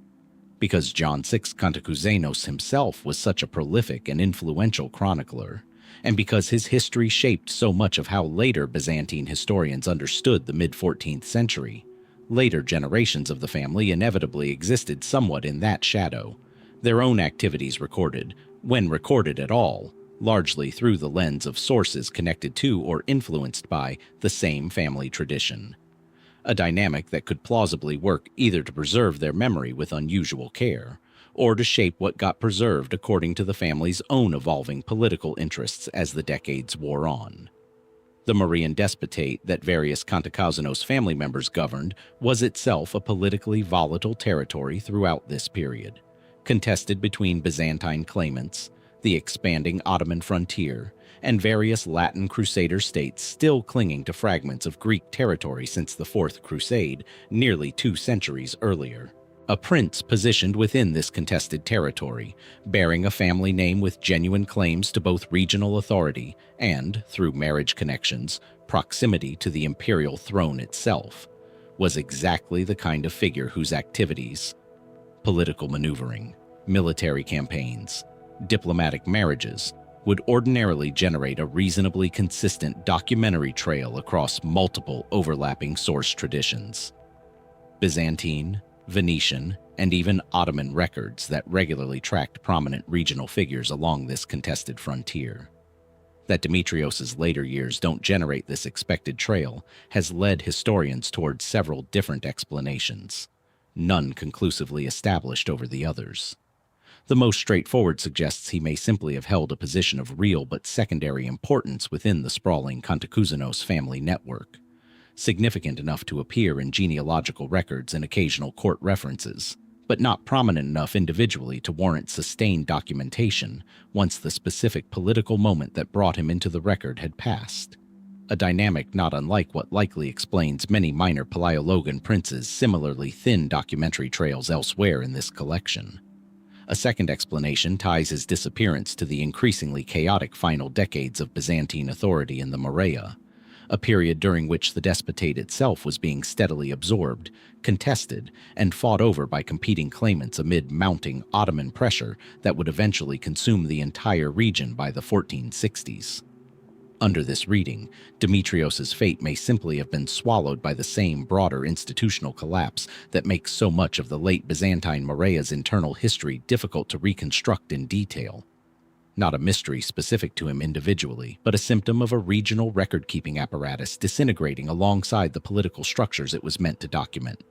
Because John VI Cantacuzénos himself was such a prolific and influential chronicler, and because his history shaped so much of how later Byzantine historians understood the mid-14th century, later generations of the family inevitably existed somewhat in that shadow, their own activities recorded, when recorded at all, largely through the lens of sources connected to or influenced by the same family tradition. A dynamic that could plausibly work either to preserve their memory with unusual care, or to shape what got preserved according to the family's own evolving political interests as the decades wore on. The Morean despotate that various Cantacuzénos family members governed was itself a politically volatile territory throughout this period, contested between Byzantine claimants, the expanding Ottoman frontier, and various Latin Crusader states still clinging to fragments of Greek territory since the Fourth Crusade, nearly 2 centuries earlier. A prince positioned within this contested territory, bearing a family name with genuine claims to both regional authority and, through marriage connections, proximity to the imperial throne itself, was exactly the kind of figure whose activities, political maneuvering, military campaigns, diplomatic marriages, would ordinarily generate a reasonably consistent documentary trail across multiple overlapping source traditions. Byzantine, Venetian, and even Ottoman records that regularly tracked prominent regional figures along this contested frontier. That Demetrios's later years don't generate this expected trail has led historians towards several different explanations, none conclusively established over the others. The most straightforward suggests he may simply have held a position of real but secondary importance within the sprawling Cantacuzenos family network, significant enough to appear in genealogical records and occasional court references, but not prominent enough individually to warrant sustained documentation once the specific political moment that brought him into the record had passed. A dynamic not unlike what likely explains many minor Palaiologan princes' similarly thin documentary trails elsewhere in this collection. A second explanation ties his disappearance to the increasingly chaotic final decades of Byzantine authority in the Morea, a period during which the despotate itself was being steadily absorbed, contested, and fought over by competing claimants amid mounting Ottoman pressure that would eventually consume the entire region by the 1460s. Under this reading, Demetrios's fate may simply have been swallowed by the same broader institutional collapse that makes so much of the late Byzantine Morea's internal history difficult to reconstruct in detail. Not a mystery specific to him individually, but a symptom of a regional record-keeping apparatus disintegrating alongside the political structures it was meant to document.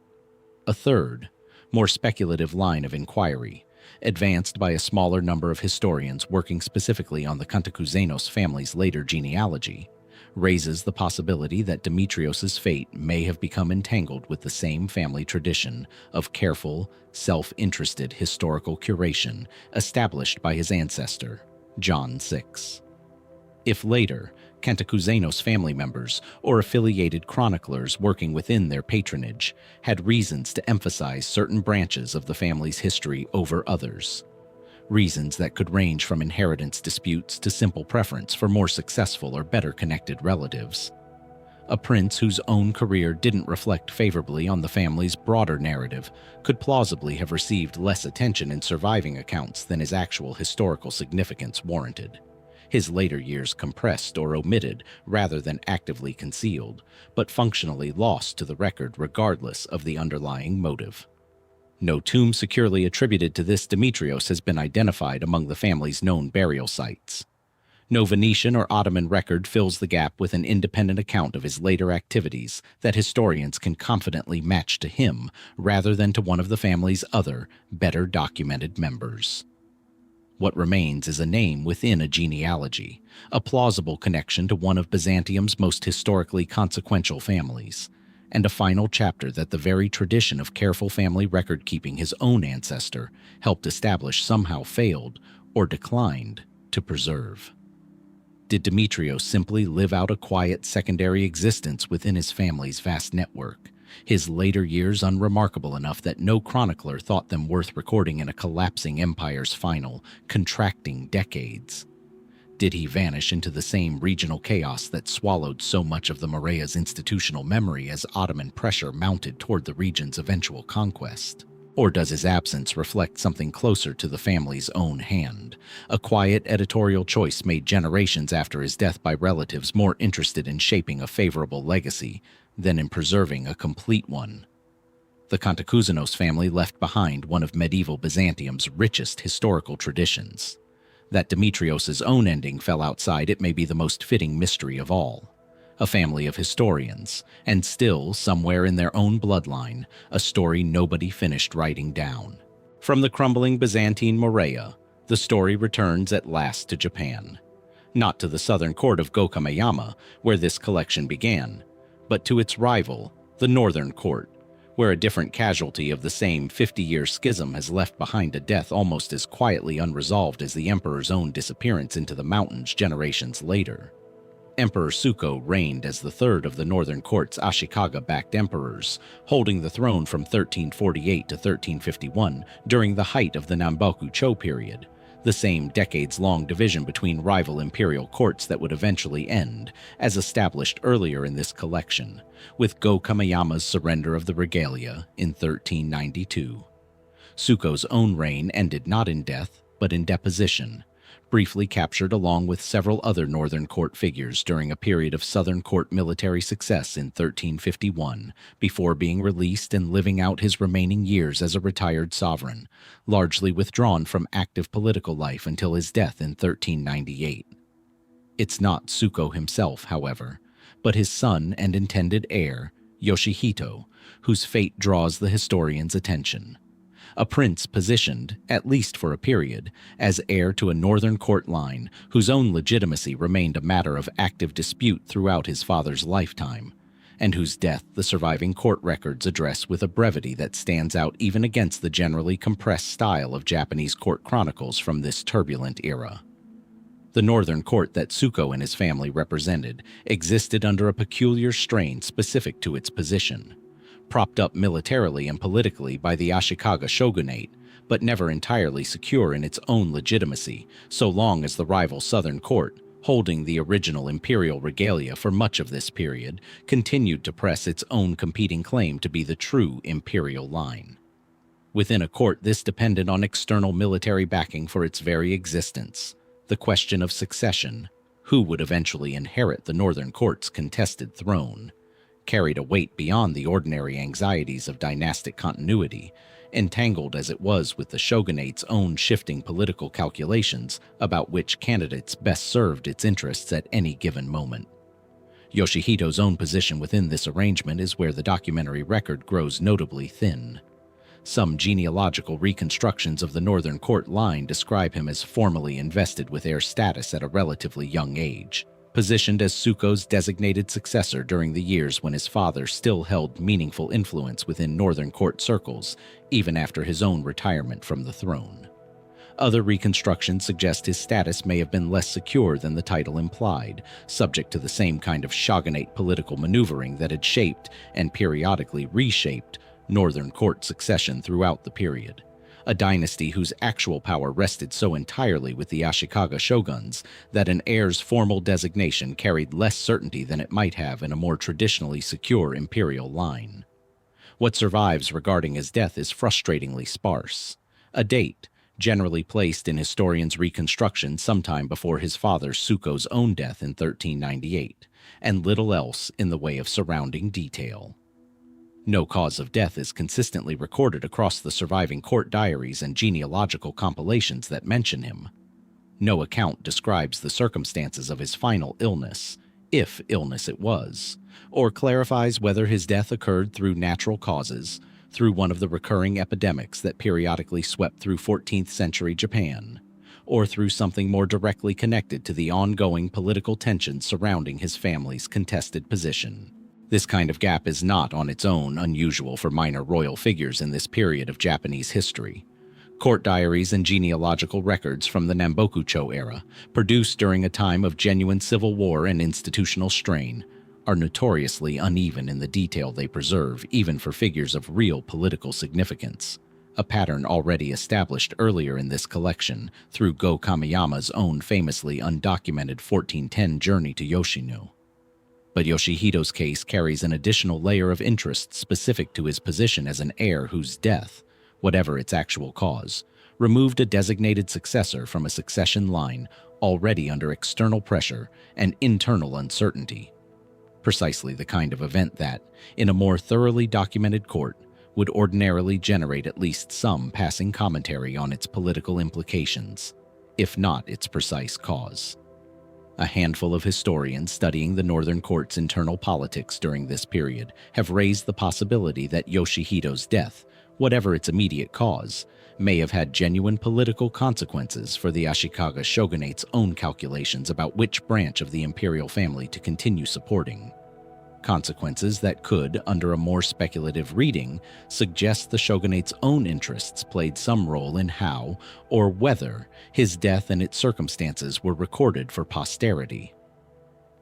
A third, more speculative line of inquiry, advanced by a smaller number of historians working specifically on the Cantacuzenos family's later genealogy, raises the possibility that Demetrios's fate may have become entangled with the same family tradition of careful, self-interested historical curation established by his ancestor, John VI. If later, Cantacuzenos family members or affiliated chroniclers working within their patronage had reasons to emphasize certain branches of the family's history over others, reasons that could range from inheritance disputes to simple preference for more successful or better connected relatives. A prince whose own career didn't reflect favorably on the family's broader narrative could plausibly have received less attention in surviving accounts than his actual historical significance warranted. His later years compressed or omitted rather than actively concealed, but functionally lost to the record regardless of the underlying motive. No tomb securely attributed to this Demetrios has been identified among the family's known burial sites. No Venetian or Ottoman record fills the gap with an independent account of his later activities that historians can confidently match to him rather than to one of the family's other, better documented members. What remains is a name within a genealogy, a plausible connection to one of Byzantium's most historically consequential families, and a final chapter that the very tradition of careful family record-keeping his own ancestor helped establish somehow failed, or declined, to preserve. Did Demetrios simply live out a quiet secondary existence within his family's vast network, his later years unremarkable enough that no chronicler thought them worth recording in a collapsing empire's final, contracting decades? Did he vanish into the same regional chaos that swallowed so much of the Morea's institutional memory as Ottoman pressure mounted toward the region's eventual conquest? Or does his absence reflect something closer to the family's own hand, a quiet editorial choice made generations after his death by relatives more interested in shaping a favorable legacy than in preserving a complete one? The Cantacuzenos family left behind one of medieval Byzantium's richest historical traditions. That Demetrios's own ending fell outside it may be the most fitting mystery of all. A family of historians, and still, somewhere in their own bloodline, a story nobody finished writing down. From the crumbling Byzantine Morea, the story returns at last to Japan. Not to the southern court of Go-Kameyama, where this collection began, but to its rival, the northern court, where a different casualty of the same 50-year schism has left behind a death almost as quietly unresolved as the emperor's own disappearance into the mountains generations later. Emperor Suko reigned as the third of the northern court's Ashikaga-backed emperors, holding the throne from 1348 to 1351 during the height of the Namboku-cho period, the same decades-long division between rival imperial courts that would eventually end, as established earlier in this collection, with Go-Kameyama's surrender of the regalia in 1392. Suko's own reign ended not in death, but in deposition, briefly captured along with several other northern court figures during a period of southern court military success in 1351, before being released and living out his remaining years as a retired sovereign, largely withdrawn from active political life until his death in 1398. It's not Suko himself, however, but his son and intended heir, Yoshihito, whose fate draws the historian's attention. A prince positioned, at least for a period, as heir to a northern court line whose own legitimacy remained a matter of active dispute throughout his father's lifetime, and whose death the surviving court records address with a brevity that stands out even against the generally compressed style of Japanese court chronicles from this turbulent era. The northern court that Suko and his family represented existed under a peculiar strain specific to its position. Propped up militarily and politically by the Ashikaga shogunate, but never entirely secure in its own legitimacy, so long as the rival southern court, holding the original imperial regalia for much of this period, continued to press its own competing claim to be the true imperial line. Within a court this depended on external military backing for its very existence, the question of succession, who would eventually inherit the northern court's contested throne, carried a weight beyond the ordinary anxieties of dynastic continuity, entangled as it was with the shogunate's own shifting political calculations about which candidates best served its interests at any given moment. Yoshihito's own position within this arrangement is where the documentary record grows notably thin. Some genealogical reconstructions of the northern court line describe him as formally invested with heir status at a relatively young age, positioned as Suko's designated successor during the years when his father still held meaningful influence within northern court circles, even after his own retirement from the throne. Other reconstructions suggest his status may have been less secure than the title implied, subject to the same kind of shogunate political maneuvering that had shaped and periodically reshaped northern court succession throughout the period. A dynasty whose actual power rested so entirely with the Ashikaga shoguns that an heir's formal designation carried less certainty than it might have in a more traditionally secure imperial line. What survives regarding his death is frustratingly sparse. A date, generally placed in historians' reconstruction sometime before his father Suko's own death in 1398, and little else in the way of surrounding detail. No cause of death is consistently recorded across the surviving court diaries and genealogical compilations that mention him. No account describes the circumstances of his final illness, if illness it was, or clarifies whether his death occurred through natural causes, through one of the recurring epidemics that periodically swept through 14th century Japan, or through something more directly connected to the ongoing political tensions surrounding his family's contested position. This kind of gap is not on its own unusual for minor royal figures in this period of Japanese history. Court diaries and genealogical records from the Nambokucho era, produced during a time of genuine civil war and institutional strain, are notoriously uneven in the detail they preserve even for figures of real political significance, a pattern already established earlier in this collection through Go-Kameyama's own famously undocumented 1410 journey to Yoshino. But Yoshihito's case carries an additional layer of interest specific to his position as an heir whose death, whatever its actual cause, removed a designated successor from a succession line already under external pressure and internal uncertainty. Precisely the kind of event that, in a more thoroughly documented court, would ordinarily generate at least some passing commentary on its political implications, if not its precise cause. A handful of historians studying the Northern Court's internal politics during this period have raised the possibility that Yoshihito's death, whatever its immediate cause, may have had genuine political consequences for the Ashikaga shogunate's own calculations about which branch of the imperial family to continue supporting. Consequences that could, under a more speculative reading, suggest the shogunate's own interests played some role in how, or whether, his death and its circumstances were recorded for posterity.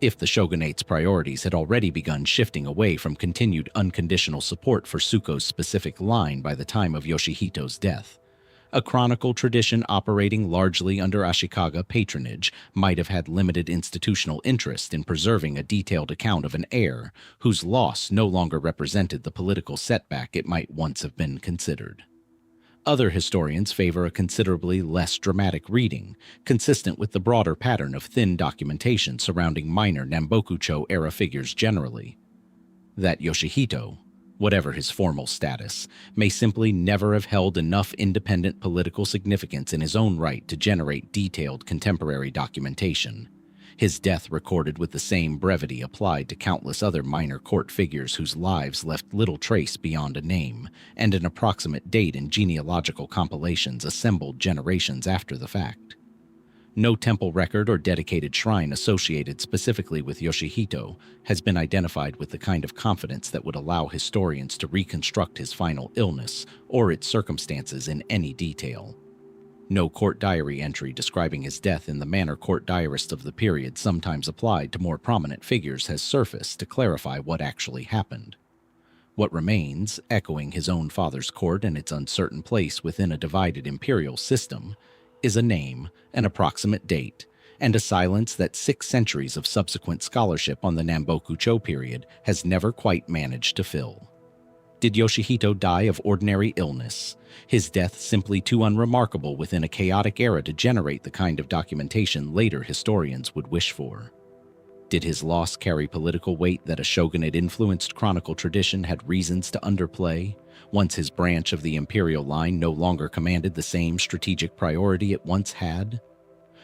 If the shogunate's priorities had already begun shifting away from continued unconditional support for Suko's specific line by the time of Yoshihito's death, A chronicle tradition operating largely under Ashikaga patronage might have had limited institutional interest in preserving a detailed account of an heir whose loss no longer represented the political setback it might once have been considered. Other historians favor a considerably less dramatic reading, consistent with the broader pattern of thin documentation surrounding minor Nambokucho-era figures generally. That Yoshihito, whatever his formal status, may simply never have held enough independent political significance in his own right to generate detailed contemporary documentation. His death recorded with the same brevity applied to countless other minor court figures whose lives left little trace beyond a name and an approximate date in genealogical compilations assembled generations after the fact. No temple record or dedicated shrine associated specifically with Yoshihito has been identified with the kind of confidence that would allow historians to reconstruct his final illness or its circumstances in any detail. No court diary entry describing his death in the manner court diarists of the period sometimes applied to more prominent figures has surfaced to clarify what actually happened. What remains, echoing his own father's court and its uncertain place within a divided imperial system, is a name, an approximate date, and a silence that 6 centuries of subsequent scholarship on the Nambokucho period has never quite managed to fill. Did Yoshihito die of ordinary illness, his death simply too unremarkable within a chaotic era to generate the kind of documentation later historians would wish for? Did his loss carry political weight that a shogunate-influenced chronicle tradition had reasons to underplay, once his branch of the imperial line no longer commanded the same strategic priority it once had?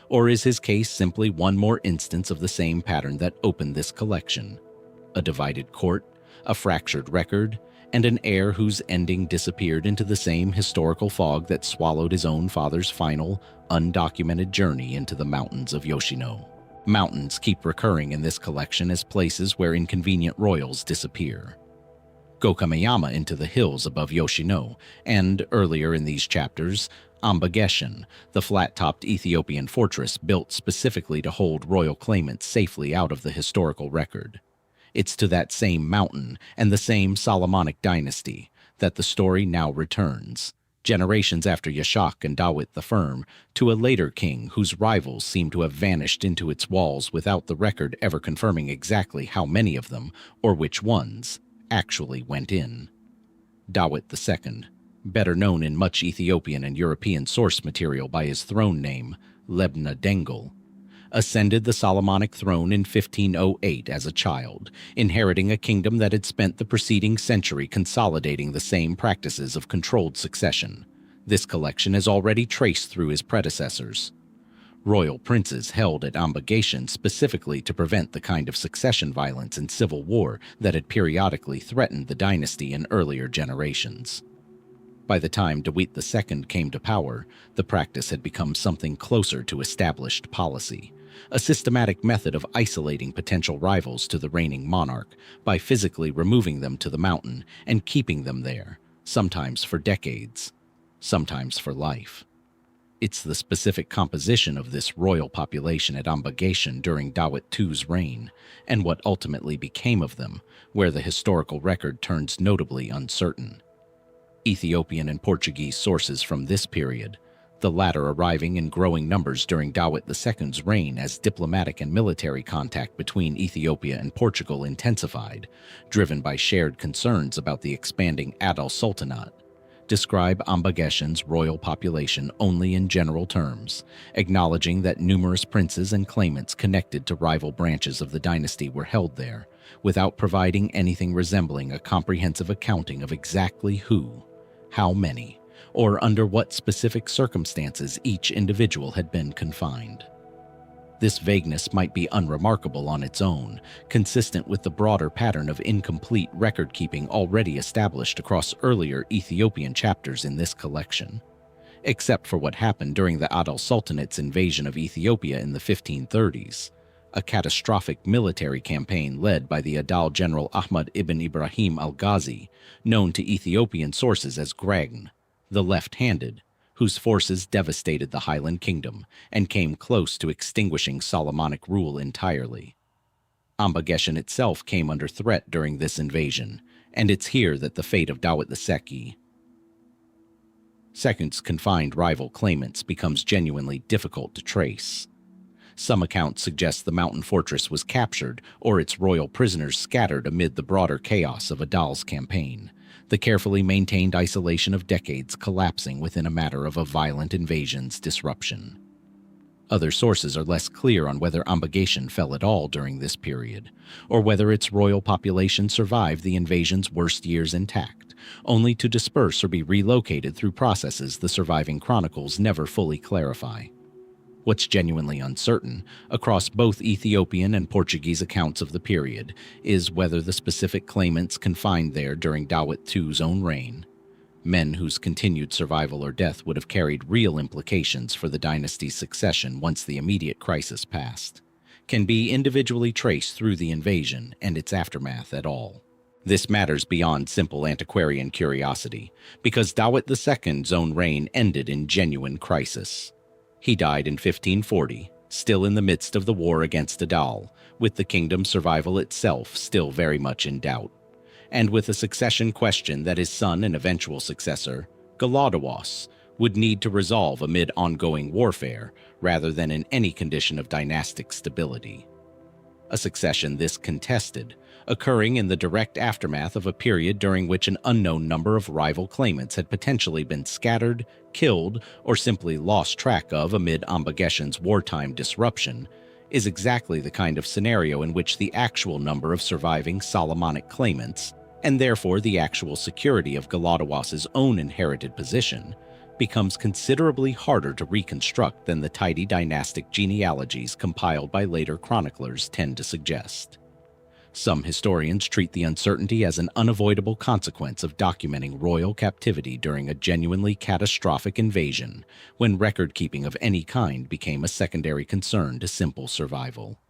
Or is his case simply one more instance of the same pattern that opened this collection? A divided court, a fractured record, and an heir whose ending disappeared into the same historical fog that swallowed his own father's final, undocumented journey into the mountains of Yoshino. Mountains keep recurring in this collection as places where inconvenient royals disappear. Go-Kameyama into the hills above Yoshino, and, earlier in these chapters, Ambageshan, the flat-topped Ethiopian fortress built specifically to hold royal claimants safely out of the historical record. It's to that same mountain and the same Solomonic dynasty that the story now returns, generations after Yeshaq and Dawit the Firm, to a later king whose rivals seem to have vanished into its walls without the record ever confirming exactly how many of them, or which ones, actually went in. Dawit II, better known in much Ethiopian and European source material by his throne name, Lebna Dengel, ascended the Solomonic throne in 1508 as a child, inheriting a kingdom that had spent the preceding century consolidating the same practices of controlled succession. This collection is already traced through his predecessors. Royal princes held at Ambageshan specifically to prevent the kind of succession violence and civil war that had periodically threatened the dynasty in earlier generations. By the time Dawit II came to power, the practice had become something closer to established policy, a systematic method of isolating potential rivals to the reigning monarch by physically removing them to the mountain and keeping them there, sometimes for decades, sometimes for life. It's the specific composition of this royal population at Ambageshan during Dawit II's reign, and what ultimately became of them, where the historical record turns notably uncertain. Ethiopian and Portuguese sources from this period, the latter arriving in growing numbers during Dawit II's reign as diplomatic and military contact between Ethiopia and Portugal intensified, driven by shared concerns about the expanding Adal Sultanate, describe Ambageshan's royal population only in general terms, acknowledging that numerous princes and claimants connected to rival branches of the dynasty were held there, without providing anything resembling a comprehensive accounting of exactly who, how many, or under what specific circumstances each individual had been confined. This vagueness might be unremarkable on its own, consistent with the broader pattern of incomplete record-keeping already established across earlier Ethiopian chapters in this collection. Except for what happened during the Adal Sultanate's invasion of Ethiopia in the 1530s, a catastrophic military campaign led by the Adal general Ahmad ibn Ibrahim al-Ghazi, known to Ethiopian sources as Gragn, the left-handed, whose forces devastated the Highland Kingdom and came close to extinguishing Solomonic rule entirely. Ambageshan itself came under threat during this invasion, and it's here that the fate of Dawit II Seconds confined rival claimants becomes genuinely difficult to trace. Some accounts suggest the mountain fortress was captured or its royal prisoners scattered amid the broader chaos of Adal's campaign, the carefully maintained isolation of decades collapsing within a matter of a violent invasion's disruption. Other sources are less clear on whether Ambagation fell at all during this period, or whether its royal population survived the invasion's worst years intact, only to disperse or be relocated through processes the surviving chronicles never fully clarify. What's genuinely uncertain, across both Ethiopian and Portuguese accounts of the period, is whether the specific claimants confined there during Dawit II's own reign, men whose continued survival or death would have carried real implications for the dynasty's succession once the immediate crisis passed, can be individually traced through the invasion and its aftermath at all. This matters beyond simple antiquarian curiosity, because Dawit II's own reign ended in genuine crisis. He died in 1540, still in the midst of the war against Adal, with the kingdom's survival itself still very much in doubt, and with a succession question that his son and eventual successor, Gelawdewos, would need to resolve amid ongoing warfare rather than in any condition of dynastic stability. A succession this contested, occurring in the direct aftermath of a period during which an unknown number of rival claimants had potentially been scattered, killed, or simply lost track of amid Ambageshen's wartime disruption, is exactly the kind of scenario in which the actual number of surviving Solomonic claimants, and therefore the actual security of Gelawdewos's own inherited position, becomes considerably harder to reconstruct than the tidy dynastic genealogies compiled by later chroniclers tend to suggest. Some historians treat the uncertainty as an unavoidable consequence of documenting royal captivity during a genuinely catastrophic invasion, when record-keeping of any kind became a secondary concern to simple survival.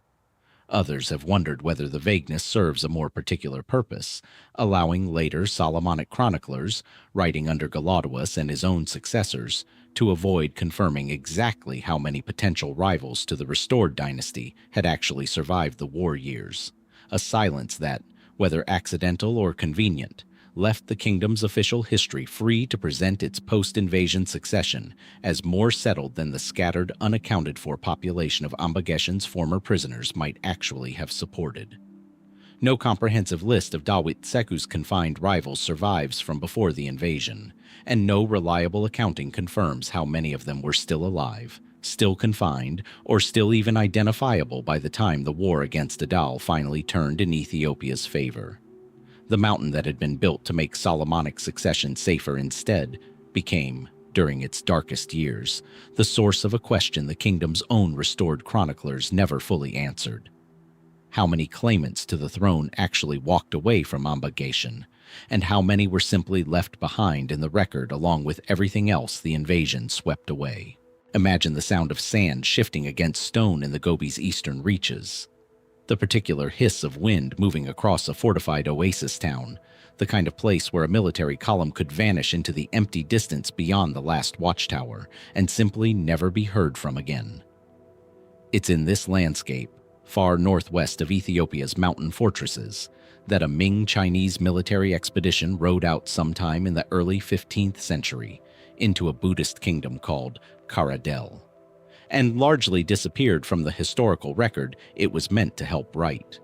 Others have wondered whether the vagueness serves a more particular purpose, allowing later Solomonic chroniclers, writing under Gelawdewos and his own successors, to avoid confirming exactly how many potential rivals to the restored dynasty had actually survived the war years. A silence that, whether accidental or convenient, left the kingdom's official history free to present its post-invasion succession as more settled than the scattered, unaccounted-for population of Ambageshen's former prisoners might actually have supported. No comprehensive list of Dawit Seku's confined rivals survives from before the invasion, and no reliable accounting confirms how many of them were still alive, still confined, or still even identifiable by the time the war against Adal finally turned in Ethiopia's favor. The mountain that had been built to make Solomonic succession safer instead became, during its darkest years, the source of a question the kingdom's own restored chroniclers never fully answered. How many claimants to the throne actually walked away from Ambageshen, and how many were simply left behind in the record along with everything else the invasion swept away? Imagine the sound of sand shifting against stone in the Gobi's eastern reaches. The particular hiss of wind moving across a fortified oasis town, the kind of place where a military column could vanish into the empty distance beyond the last watchtower and simply never be heard from again. It's in this landscape, far northwest of Ethiopia's mountain fortresses, that a Ming Chinese military expedition rode out sometime in the early 15th century into a Buddhist kingdom called Karadel, and largely disappeared from the historical record it was meant to help write.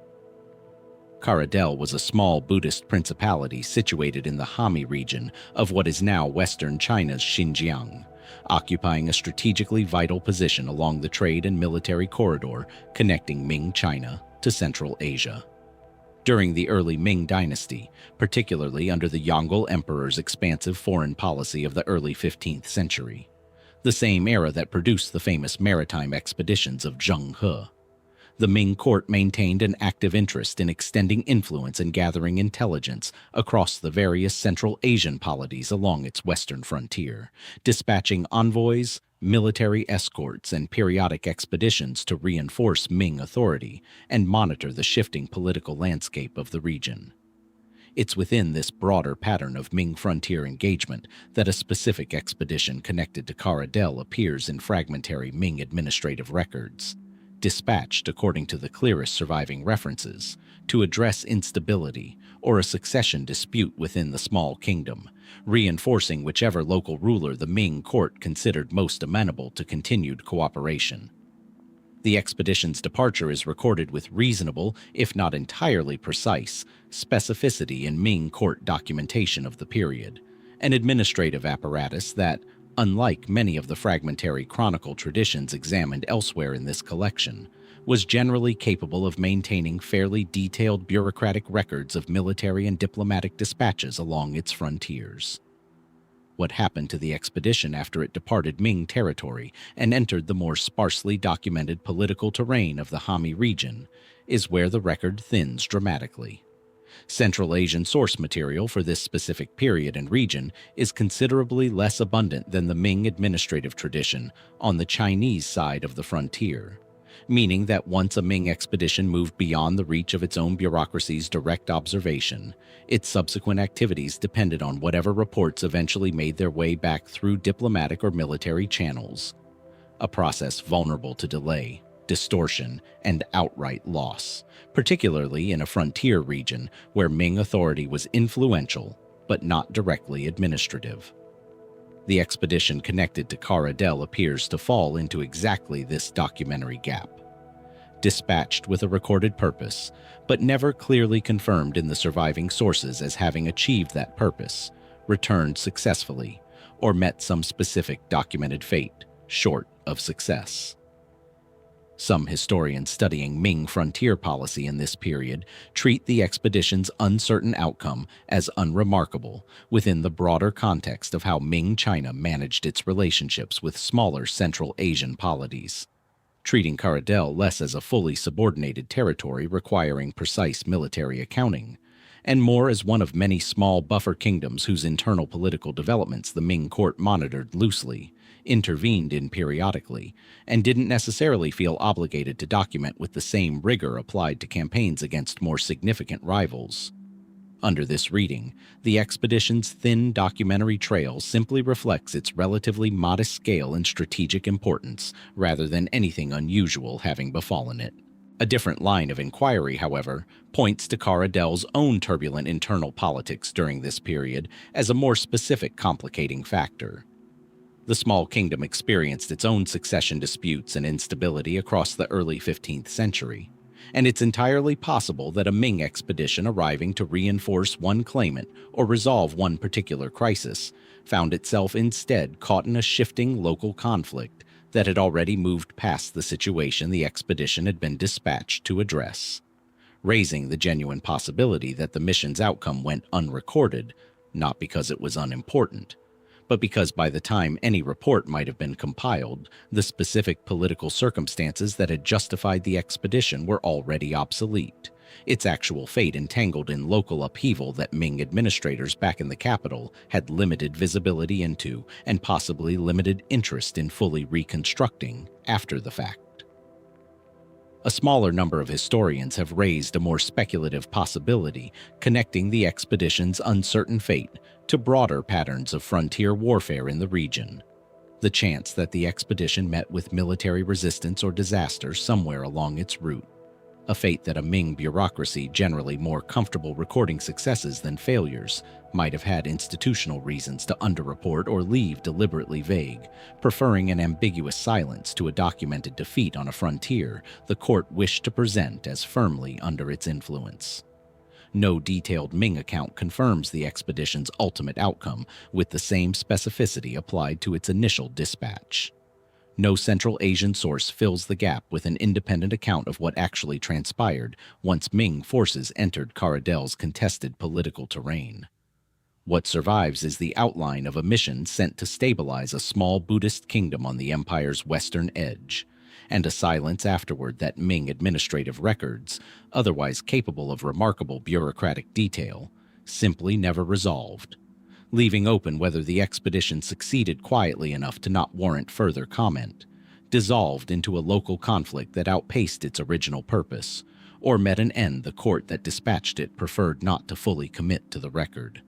Karadel was a small Buddhist principality situated in the Hami region of what is now western China's Xinjiang, occupying a strategically vital position along the trade and military corridor connecting Ming China to Central Asia. During the early Ming dynasty, particularly under the Yongle Emperor's expansive foreign policy of the early 15th century, the same era that produced the famous maritime expeditions of Zheng He, the Ming court maintained an active interest in extending influence and gathering intelligence across the various Central Asian polities along its western frontier, dispatching envoys, military escorts, and periodic expeditions to reinforce Ming authority and monitor the shifting political landscape of the region. It's within this broader pattern of Ming frontier engagement that a specific expedition connected to Karadel appears in fragmentary Ming administrative records, dispatched according to the clearest surviving references, to address instability or a succession dispute within the small kingdom, reinforcing whichever local ruler the Ming court considered most amenable to continued cooperation. The expedition's departure is recorded with reasonable, if not entirely precise, specificity in Ming court documentation of the period, an administrative apparatus that, unlike many of the fragmentary chronicle traditions examined elsewhere in this collection, was generally capable of maintaining fairly detailed bureaucratic records of military and diplomatic dispatches along its frontiers. What happened to the expedition after it departed Ming territory and entered the more sparsely documented political terrain of the Hami region is where the record thins dramatically. Central Asian source material for this specific period and region is considerably less abundant than the Ming administrative tradition on the Chinese side of the frontier, meaning that once a Ming expedition moved beyond the reach of its own bureaucracy's direct observation, its subsequent activities depended on whatever reports eventually made their way back through diplomatic or military channels, a process vulnerable to delay, distortion, and outright loss, particularly in a frontier region where Ming authority was influential but not directly administrative. The expedition connected to Kara Del appears to fall into exactly this documentary gap. Dispatched with a recorded purpose, but never clearly confirmed in the surviving sources as having achieved that purpose, returned successfully, or met some specific documented fate, short of success. Some historians studying Ming frontier policy in this period treat the expedition's uncertain outcome as unremarkable within the broader context of how Ming China managed its relationships with smaller Central Asian polities, treating Kara Del less as a fully subordinated territory requiring precise military accounting, and more as one of many small buffer kingdoms whose internal political developments the Ming court monitored loosely, intervened in periodically, and didn't necessarily feel obligated to document with the same rigor applied to campaigns against more significant rivals. Under this reading, the expedition's thin documentary trail simply reflects its relatively modest scale and strategic importance, rather than anything unusual having befallen it. A different line of inquiry, however, points to Kara Del's own turbulent internal politics during this period as a more specific complicating factor. The small kingdom experienced its own succession disputes and instability across the early 15th century, and it's entirely possible that a Ming expedition arriving to reinforce one claimant or resolve one particular crisis found itself instead caught in a shifting local conflict that had already moved past the situation the expedition had been dispatched to address, raising the genuine possibility that the mission's outcome went unrecorded, not because it was unimportant, but because by the time any report might have been compiled, the specific political circumstances that had justified the expedition were already obsolete, its actual fate entangled in local upheaval that Ming administrators back in the capital had limited visibility into and possibly limited interest in fully reconstructing after the fact. A smaller number of historians have raised a more speculative possibility connecting the expedition's uncertain fate to broader patterns of frontier warfare in the region. The chance that the expedition met with military resistance or disaster somewhere along its route, a fate that a Ming bureaucracy generally more comfortable recording successes than failures might have had institutional reasons to underreport or leave deliberately vague, preferring an ambiguous silence to a documented defeat on a frontier the court wished to present as firmly under its influence. No detailed Ming account confirms the expedition's ultimate outcome with the same specificity applied to its initial dispatch. No Central Asian source fills the gap with an independent account of what actually transpired once Ming forces entered Kara Del's contested political terrain. What survives is the outline of a mission sent to stabilize a small Buddhist kingdom on the empire's western edge, and a silence afterward that Ming administrative records, otherwise capable of remarkable bureaucratic detail, simply never resolved, leaving open whether the expedition succeeded quietly enough to not warrant further comment, dissolved into a local conflict that outpaced its original purpose, or met an end the court that dispatched it preferred not to fully commit to the record.